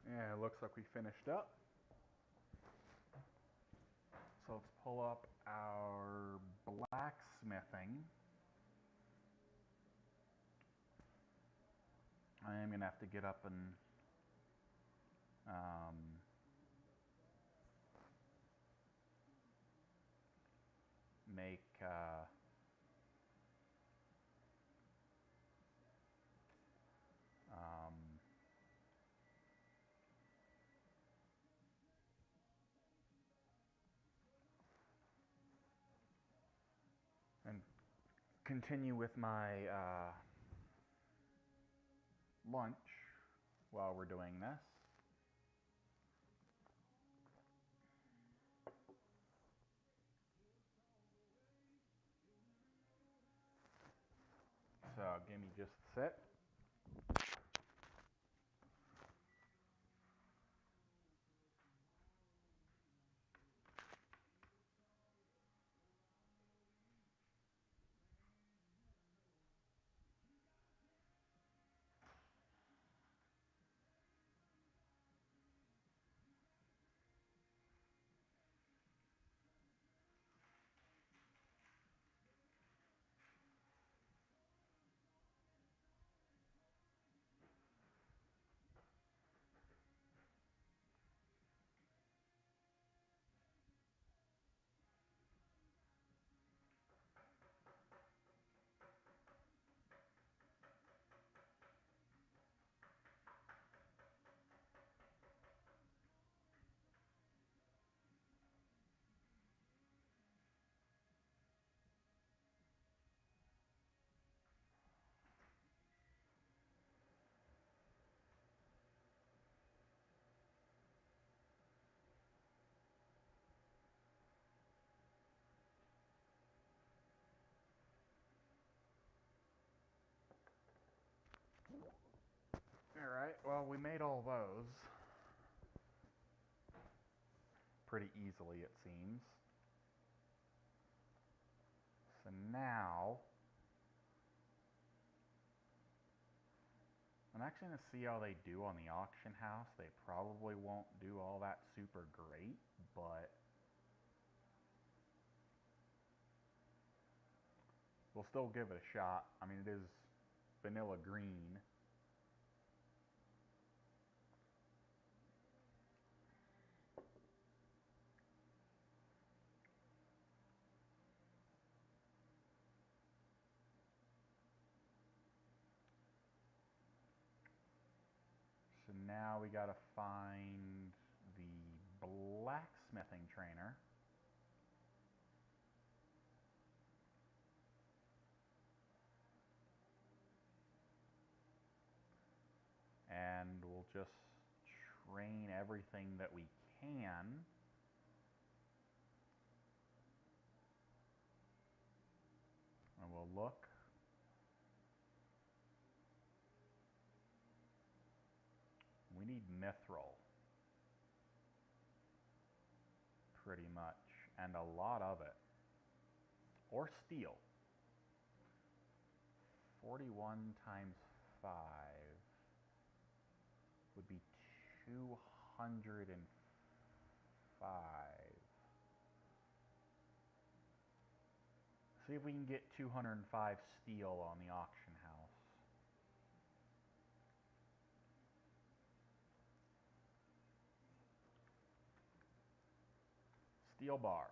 Yeah, it looks like we finished up. So let's pull up our blacksmithing. I am gonna have to get up and um, make um, and continue with my lunch while we're doing this. So give me just a sec. Alright, well, we made all those pretty easily, it seems. So now actually going to see how they do on the auction house. They probably won't do all that super great, but we'll still give it a shot. I mean, it is vanilla green. So now we gotta find the blacksmithing trainer. And we'll just train everything that we can. And we'll look. We need mithril. Pretty much. And a lot of it. Or steel. 41 times 5 would be 205. See if we can get 205 steel on the auction house. Steel bar.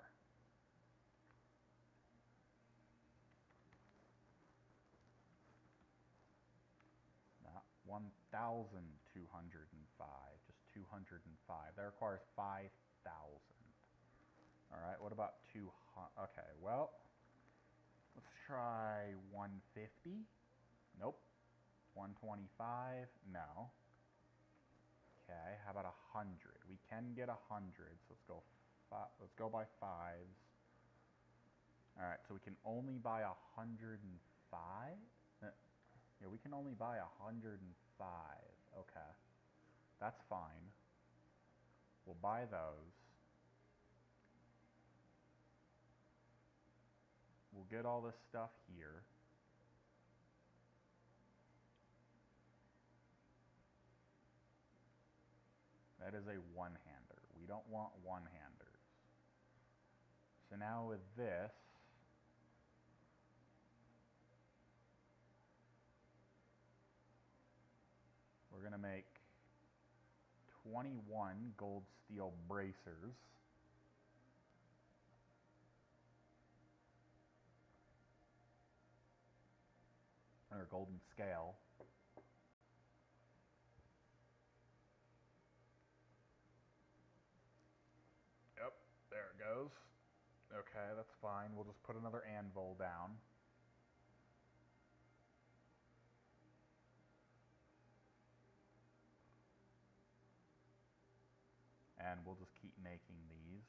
Not 1,205, just 205. That requires 5,000. Alright, what about 200? Okay, well, let's try 150. Nope. 125? No. Okay, how about 100? We can get 100, so let's go by fives. Alright, so we can only buy 105? Yeah, we can only buy 105. Okay. That's fine. We'll buy those. We'll get all this stuff here. That is a one-hander. We don't want one-handers. So now with this, we're going to make 21 gold steel bracers. Or golden scale. Yep, there it goes. Okay, that's fine. We'll just put another anvil down. And we'll just keep making these.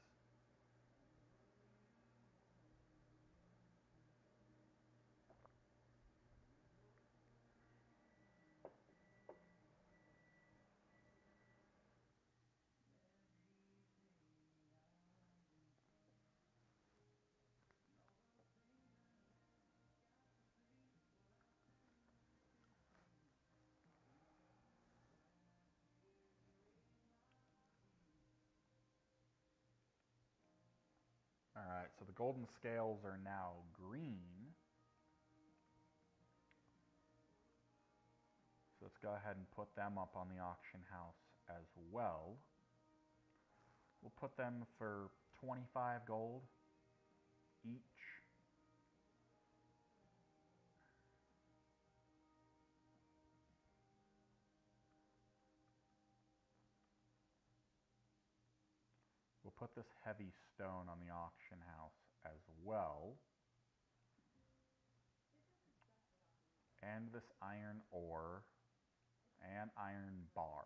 Alright, so the golden scales are now green. So let's go ahead and put them up on the auction house as well. We'll put them for 25 gold each. We'll put this heavy stone on the auction house as well. And this iron ore and iron bars.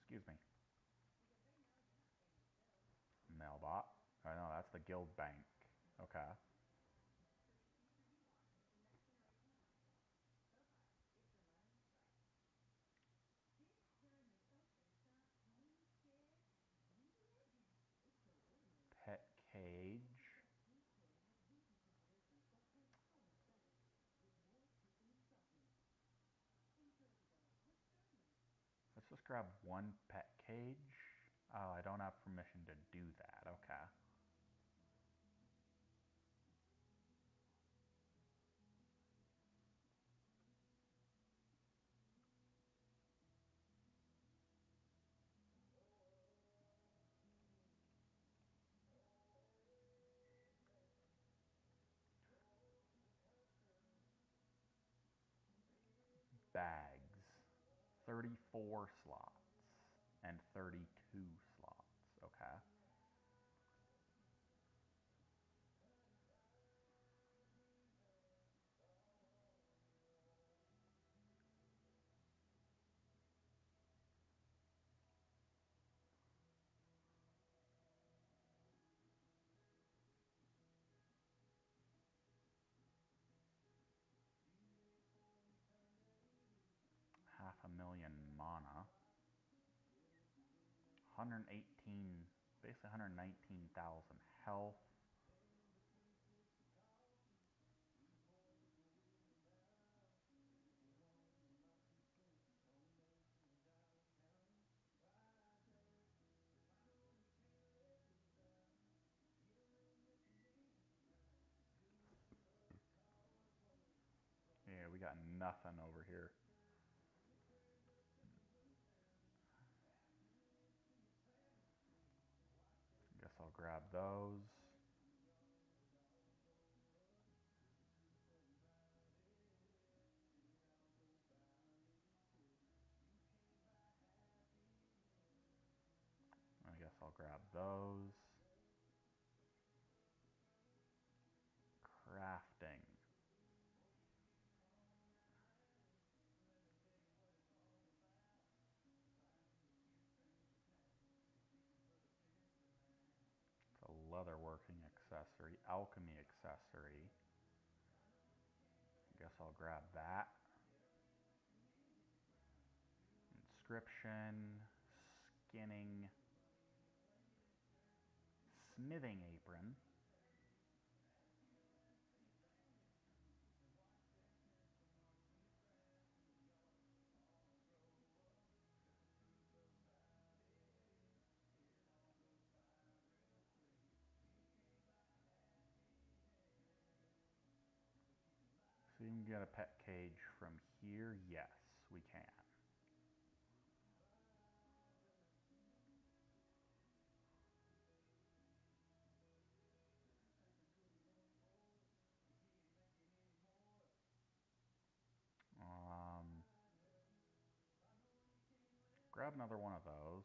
Excuse me. Mailbot. I know, that's the guild bank. Okay. grab one pet cage. Oh, I don't have permission to do that. Okay. Bags. 34 slots and 32 slots. Okay. Half a million mana. 118, basically 119,000 health. Yeah, we got nothing over here. Guess I'll grab those. I guess I'll grab those. Crafting. It's a leatherworking accessory, alchemy accessory. I guess I'll grab that. Inscription, skinning, smithing apron. So you can get a pet cage from here? Yes, we can. Um, Grab another one of those.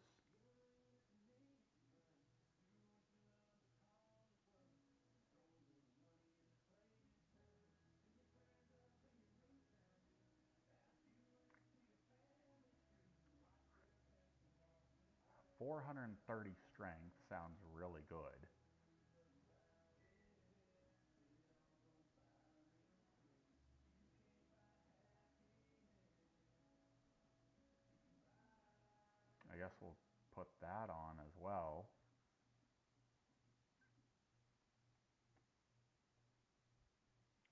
.430 strength sounds really good. I guess we'll put that on as well.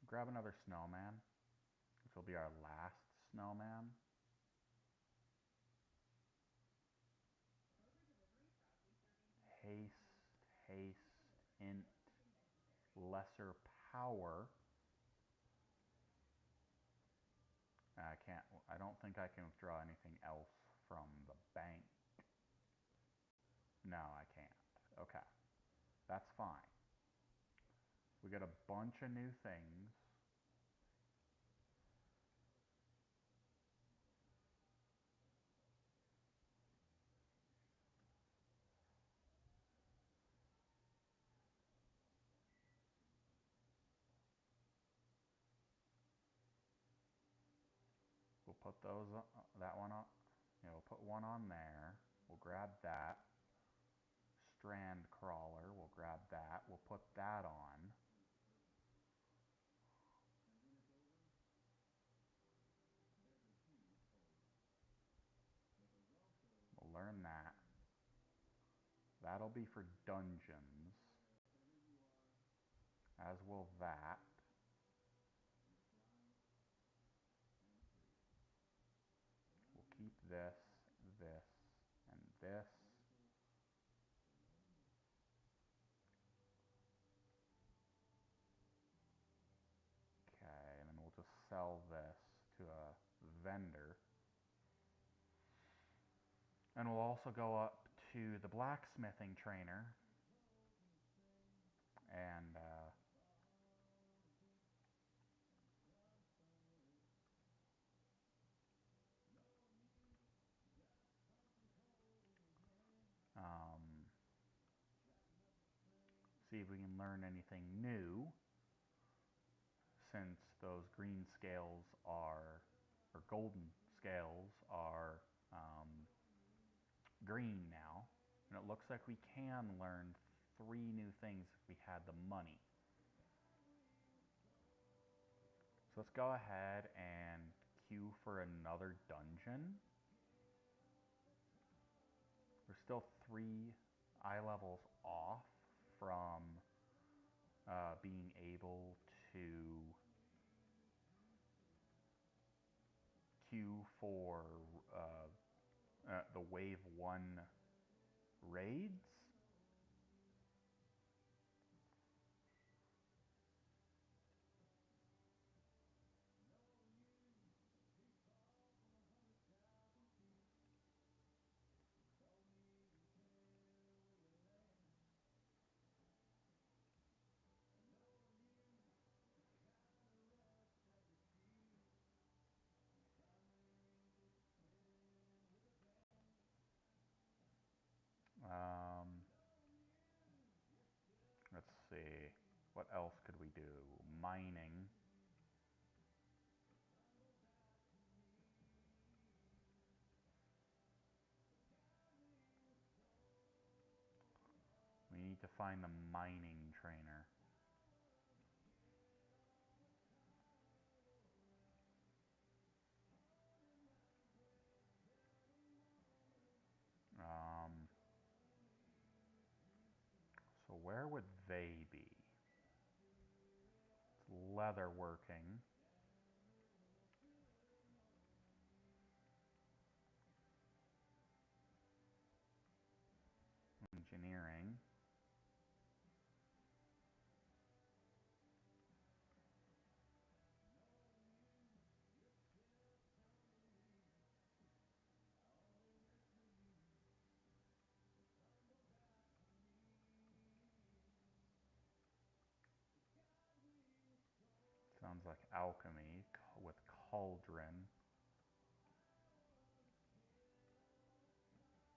Grab another snowman, which will be our last snowman. Haste, haste, int, lesser power. I don't think I can withdraw anything else from the bank. No, I can't. Okay, that's fine. We got a bunch of new things. We'll put those, that one on, yeah, we'll put one on there. We'll grab that. Strand crawler, we'll grab that. We'll put that on. We'll learn that. That'll be for dungeons. As will that. We'll keep this, this, vendor. And we'll also go up to the blacksmithing trainer and um, see if we can learn anything new, since those green scales are, or golden scales are green now. And it looks like we can learn 3 new things if we had the money. So let's go ahead and queue for another dungeon. We're still 3 eye levels off from being able to queue for the Wave 1 raids. Um, let's see. What else could we do? Mining. We need to find the mining trainer. So where would they be? It's leatherworking. Engineering. Sounds like alchemy with cauldron.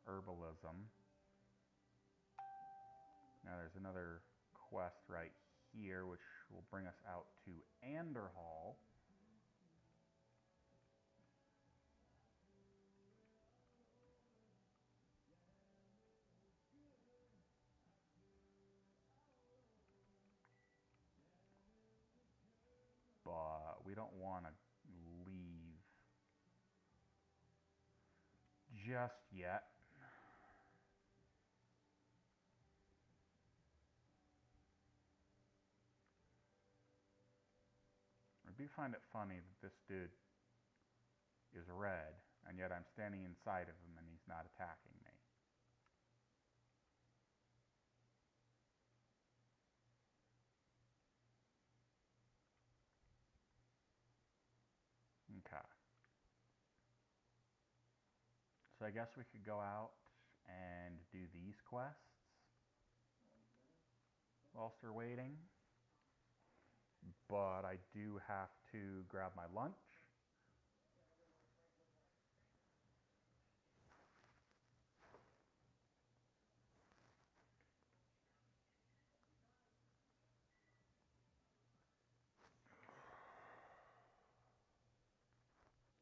Herbalism. Now there's another quest right here, which will bring us out to Anderhall. But we don't want to leave just yet. I do find it funny that this dude is red, and yet I'm standing inside of him and he's not attacking me. Okay. So I guess we could go out and do these quests whilst we're waiting. But I do have to grab my lunch.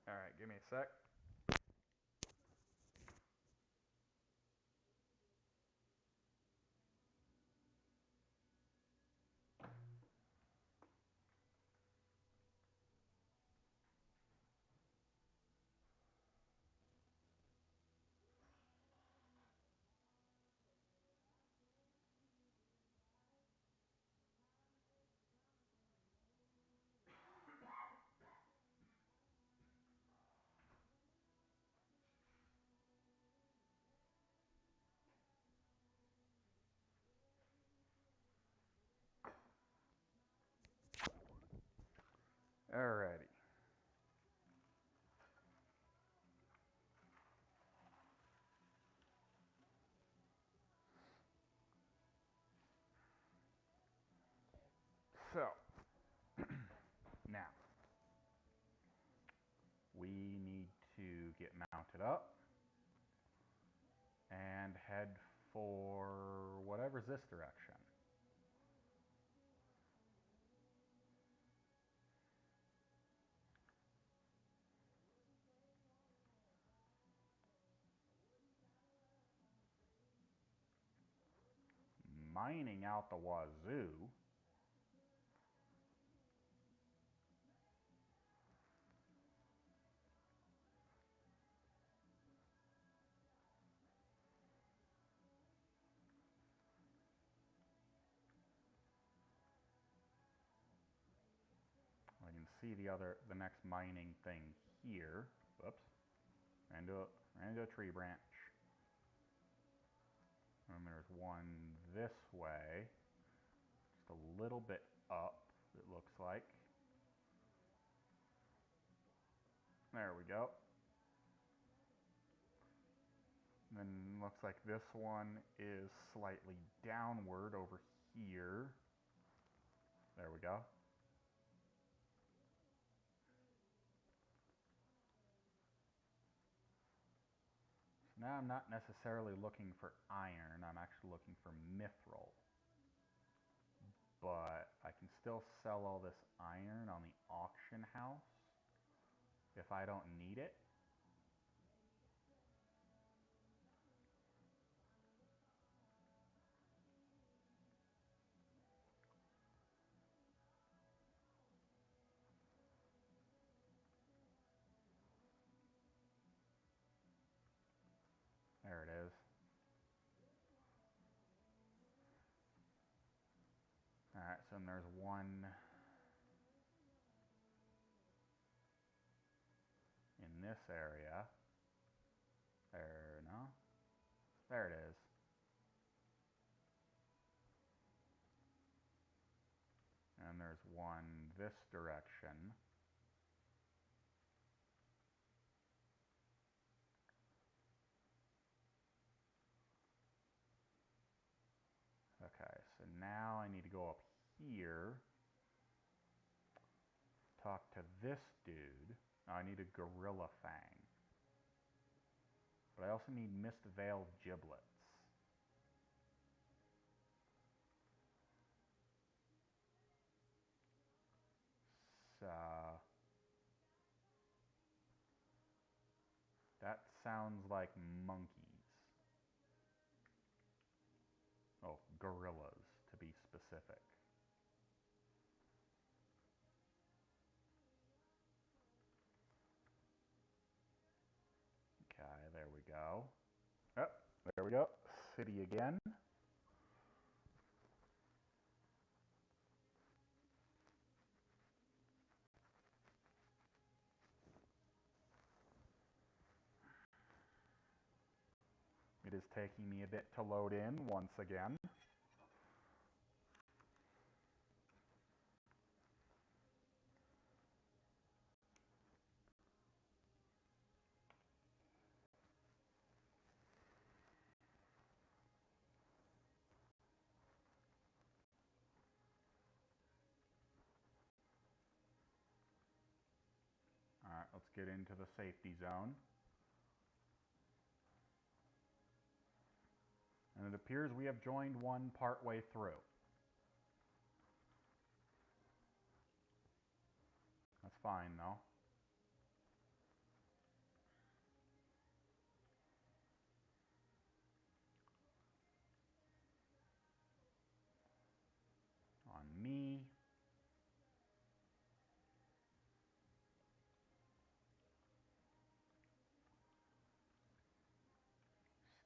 Alright, give me a sec. Alrighty. So, now, we need to get mounted up and head for whatever's this direction. Mining out the wazoo. I can see the next mining thing here. Whoops. Ran into a tree branch. And there's one this way. Just a little bit up, it looks like. There we go. And then looks like this one is slightly downward over here. There we go. So now I'm not necessarily looking for iron, I'm actually looking for mithril. But I can still sell all this iron on the auction house if I don't need it. There it is. Alright, so then there's one in this area. No? There it is. And there's one this direction. Okay, so now I need to go up here, talk to this dude. Oh, I need a gorilla fang. But I also need mist veil giblets. So that sounds like monkeys. Oh, gorillas, to be specific. Okay, there we go. Oh, there we go. City again. It is taking me a bit to load in once again. Alright, let's get into the safety zone. And it appears we have joined one partway through. That's fine, though. On me.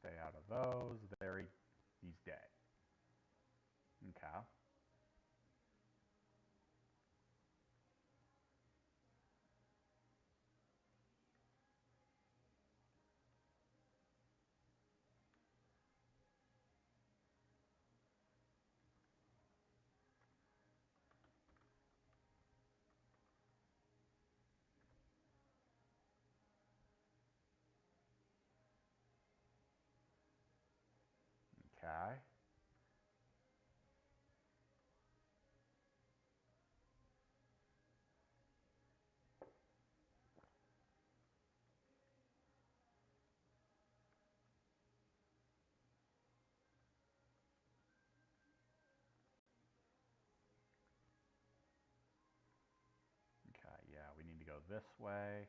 Stay out of those. There he's dead. Okay. this way.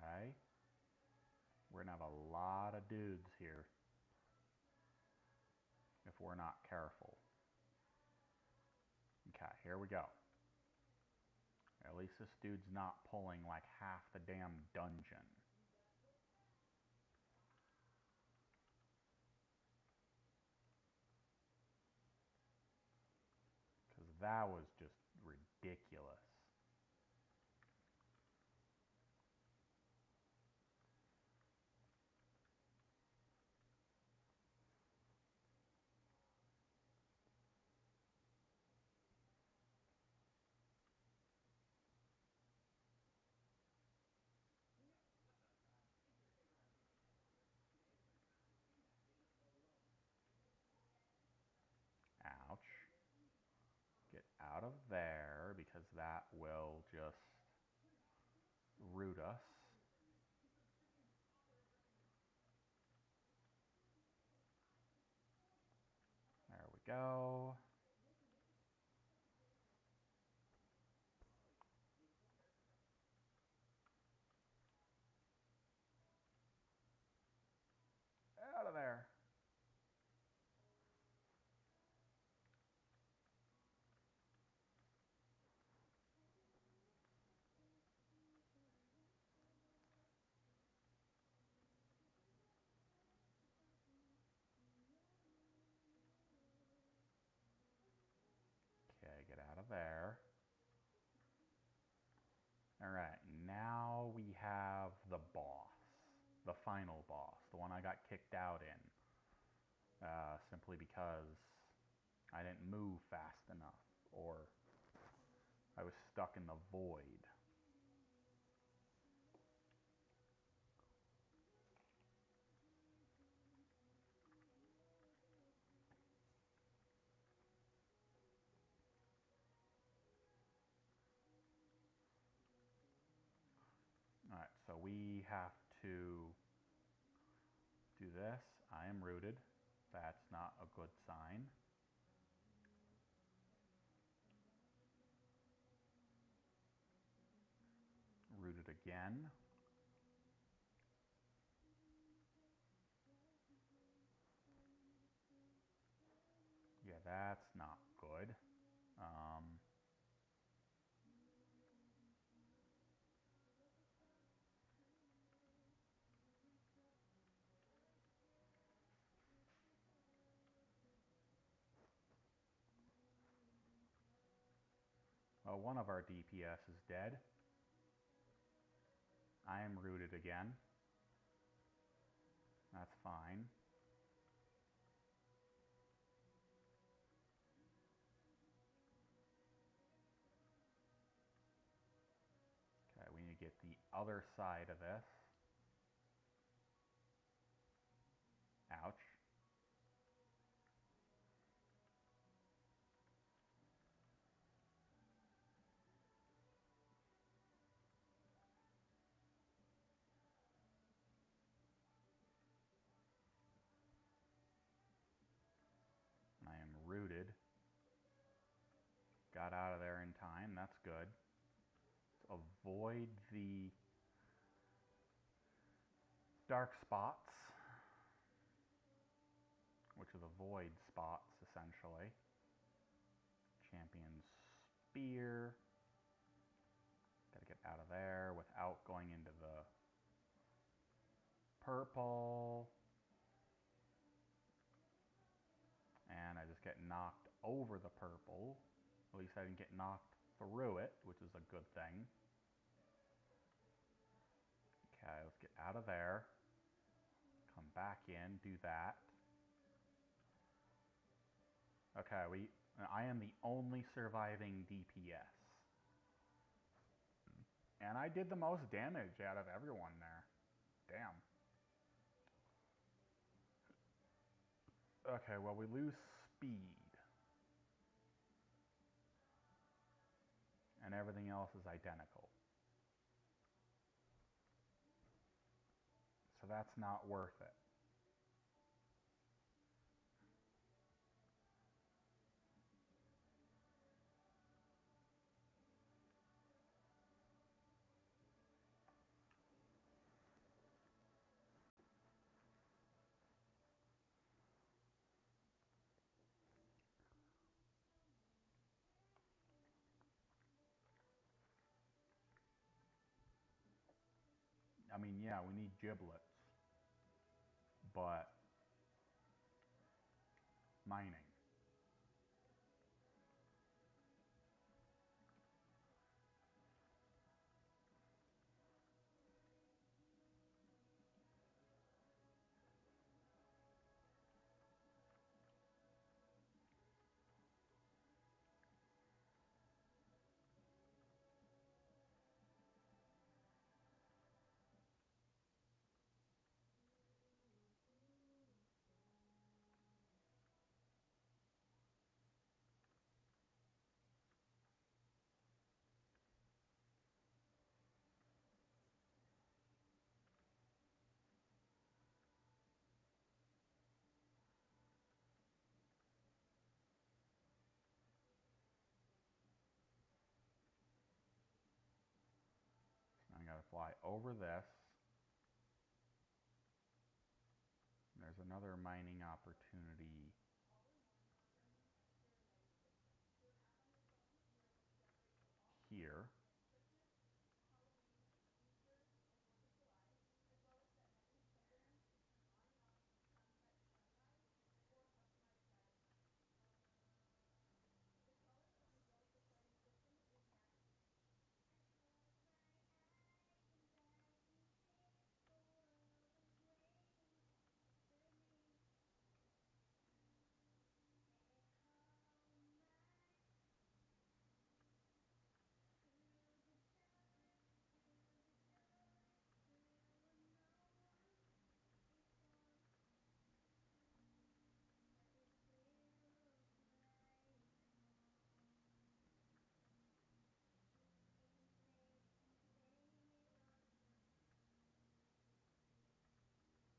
Okay. We're gonna have a lot of dudes here if we're not careful. Okay, here we go. At least this dude's not pulling like half the damn dungeon. Because that was just ridiculous. Ouch. Get out of there because that will just root us. There we go. Out of there. Okay, get out of there. Alright, now we have the boss. The final boss. The one I got kicked out in. Simply because I didn't move fast enough. Or I was stuck in the void. Alright, so we have to do this. I am rooted. That's not a good sign. Rooted again. Yeah, that's not good. Well, one of our DPS is dead. I am rooted again. That's fine. Okay, we need to get the other side of this. Ouch. I am rooted. Got out of there in time. That's good. Let's avoid the dark spots, which are the void spots, essentially. Champion spear. Gotta get out of there without going into the purple. And I just get knocked over the purple. At least I didn't get knocked through it, which is a good thing. Okay, let's get out of there. Come back in, do that. Okay, I am the only surviving DPS. And I did the most damage out of everyone there. Damn. Okay, well, we lose speed. And everything else is identical. So that's not worth it. I mean, yeah, we need giblets. But mining. I gotta fly over this. There's another mining opportunity here.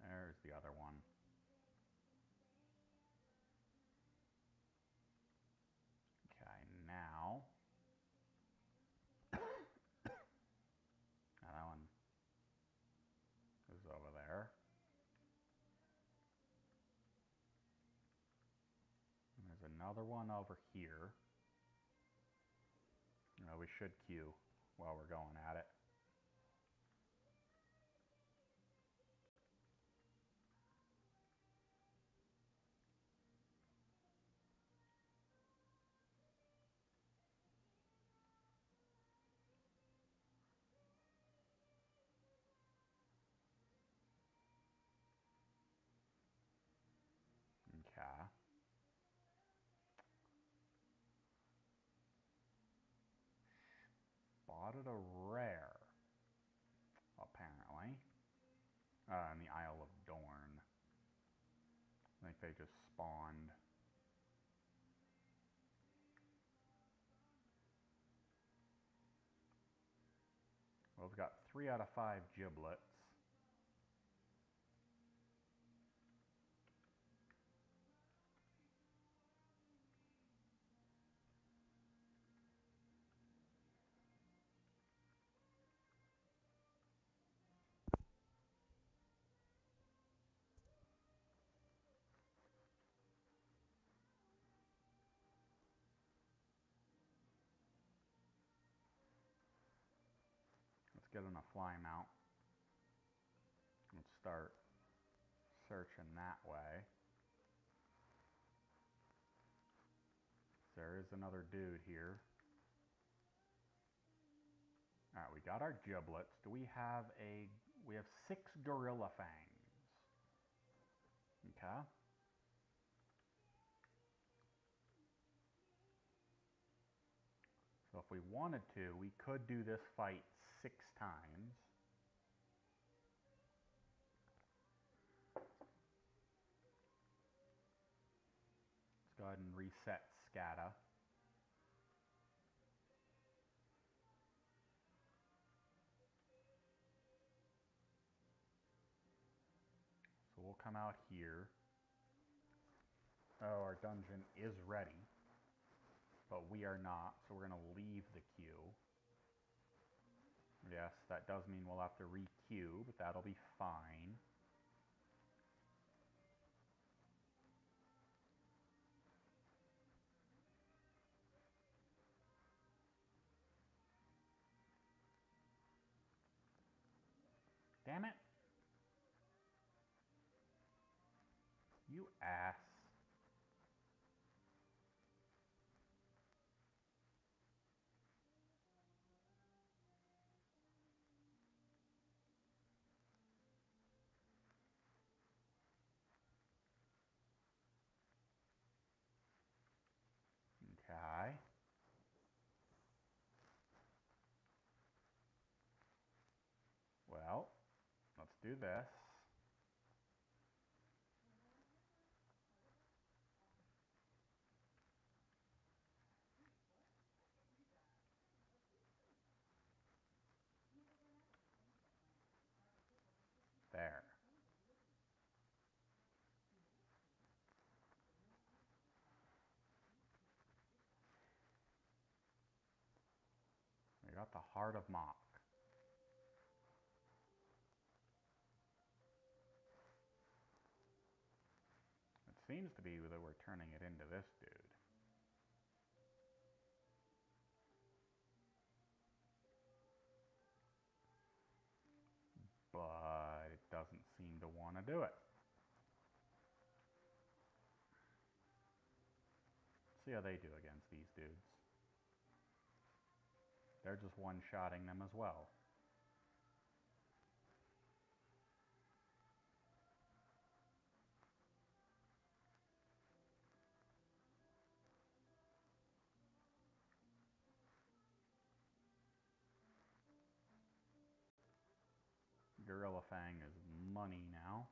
There's the other one. Okay, now that one is over there. And there's another one over here. We should queue while we're going at it. Okay. Spotted a rare, apparently. In the Isle of Dorn. I think they just spawned. Well, we've got 3 out of 5 giblets. Let's get on a fly mount. Let's start searching that way. There is another dude here. Alright, we got our giblets. Do we have a... We have 6 gorilla fangs. Okay. So if we wanted to, we could do this fight 6 times. Let's go ahead and reset SCADA. So we'll come out here. Oh, our dungeon is ready, but we are not, so we're going to leave the queue. Yes, that does mean we'll have to re-queue, but that'll be fine. Damn it! You ass. Okay. Well, let's do this. There. We got the Heart of Mach. It seems to be that we're turning it into this dude. But it doesn't seem to want to do it. See how they do against these dudes. They're just one-shotting them as well. Gorilla Fang is money now.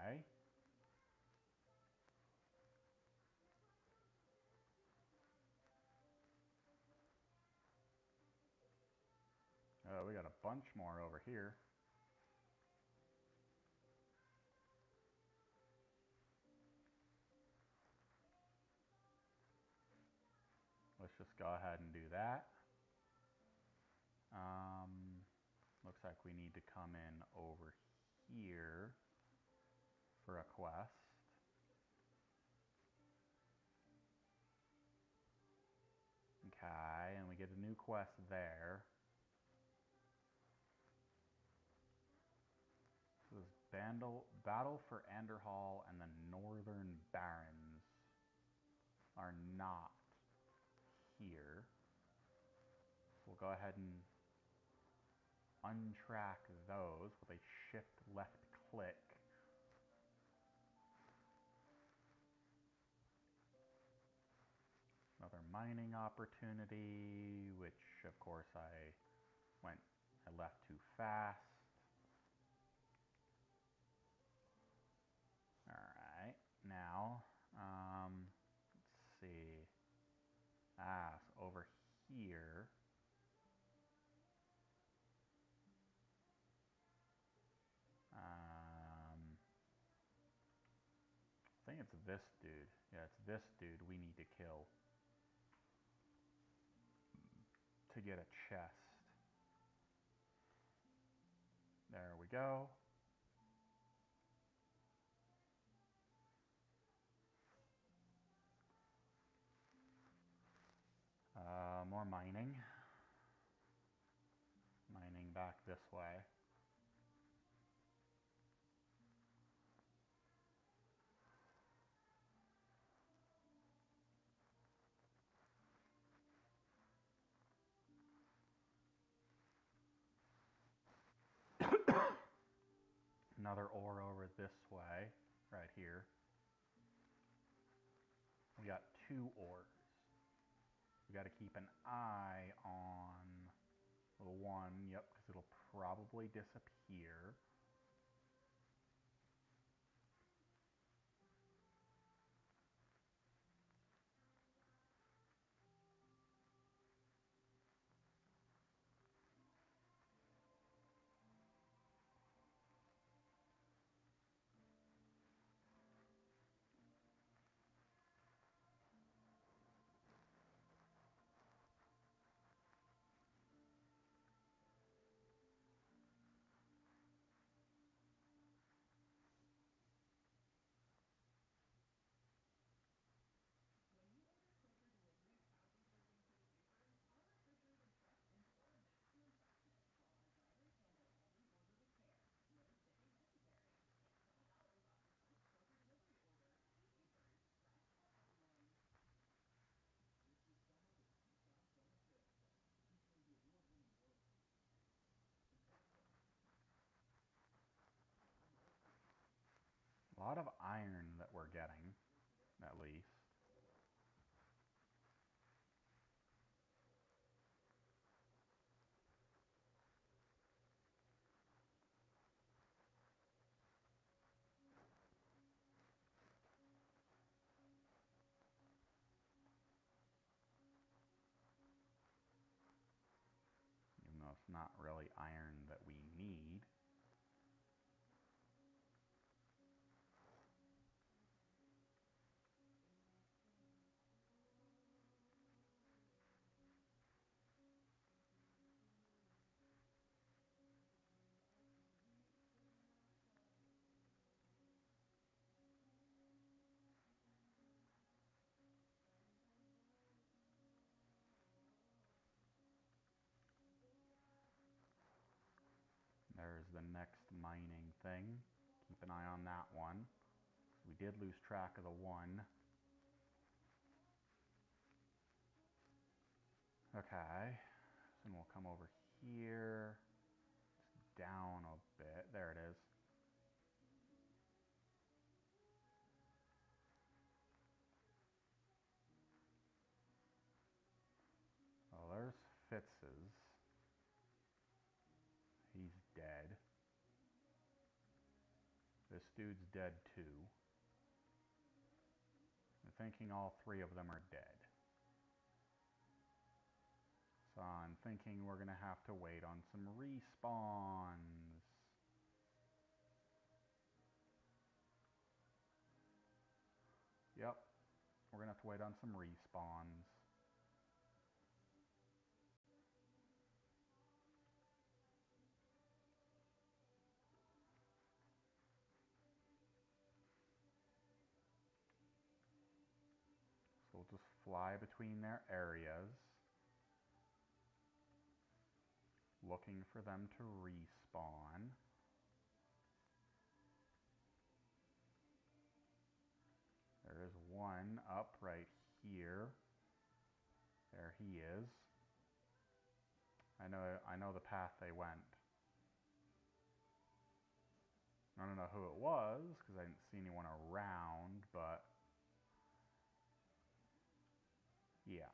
Okay. Oh, we got a bunch more over here. Let's just go ahead and do that. Looks like we need to come in over here for a quest. Okay, and we get a new quest there. So this Battle for Anderhall and the Northern Barons are not here. So we'll go ahead and untrack those with a shift left click. Another mining opportunity, which of course I left too fast. Alright, now, let's see. So over here, I think it's this dude. Yeah, it's this dude we need to kill to get a chest. There we go. More mining. coming back this way. Another ore over this way, right here. We got 2 ores. We got to keep an eye on the one, yep, because it'll probably disappear. A lot of iron that we're getting, at least. Even though it's not really iron that we need. There's the next mining thing. Keep an eye on that one. We did lose track of the one. Okay, so we'll come over here. It's down a bit. There it is. Oh, there's Fitz's. He's dead. This dude's dead too. I'm thinking all 3 of them are dead. So I'm thinking we're gonna have to wait on some respawns. Yep, we're gonna have to wait on some respawns. So we'll just fly between their areas, looking for them to respawn. There is one up right here. There he is. I know the path they went. I don't know who it was, because I didn't see anyone around, but yeah.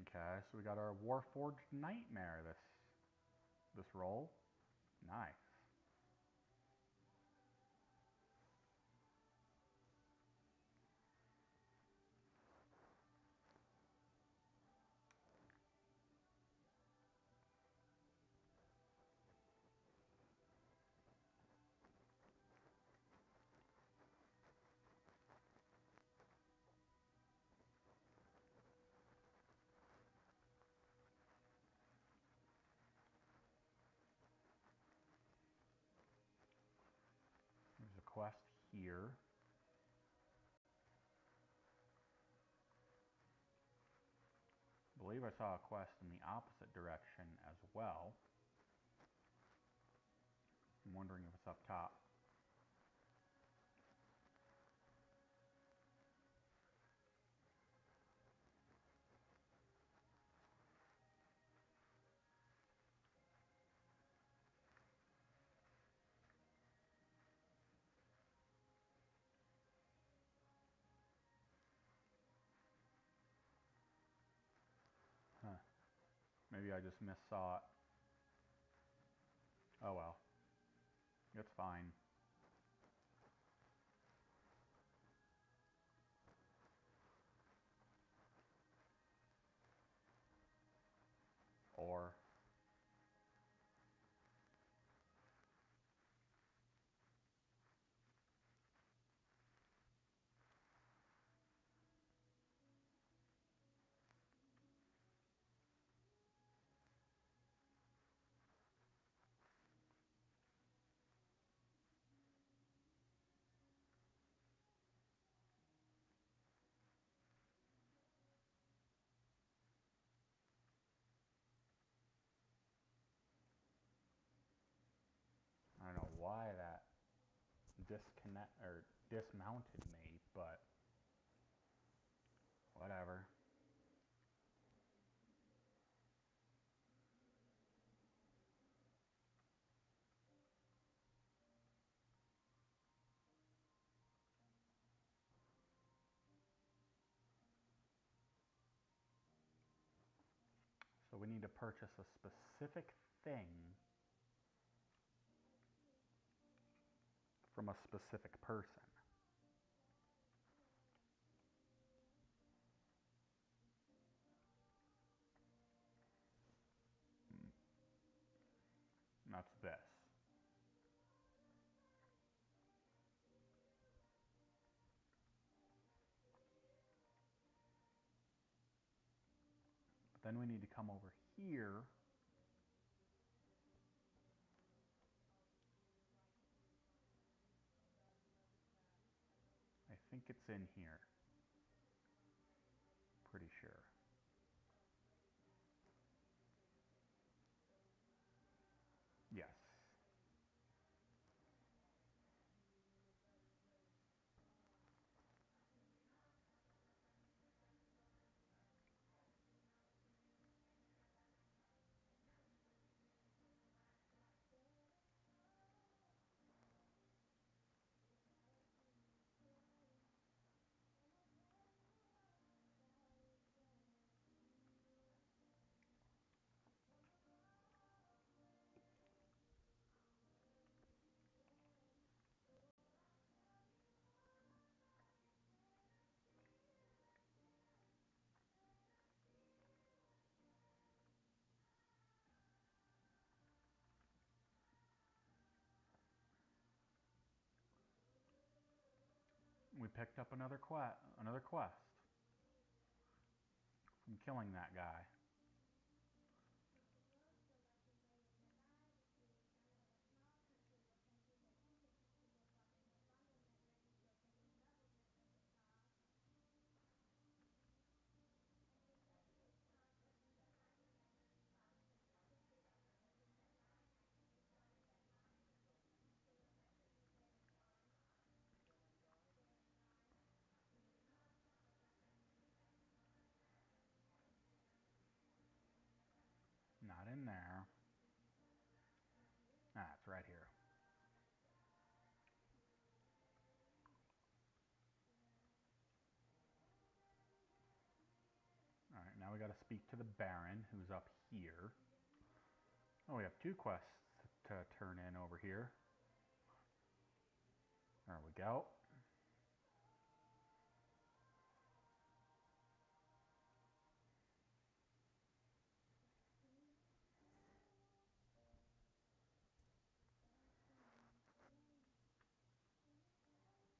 Okay, so we got our Warforged Nightmare this roll. Nice. here. I believe I saw a quest in the opposite direction as well. I'm wondering if it's up top. Huh. Maybe I just missaw it. Oh well. It's fine. Or I don't know why that dismounted me, but whatever. So we need to purchase a specific thing from a specific person. And that's this. But then we need to come over here. I think it's in here. Pretty sure. Yes. We picked up another quest from killing that guy. Not in there. Ah, it's right here. Alright, now we gotta speak to the Baron, who's up here. Oh, we have two quests to turn in over here. There we go.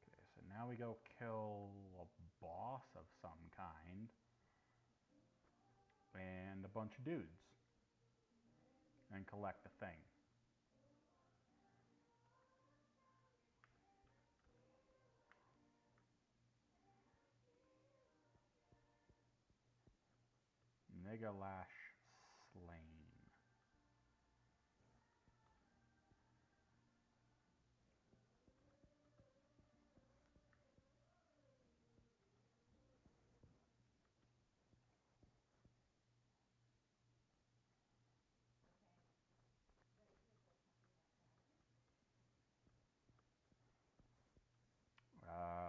Okay, so now we go kill a boss of some kind. And a bunch of dudes. And collect the thing. Mega Lash slain.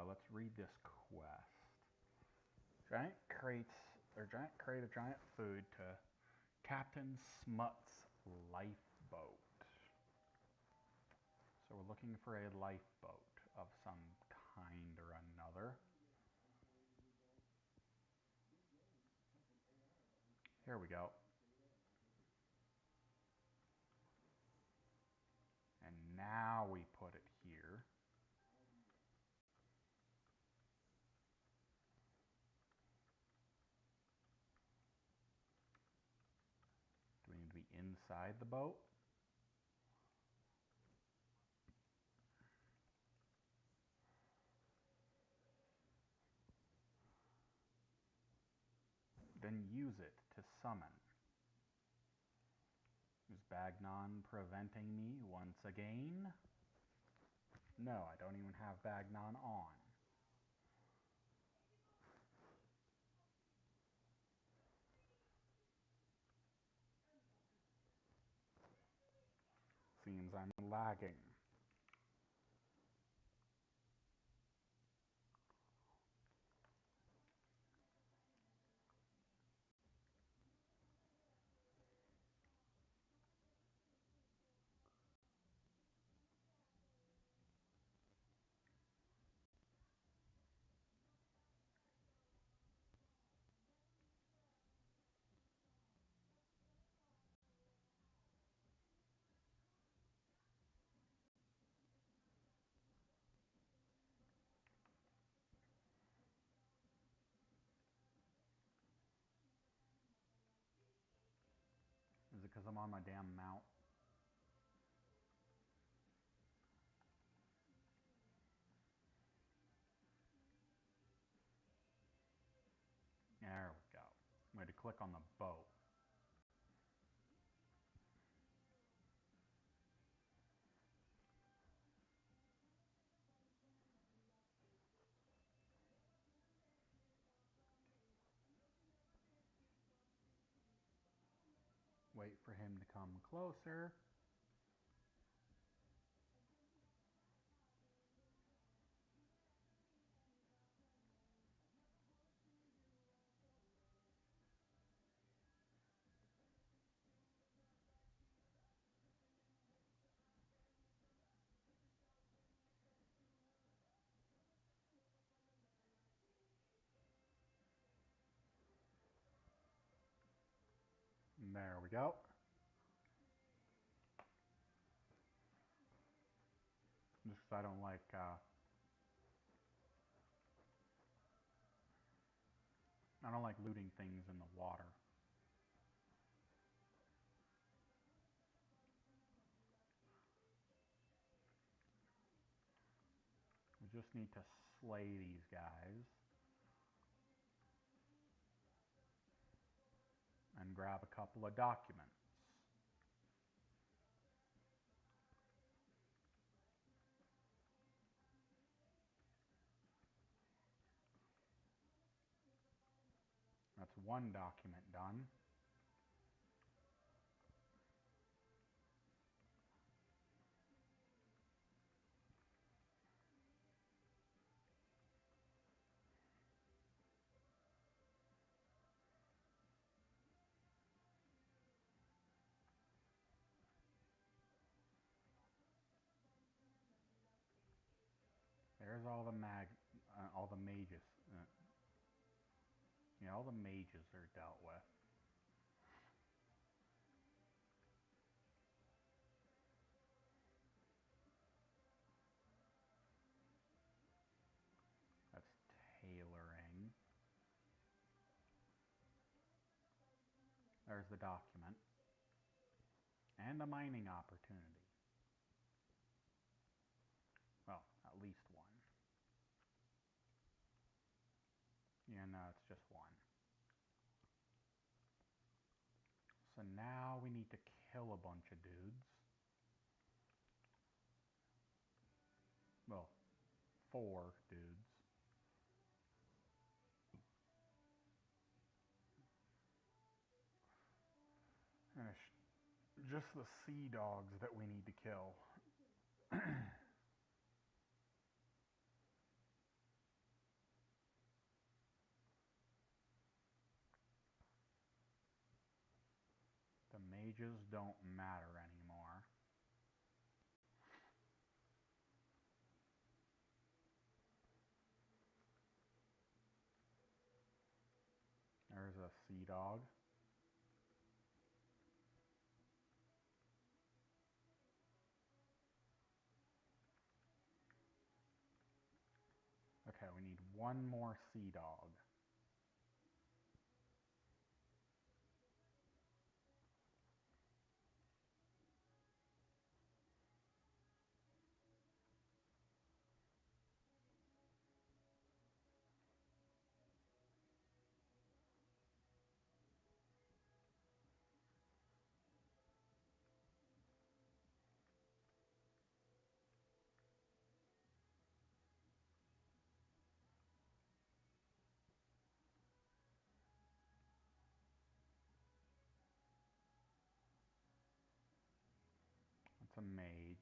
Let's read this quest. Giant crate of giant food to Captain Smut's lifeboat. So we're looking for a lifeboat of some kind or another. Here we go. And now we put it here. Do we need to be inside the boat? Then use it to summon. Is Bagnon preventing me once again? No, I don't even have Bagnon on. Seems I'm lagging. Is it because I'm on my damn mount? There we go. I'm going to click on the boat. Wait for him to come closer. There we go. Just because I don't like looting things in the water. We just need to slay these guys and grab a couple of documents. That's one document done. There's all the all the mages. Yeah, all the mages are dealt with. That's tailoring. There's the document. And a mining opportunity. Well, at least one. Yeah, no, it's just one. now we need to kill a bunch of dudes. Well, 4 dudes. And it's just the sea dogs that we need to kill. The mages don't matter anymore. There's a sea dog. Okay, we need 1 more sea dog. It's a mage.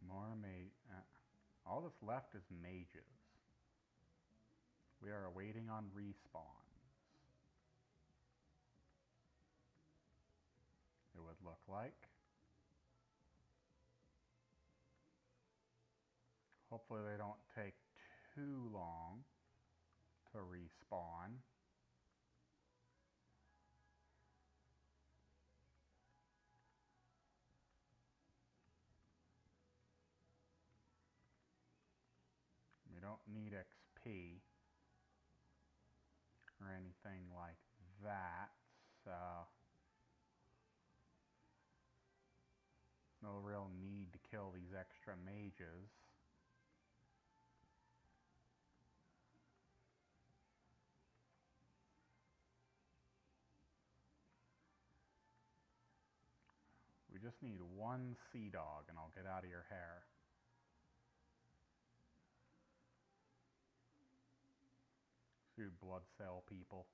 More mage. All that's left is mages. We are waiting on respawns. It would look like. Hopefully they don't take too long to respawn. We don't need XP or anything like that, so no real need to kill these extra mages. We just need 1 sea dog and I'll get out of your hair. You blood cell people.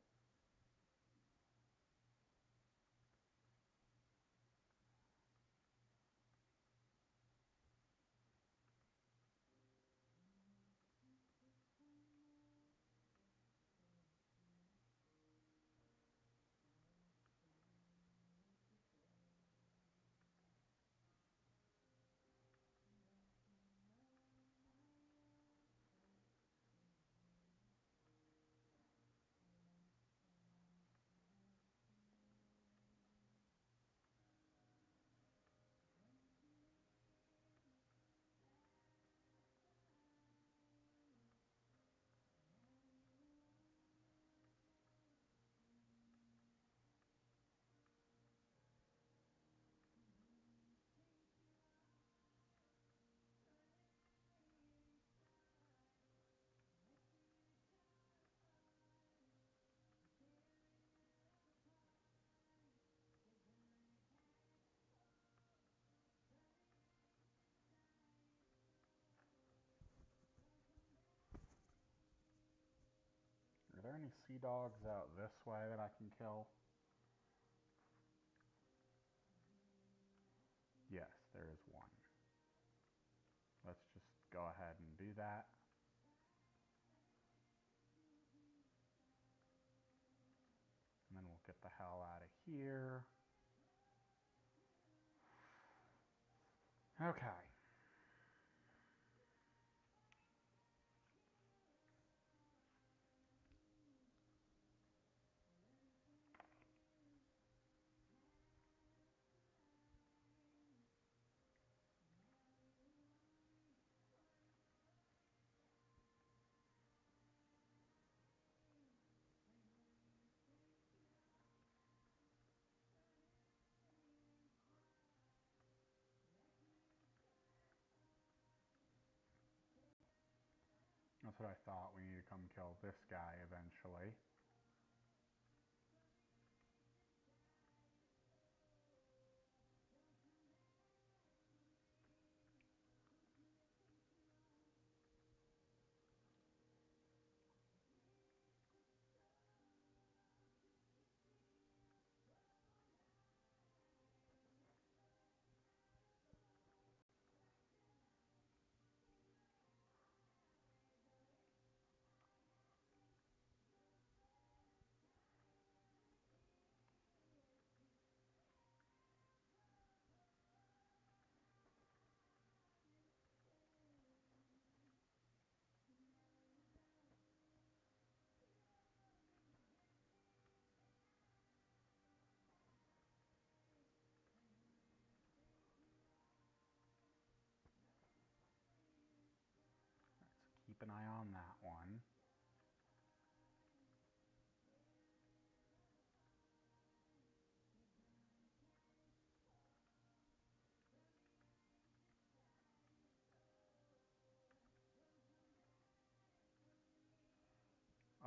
Are there any sea dogs out this way that I can kill? Yes, there is one. Let's just go ahead and do that. And then we'll get the hell out of here. Okay. That's what I thought. We need to come kill this guy eventually. Let's keep an eye on that one.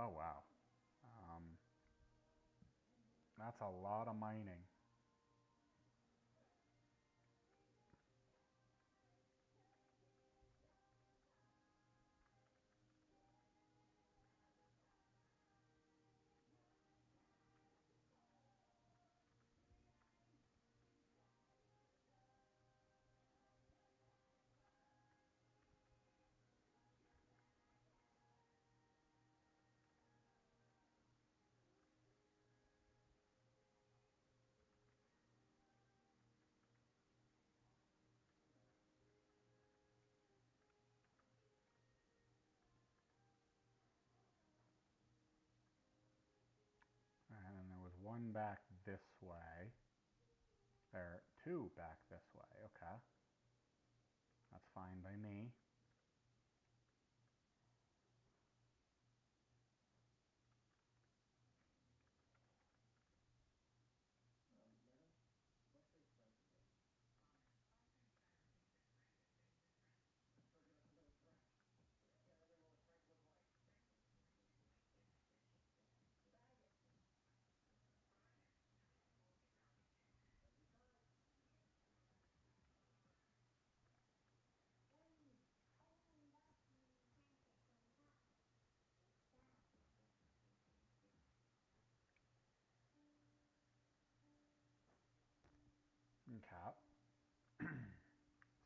Oh wow. That's a lot of mining. And then there was one back this way. There are two back this way. Okay. That's fine by me. Okay.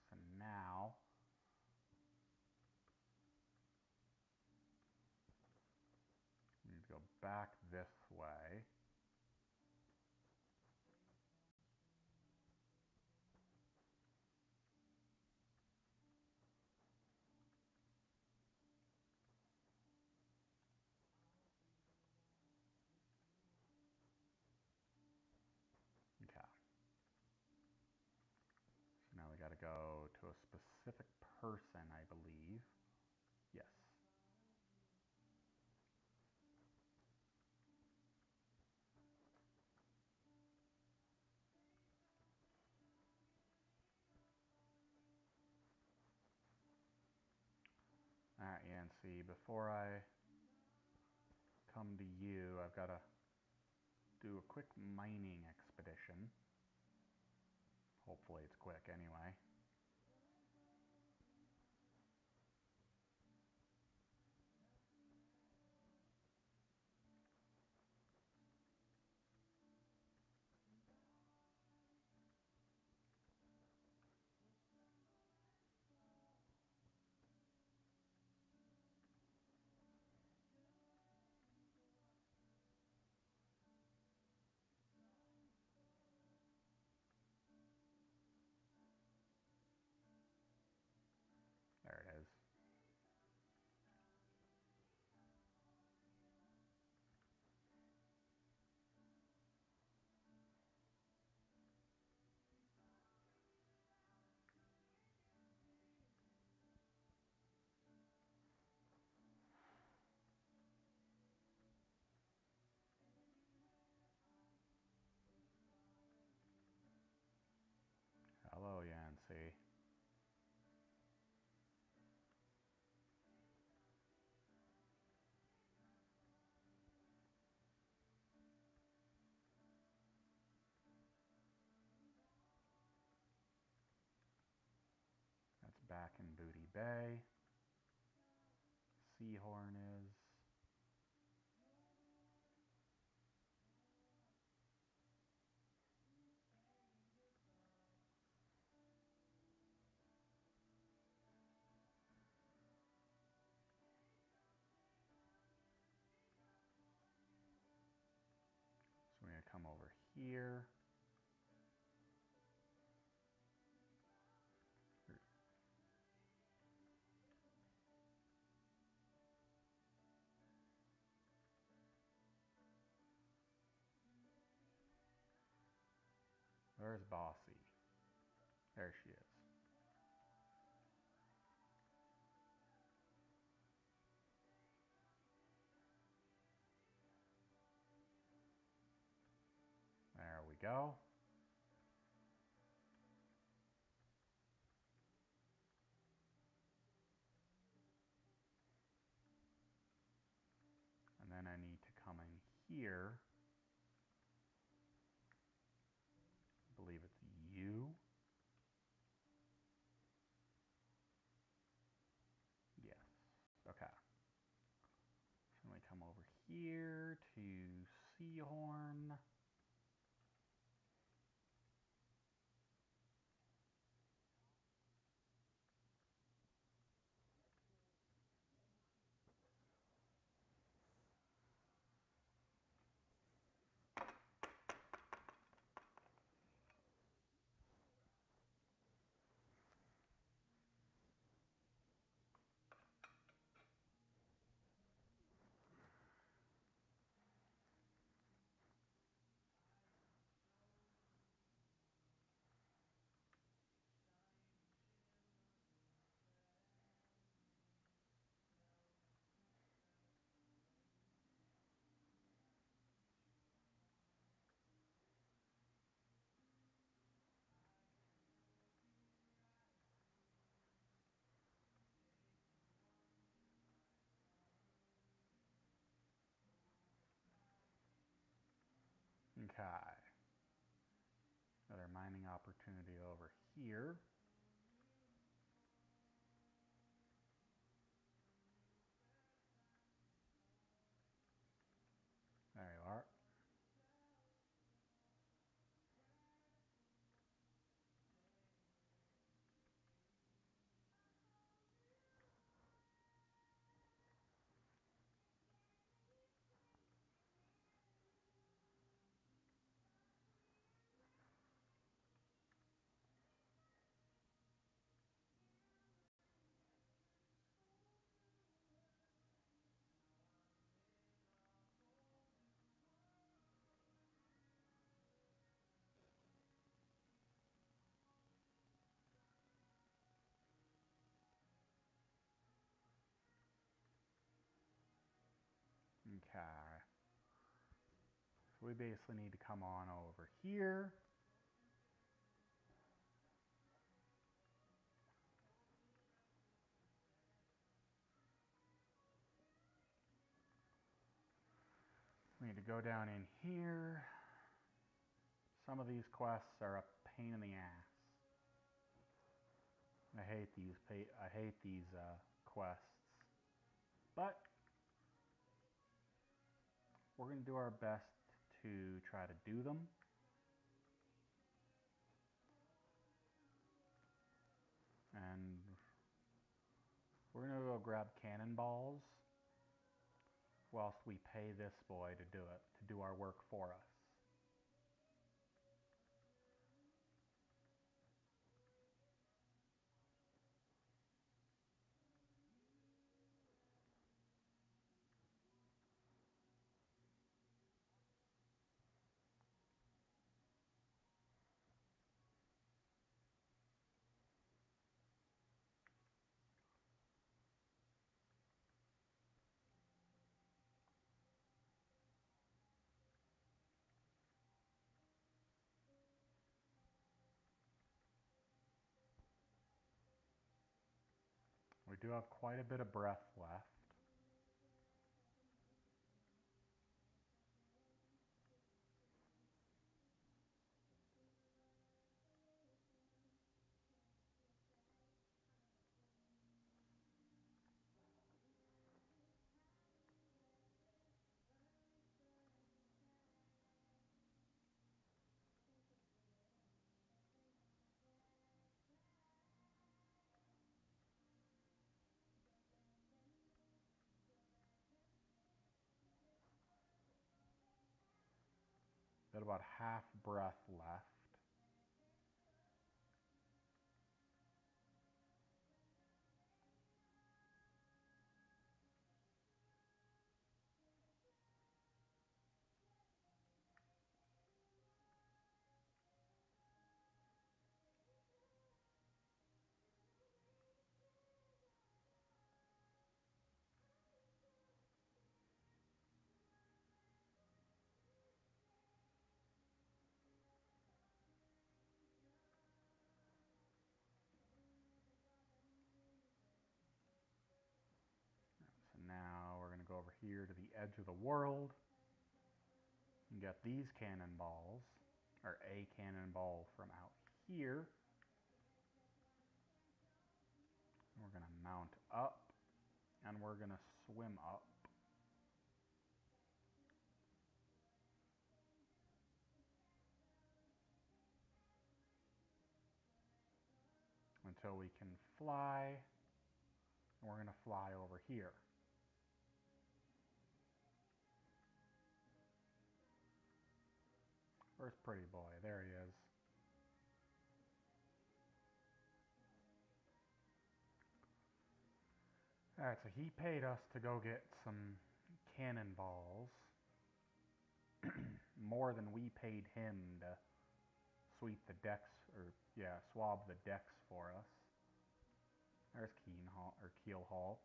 So now we need to go back this way. Okay. So now we got to go to a specific person, I believe. Yes. Alright, yeah, and see, before I come to you, I've got to do a quick mining expedition. Hopefully it's quick anyway. back in Booty Bay. Seahorn is. So we're going to come over here. Where's Bossy? There she is. There we go. And then I need to come in here. I believe it's you. Yes. Okay. So we come over here to Seahorn. Okay. Another mining opportunity over here. There you are. Okay. So we basically need to come on over here. We need to go down in here. Some of these quests are a pain in the ass. I hate these quests. But we're going to do our best to try to do them. And we're going to go grab cannonballs whilst we pay this boy to do it, to do our work for us. We do have quite a bit of breath left. Got about half breath left. So now we're going to go over here to the edge of the world and get these cannonballs, or a cannonball from out here. We're going to mount up and we're going to swim up. Until we can fly, and we're going to fly over here. Where's Pretty Boy? There he is. Alright, so he paid us to go get some cannonballs. More than we paid him to sweep the decks, or yeah, swab the decks for us. There's Keel Hall.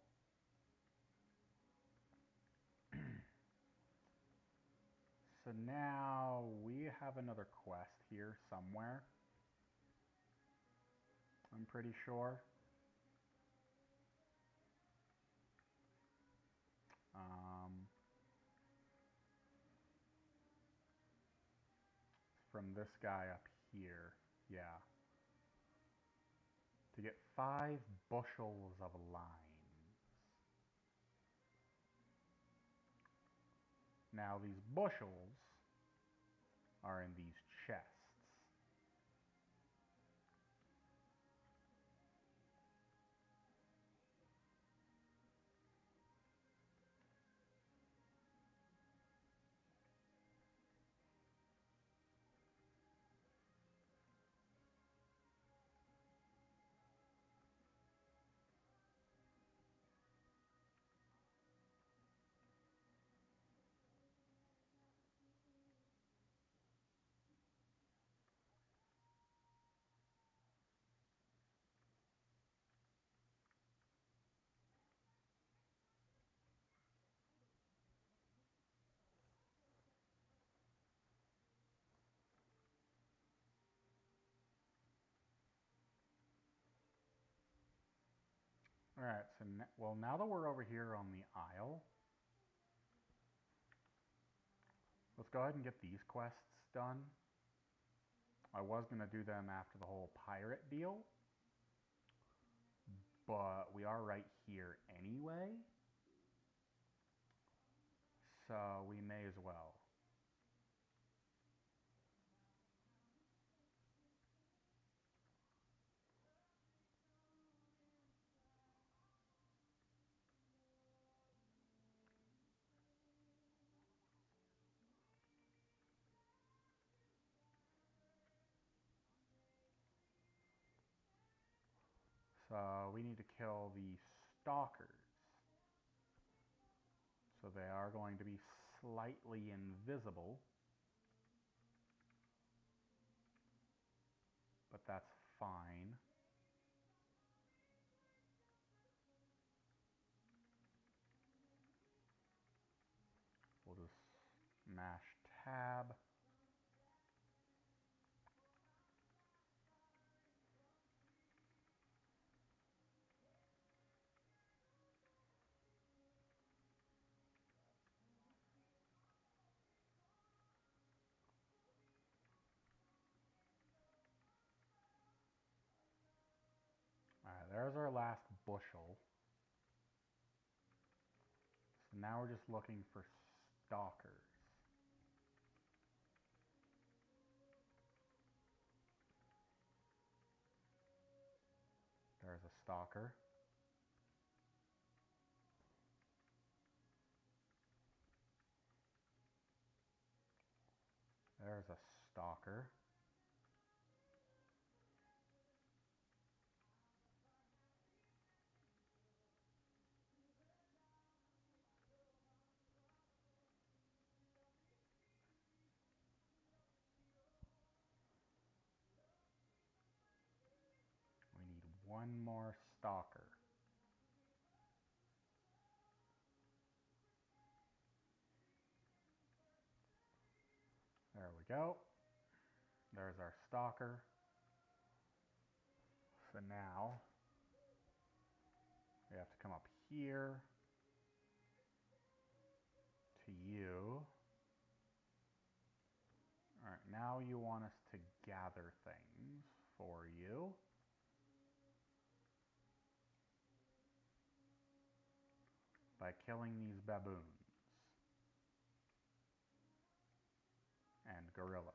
So now we have another quest here somewhere. I'm pretty sure. From this guy up here. Yeah. To get 5 bushels of limes. Now these bushels are in these chests. Alright, so well, now that we're over here on the Isle, let's go ahead and get these quests done. I was going to do them after the whole pirate deal, but we are right here anyway, so we may as well. So we need to kill the stalkers. So they are going to be slightly invisible, but that's fine. We'll just mash tab. Alright, there's our last bushel. So now we're just looking for stalkers. There's a stalker. There's stalker. We need one more stalker. There we go. There's our stalker. So now we have to come up here to you. Alright, now you want us to gather things for you. By killing these baboons and gorillas.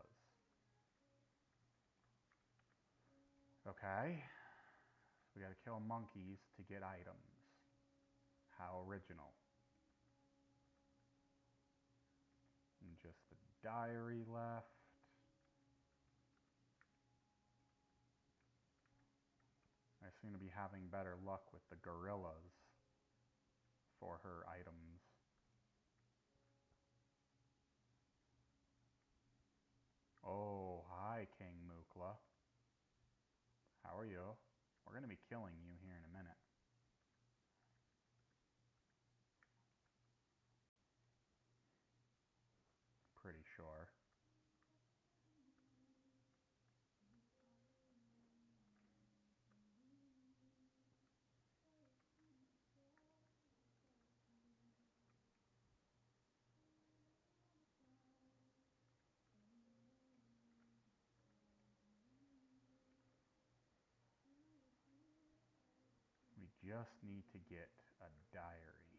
Okay, so we gotta kill monkeys to get items. How original. And just the diary left. I seem to be having better luck with the gorillas for her items. Oh, hi, King Mukla. How are you? We're gonna be killing you here in a minute. Pretty sure. We just need to get a diary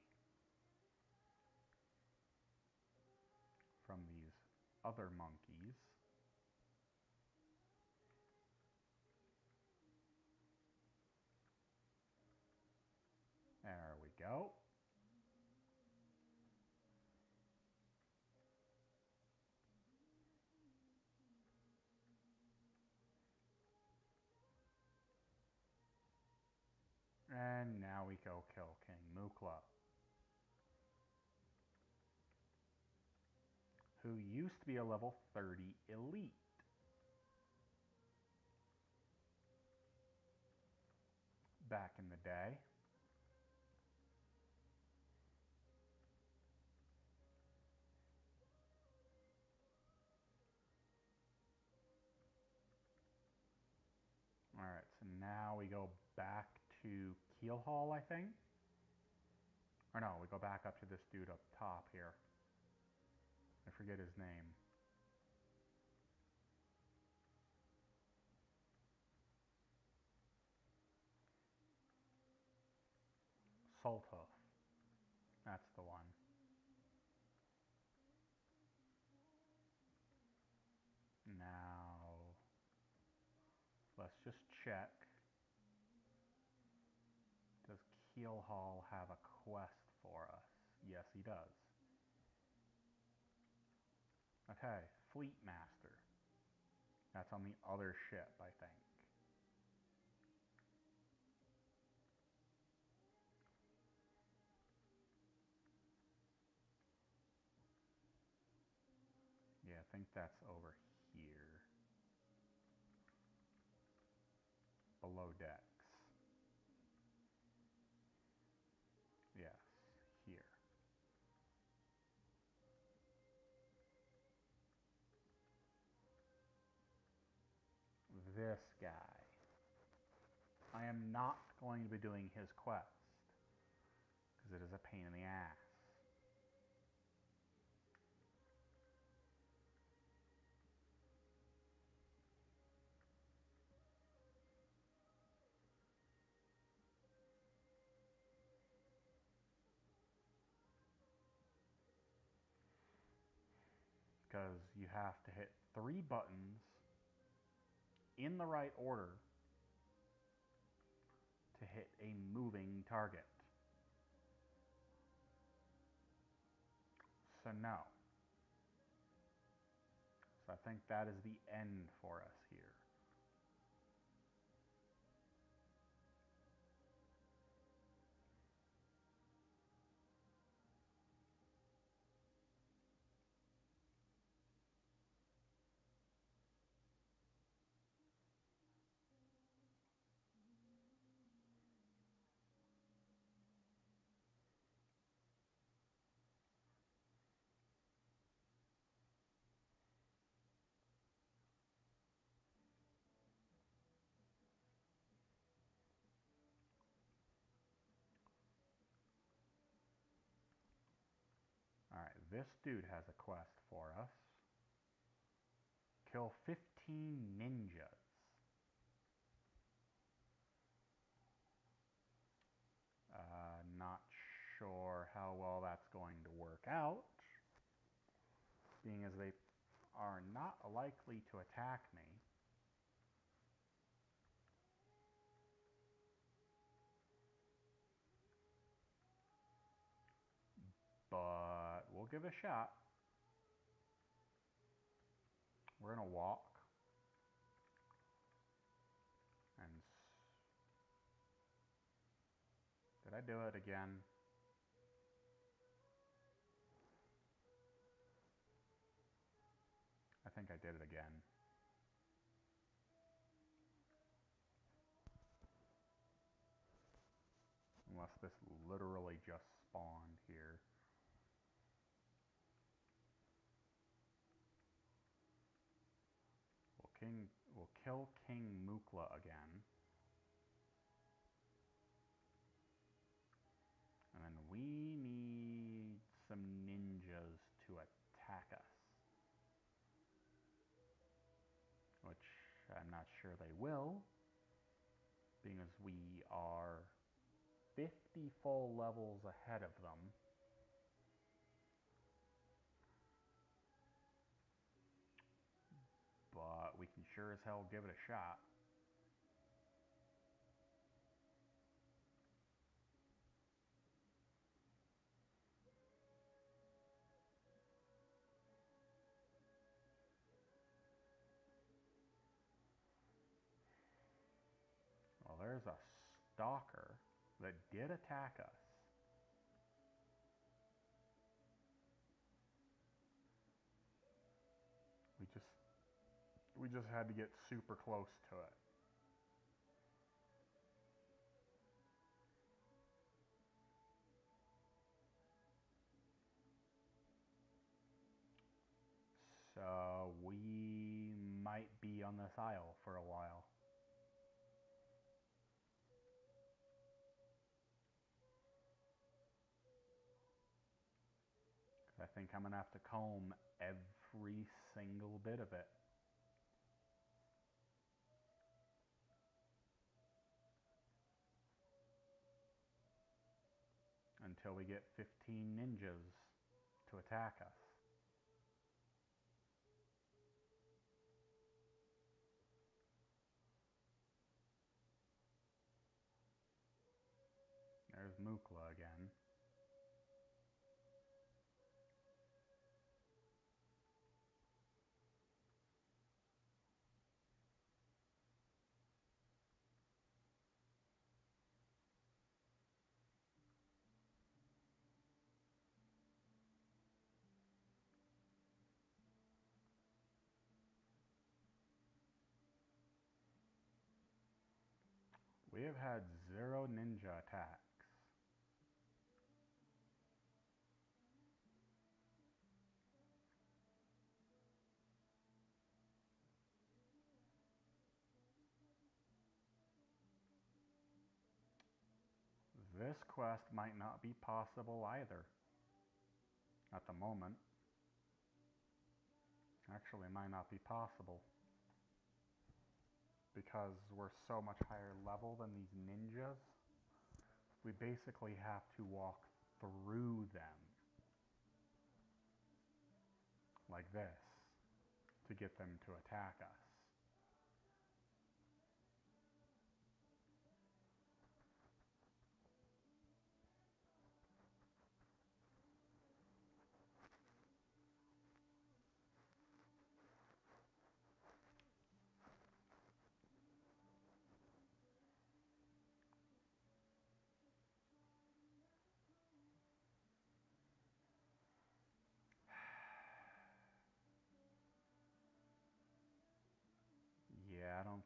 from these other monkeys. There we go. And now we go kill King Mukla, who used to be a level 30 elite. Back in the day. Alright, so now we go back to Keel Hall, I think. Or no, we go back up to this dude up top here. I forget his name. Salthoof. That's the one. Now, let's just check. Does Keel Hall have a quest for us? Yes, he does. Okay, Fleet Master. That's on the other ship, I think. Yeah, I think that's over here. Below decks. Yes, here. This guy. I am not going to be doing his quest, because it is a pain in the ass. Because you have to hit 3 buttons in the right order to hit a moving target. So no. So I think that is the end for us here. Alright, this dude has a quest for us. Kill 15 ninjas. Not sure how well that's going to work out, being as they are not likely to attack me. But we'll give it a shot. We're gonna walk and did I do it again? I think I did it again. Unless this literally just spawned here. We'll kill King Mukla again. And then we need some ninjas to attack us. Which I'm not sure they will, being as we are 50 full levels ahead of them. But we can sure as hell give it a shot. Well, there's a stalker that did attack us. We just had to get super close to it. So we might be on this isle for a while. I think I'm gonna have to comb every single bit of it. Until we get 15 ninjas to attack us. There's Mukla again. We have had 0 ninja attacks. This quest might not be possible either. At the moment. Actually, might not be possible. Because we're so much higher level than these ninjas. We basically have to walk through them. Like this. To get them to attack us.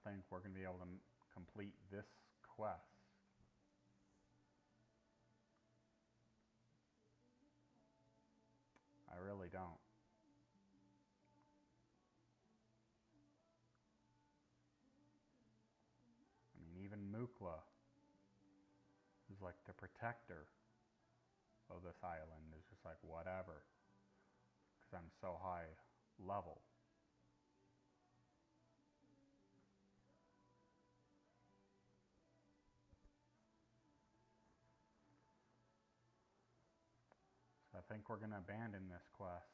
think we're going to be able to complete this quest. I really don't. I mean, even Mukla, who's like the protector of this island, is just like, whatever, because I'm so high level. So I think we're going to abandon this quest.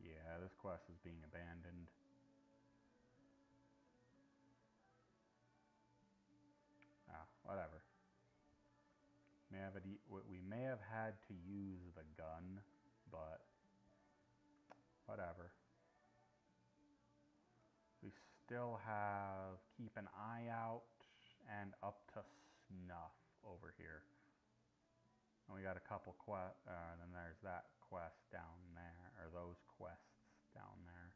Yeah, this quest is being abandoned. Ah, whatever. We may have had to use the gun, but whatever. We still have keep an eye out and up to snuff over here. And we got a couple then there's that quest down there, or those quests down there.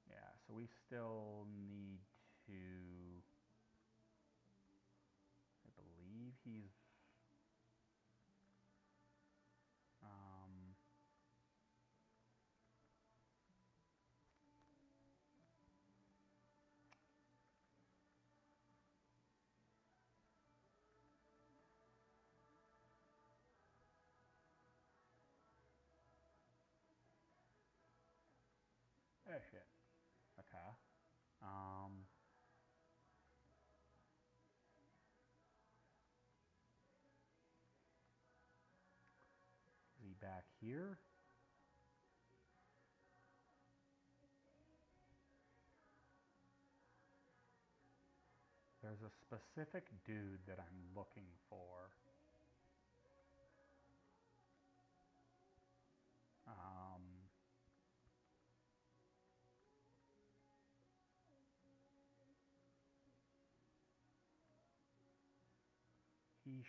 Yeah, so we still need to, I believe he's, oh shit, okay. Is he back here? There's a specific dude that I'm looking for. He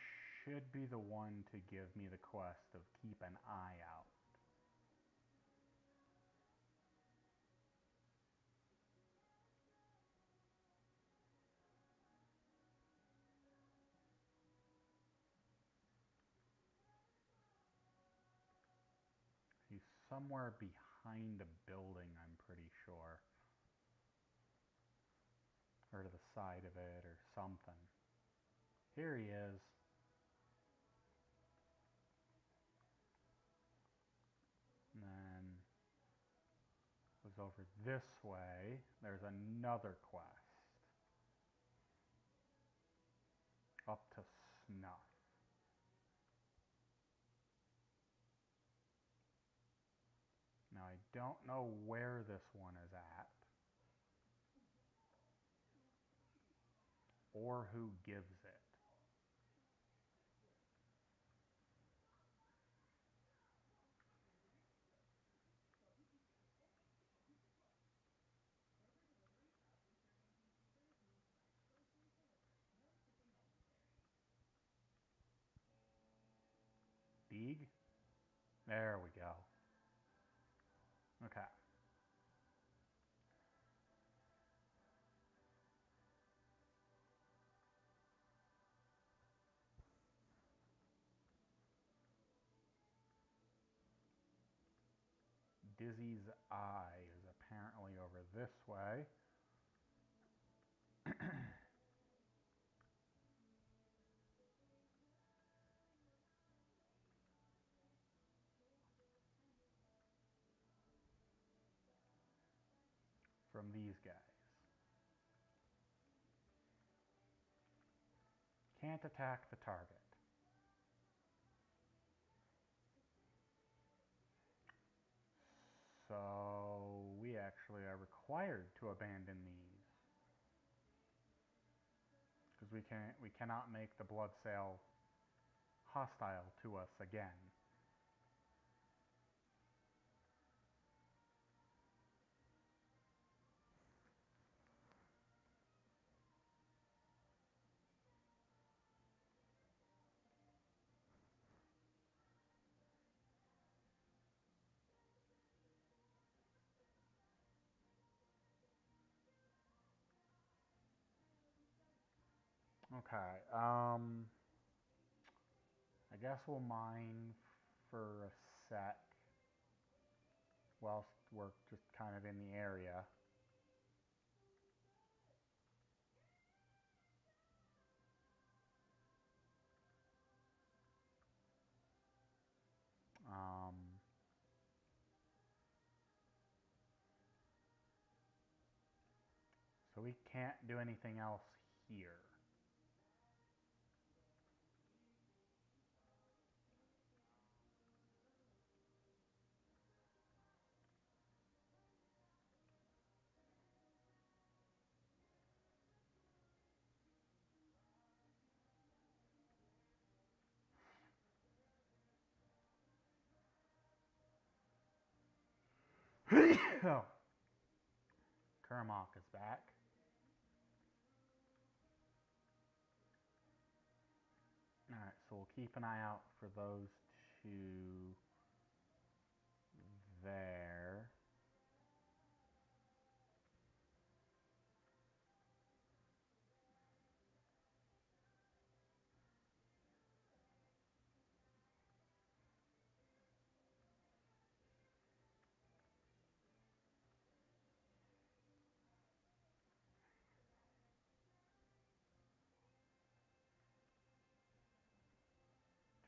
should be the one to give me the quest of keep an eye out. He's somewhere behind a building, I'm pretty sure. Or to the side of it, or something. Here he is. And then goes over this way. There's another quest. Up to snuff. Now I don't know where this one is at. Or who gives it. Deeg? There we go. Okay. Dizzy's eye is apparently over this way. From these guys. Can't attack the target. required to abandon these. Because we cannot make the blood sail hostile to us again. Okay, I guess we'll mine for a sec whilst we're just kind of in the area. Um, so we can't do anything else here. Oh, Kurmok is back. Alright, so we'll keep an eye out for those two there.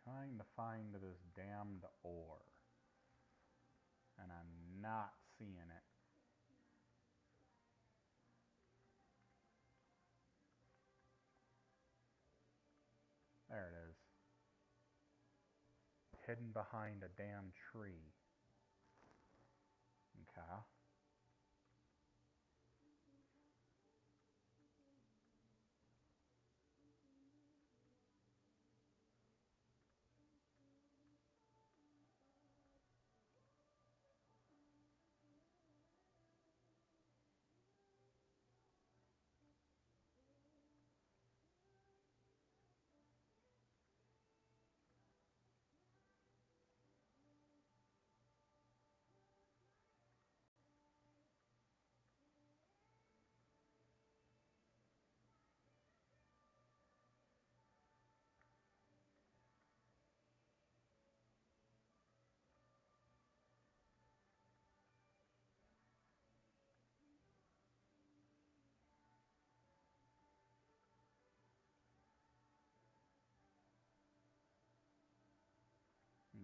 Trying to find this damned ore. And I'm not seeing it. There it is. Hidden behind a damn tree. Okay.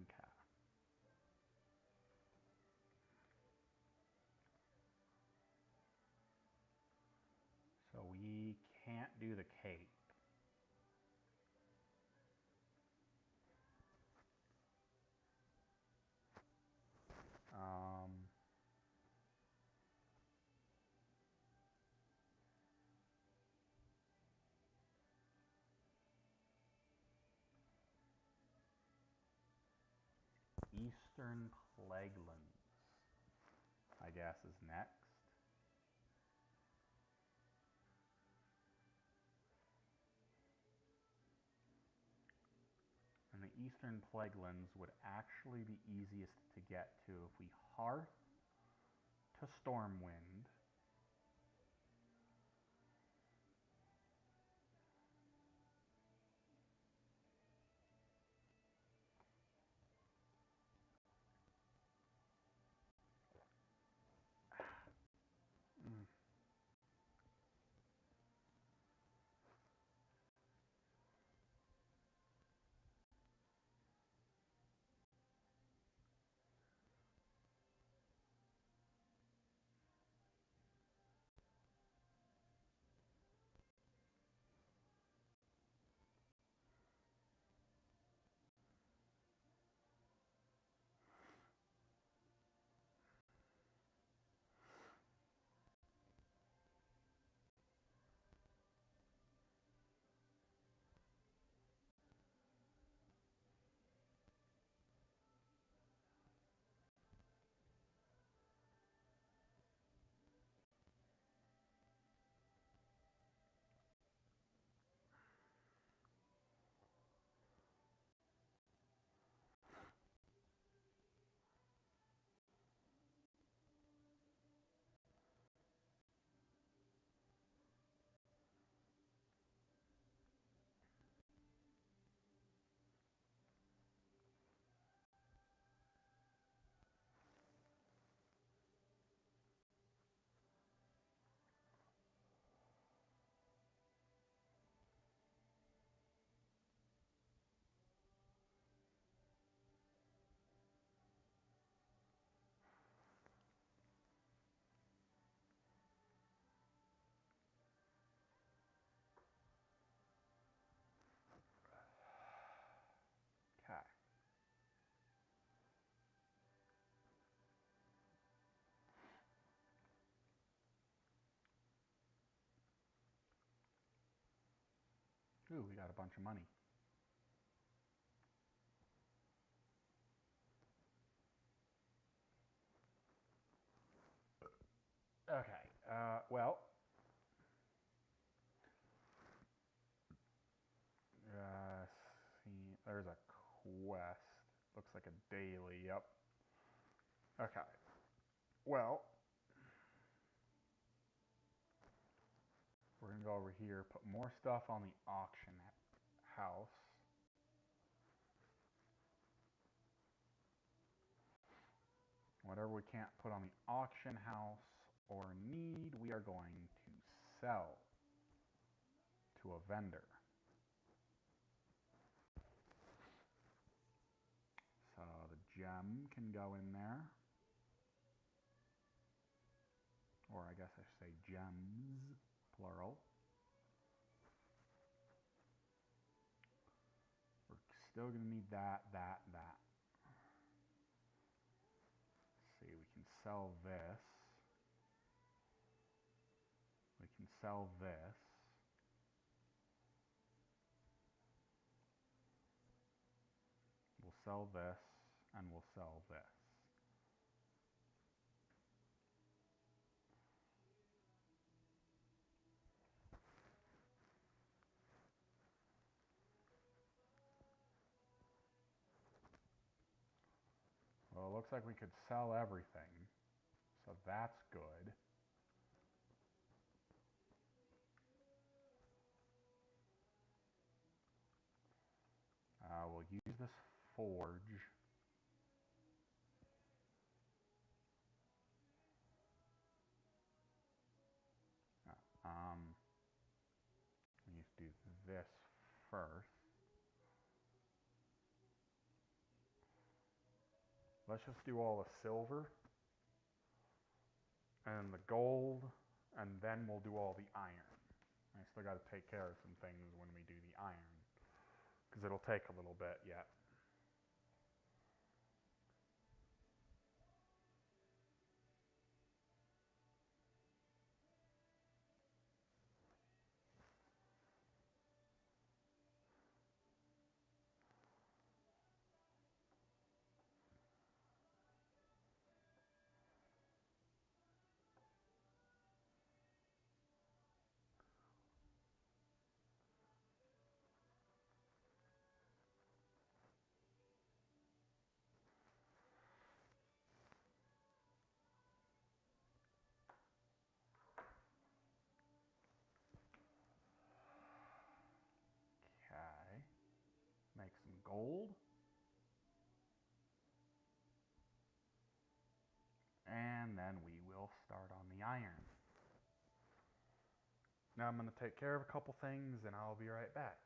Okay. So we can't do the cape. Um, Eastern Plaguelands, I guess, is next. And the Eastern Plaguelands would actually be easiest to get to if we hearth to Stormwind. Mm. Ooh, we got a bunch of money. Okay, well, see, there's a quest. Looks like a daily, yep. Okay, well, we're gonna go over here, put more stuff on the auction house. Whatever we can't put on the auction house or need, we are going to sell to a vendor. So the gem can go in there. Or I guess I should say gems, plural. We're still going to need that. Let's see, we can sell this. We can sell this. We'll sell this, and we'll sell this. Well, it looks like we could sell everything, so that's good. We'll use this forge. We need to do this first. Let's just do all the silver and the gold, and then we'll do all the iron. I still got to take care of some things when we do the iron, because it'll take a little bit yet. Okay, make some gold. And then we will start on the iron. Now I'm going to take care of a couple things and I'll be right back.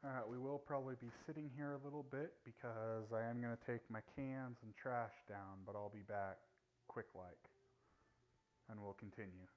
We will probably be sitting here a little bit because I am going to take my cans and trash down, but I'll be back quick like, and we'll continue.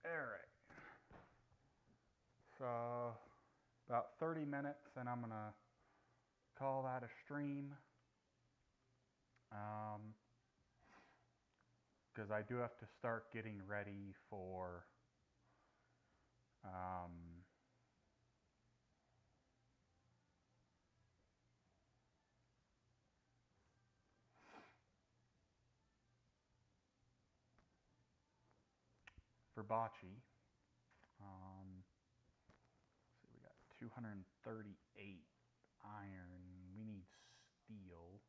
Alright, so about 30 minutes and I'm gonna call that a stream. Because I do have to start getting ready um, for bocce. Let's see, we got 238 iron. We need steel.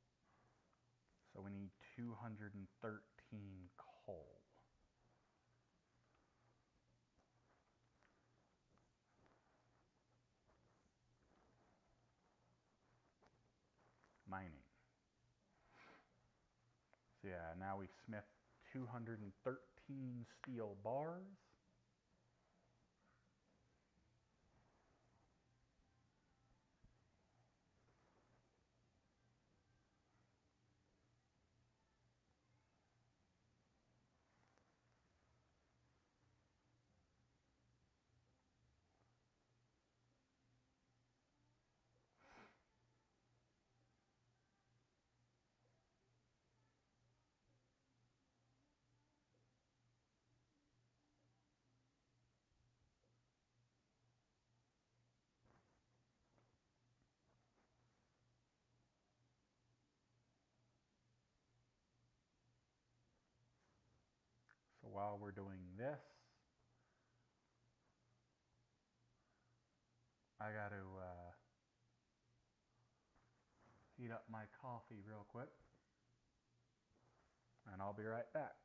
So we need 213 coal. Mining. So yeah, now we've smithed 213 steel bars. while we're doing this, I got to heat up my coffee real quick, and I'll be right back.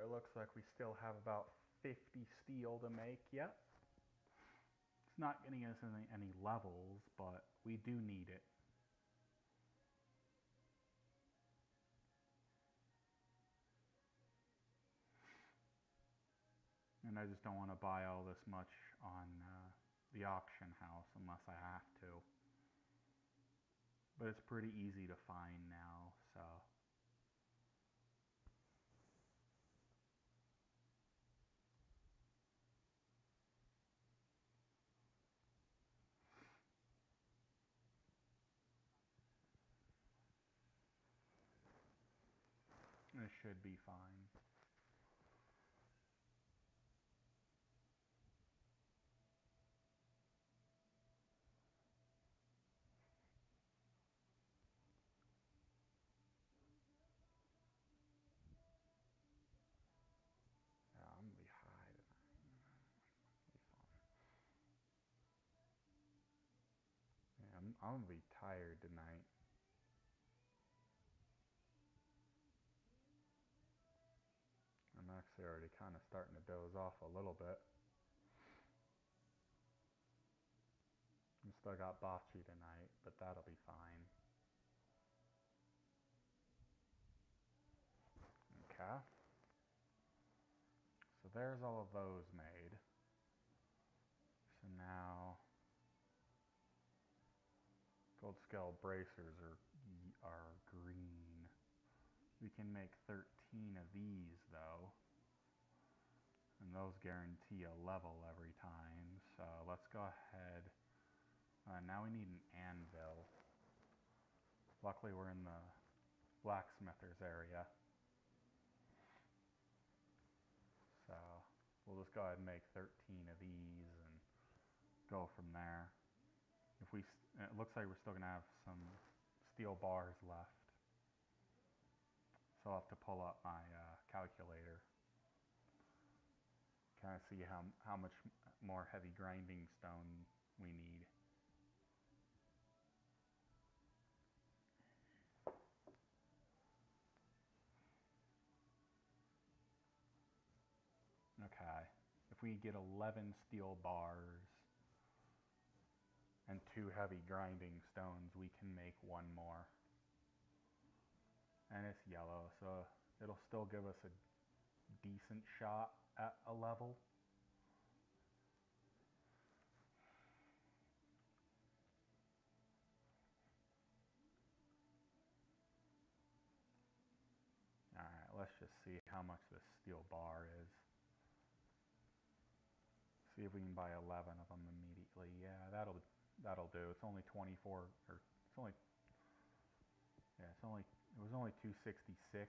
It looks like we still have about 50 steel to make yet. It's not getting us any levels, but we do need it. And I just don't want to buy all this much on the auction house unless I have to. But it's pretty easy to find now, so. It should be fine. Yeah, I'm gonna be high tonight. Be fine. Yeah, I'm gonna be tired tonight. I'm actually already kind of starting to doze off a little bit. I still got bocce tonight, but that'll be fine. Okay. So there's all of those made. Gold scale bracers are green. We can make 13 of these though. And those guarantee a level every time. So let's go ahead. Now we need an anvil. Luckily we're in the blacksmithers area. So we'll just go ahead and make 13 of these and go from there. It looks like we're still gonna have some steel bars left. So I'll have to pull up my calculator. Kind of see how much more heavy grinding stone we need. Okay, if we get 11 steel bars and 2 heavy grinding stones, we can make 1 more. And it's yellow, so it'll still give us a decent shot at a level. Alright, let's just see how much this steel bar is. See if we can buy 11 of them immediately. Yeah, that'll do. It's only 24, or it's only, yeah, it was only 266.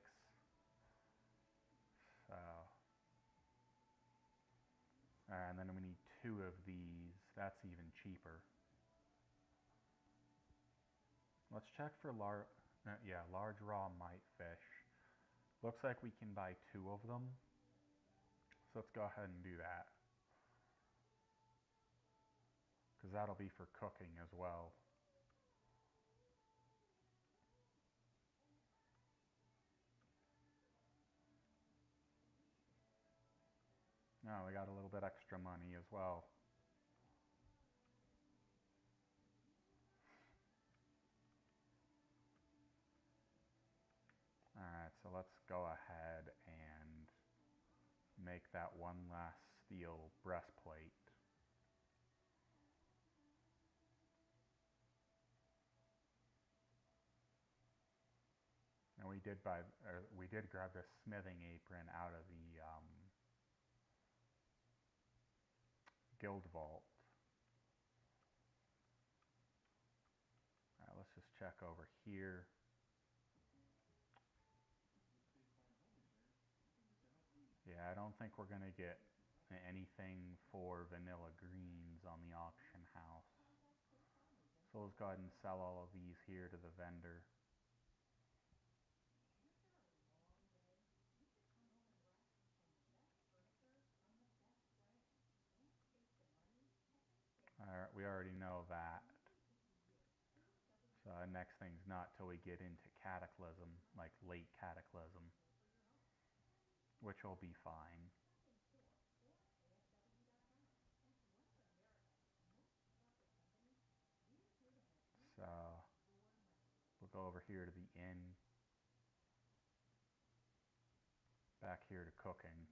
So, and then we need 2 of these. That's even cheaper. Let's check for large raw mite fish. Looks like we can buy 2 of them. So let's go ahead and do that. Because that'll be for cooking as well. Oh, we got a little bit extra money as well. Alright, so let's go ahead and make that one last steel breastplate. And we did grab this smithing apron out of the guild vault. Alright, let's just check over here. Yeah, I don't think we're gonna get anything for vanilla greens on the auction house. So let's go ahead and sell all of these here to the vendor. Alright, we already know that. So next thing's not till we get into Cataclysm, like late Cataclysm, which will be fine. So we'll go over here to the inn, back here to cooking.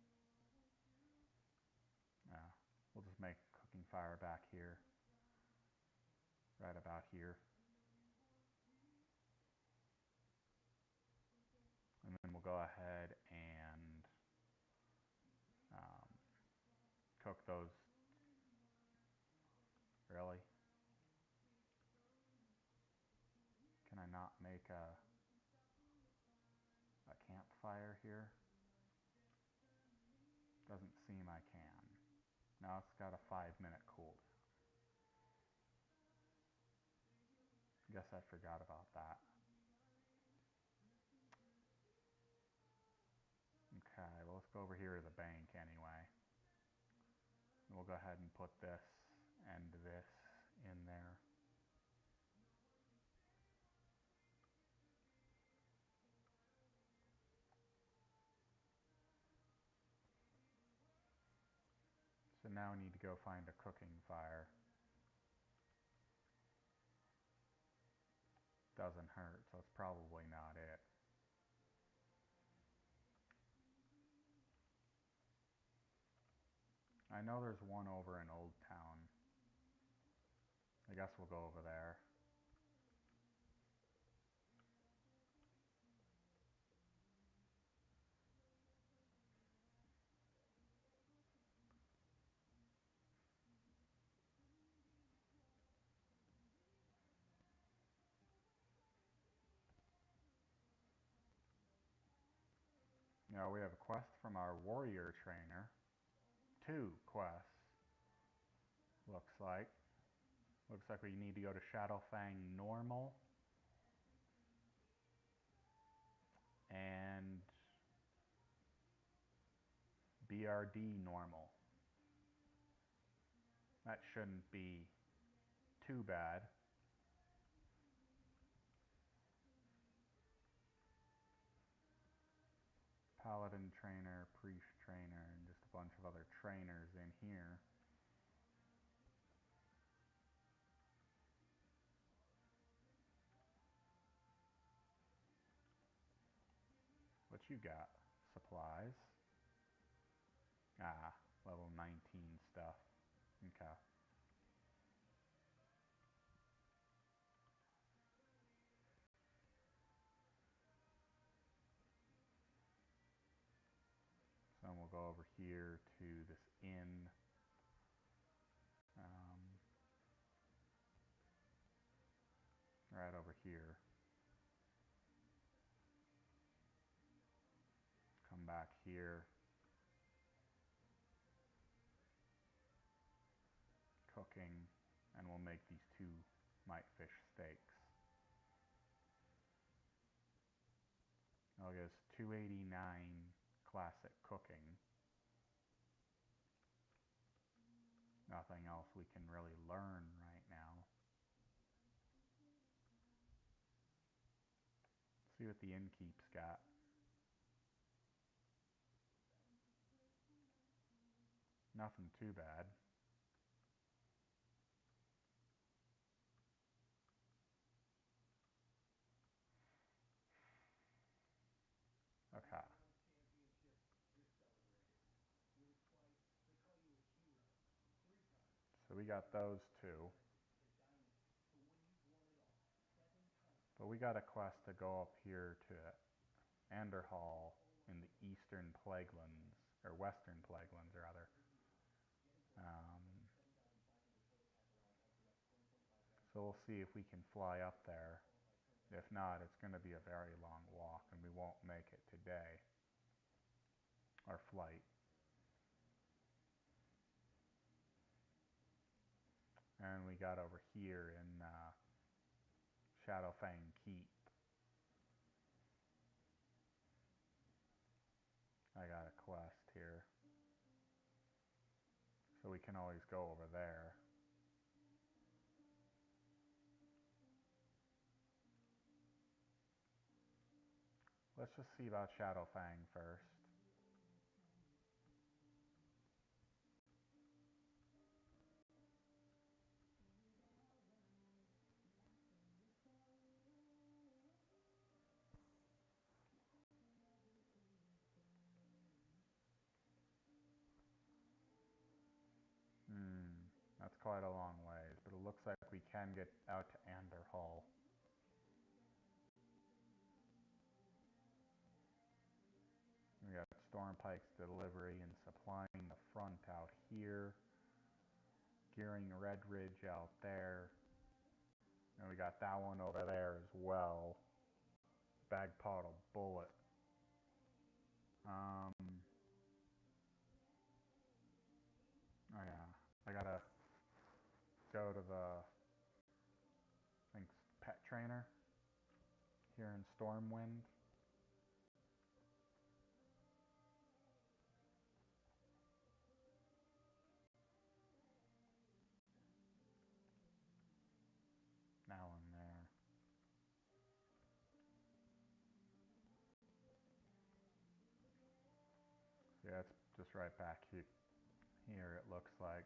We'll just make a cooking fire back here, right about here. And then we'll go ahead and cook those. Really? Can I not make a campfire here? Doesn't seem I can. No, it's got a 5-minute cooldown. Guess I forgot about that. Okay, well let's go over here to the bank anyway. And we'll go ahead and put this and this in there. So now we need to go find a cooking fire. Doesn't hurt, so it's probably not it. I know there's one over in Old Town. I guess we'll go over there. We have a quest from our warrior trainer. 2 quests. Looks like. Looks like we need to go to Shadowfang normal. And BRD normal. That shouldn't be too bad. Paladin trainer, priest trainer, and just a bunch of other trainers in here. What you got? Supplies. Ah, level 19 stuff. Okay. So then we'll go over here to this inn. Right over here. Come back here. Cooking. And we'll make these 2 mitefish steaks. I'll get us 289 classic cooking. Nothing else we can really learn right now. See what the innkeep's got. Nothing too bad. Okay. So we got those 2. But we got a quest to go up here to Anderhall in the Eastern Plaguelands, or Western Plaguelands rather. So we'll see if we can fly up there. If not, it's going to be a very long walk and we won't make it today. Our flight. And we got over here in Shadowfang Keep. I got a quest here. So we can always go over there. Let's just see about Shadowfang first. That's quite a long ways, but it looks like we can get out to Anderhall. We got Stormpike's delivery and supplying the front out here. Gearing Redridge out there. And we got that one over there as well. Bagpot of Bullet. Oh yeah, I gotta go to the, I think, pet trainer here in Stormwind. Now I'm there. Yeah, it's just right back here it looks like.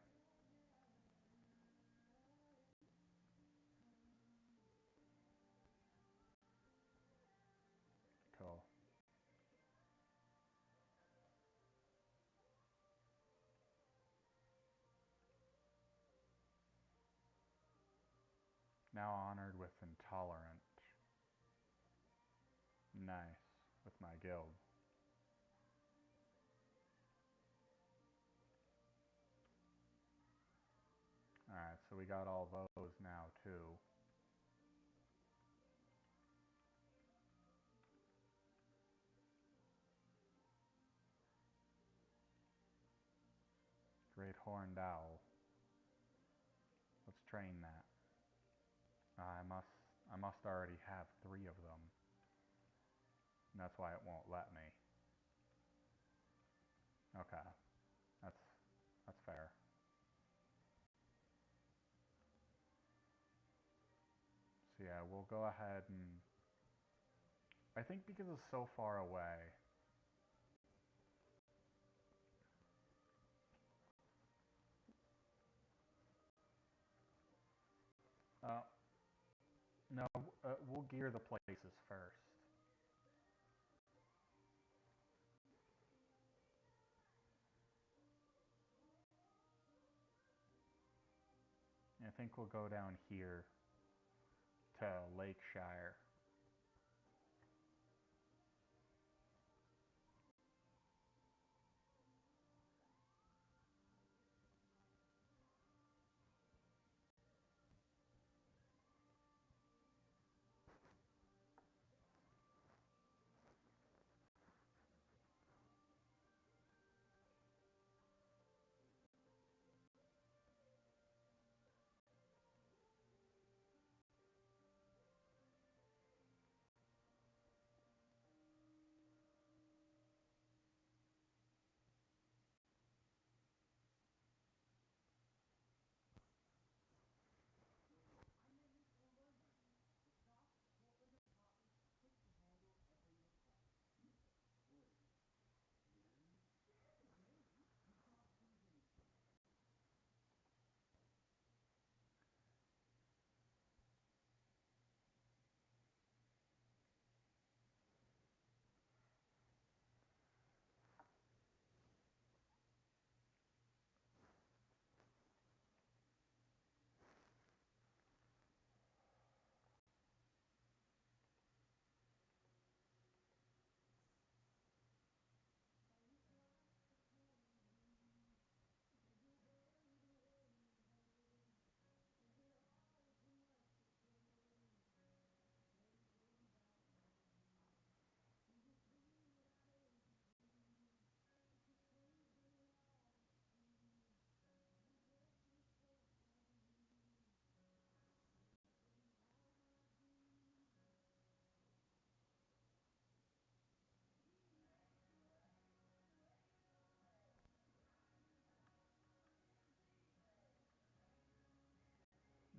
Cool. Now honored with Intolerant. Nice. With my guild. Alright, so we got all those now too. horned owl. Let's train that. I must already have 3 of them. And that's why it won't let me. Okay, that's fair. So yeah, we'll go ahead and I think because it's so far away. Uh, no, we'll gear the places first. I think we'll go down here to Lakeshire.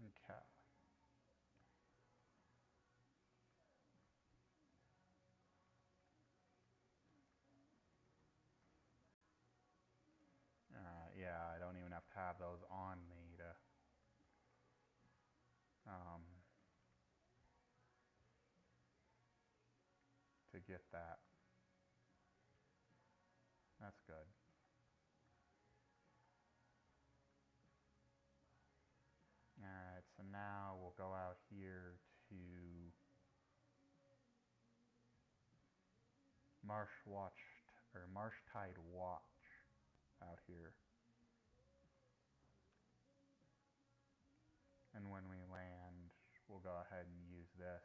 Okay. Yeah, I don't even have to have those on me um, to get that. That's good. Alright, so now we'll go out here to Marsh Tide Watch out here. And when we land, we'll go ahead and use this.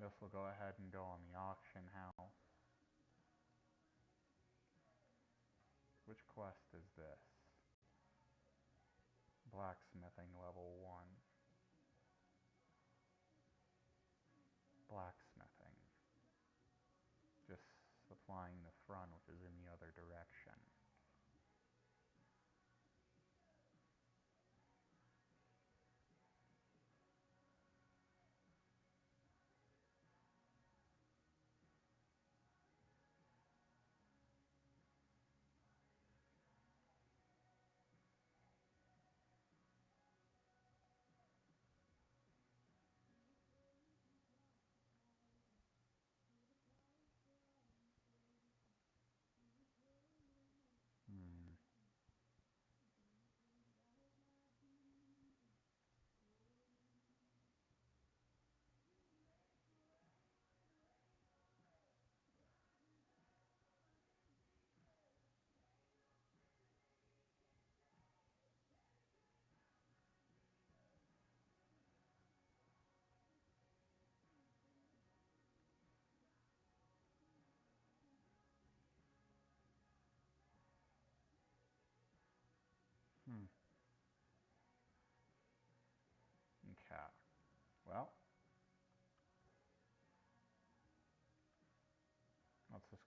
This will go ahead and go on the auction house. Which quest is this? Blacksmithing level 1. Blacksmithing. Just supplying the front, which is in the other direction.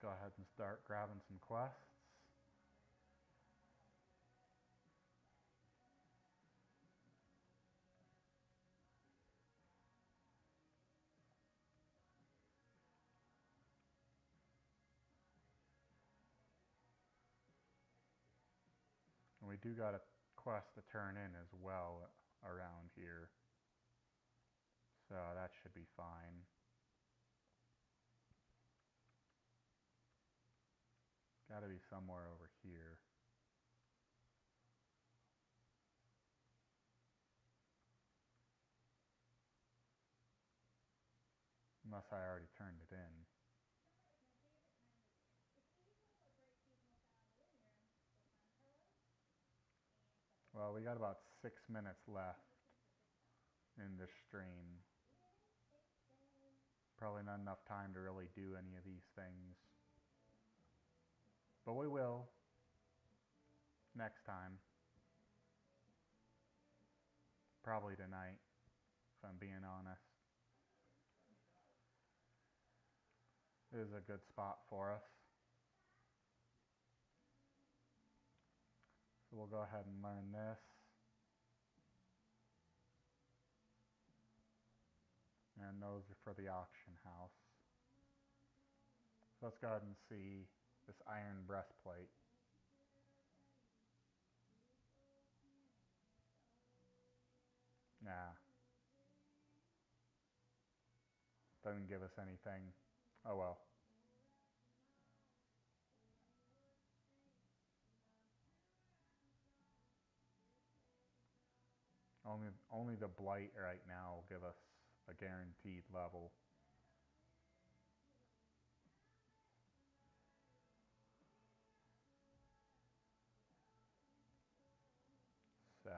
Let's go ahead and start grabbing some quests. And we do got a quest to turn in as well around here. So that should be fine. Gotta be somewhere over here. Unless I already turned it in. Well, we got about 6 minutes left in this stream. Probably not enough time to really do any of these things. But we will. Next time. Probably tonight, if I'm being honest. It is a good spot for us. So we'll go ahead and learn this. And those are for the auction house. So let's go ahead and see this iron breastplate. Nah. Doesn't give us anything. Oh well. Only the blight right now will give us a guaranteed level. So,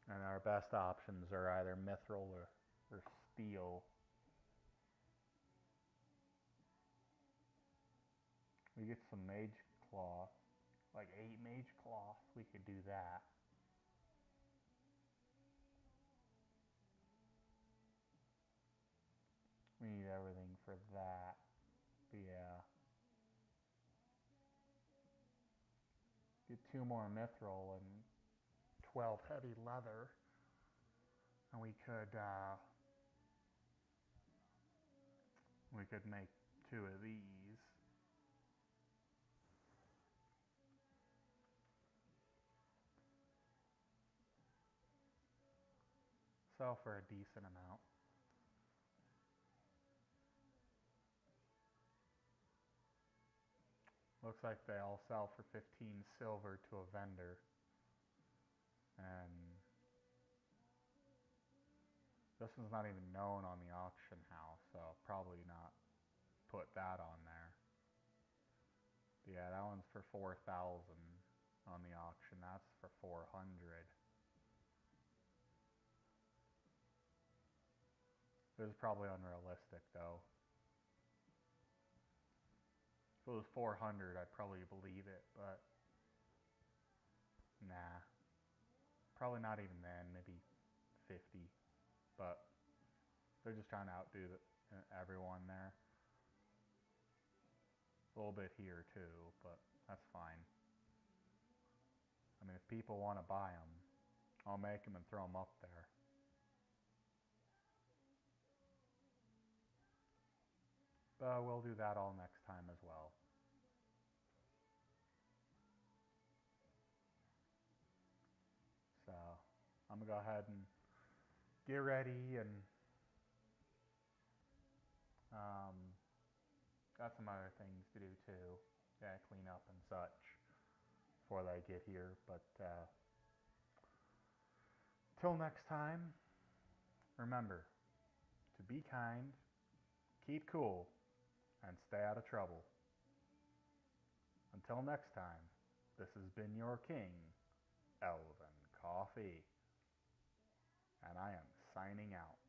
and our best options are either mithril or steel. We get some mage cloth, like 8 mage cloth. We could do that. We need everything for that. But yeah. Get 2 more mithril and 12 heavy leather. And we could make 2 of these. Sell for a decent amount. Looks like they all sell for 15 silver to a vendor. And this one's not even known on the auction house, so I'll probably not put that on there. Yeah, that one's for 4,000 on the auction. That's for 400. This is probably unrealistic though. If it was 400, I'd probably believe it, but nah. Probably not even then, maybe 50. But they're just trying to outdo everyone there. A little bit here too, but that's fine. I mean, if people want to buy them, I'll make them and throw them up there. But we'll do that all next time as well. So I'm gonna go ahead and get ready and got some other things to do too. Yeah, clean up and such before I get here. But till next time, remember to be kind, keep cool, and stay out of trouble. Until next time, this has been your king, Elven Coffee, and I am signing out.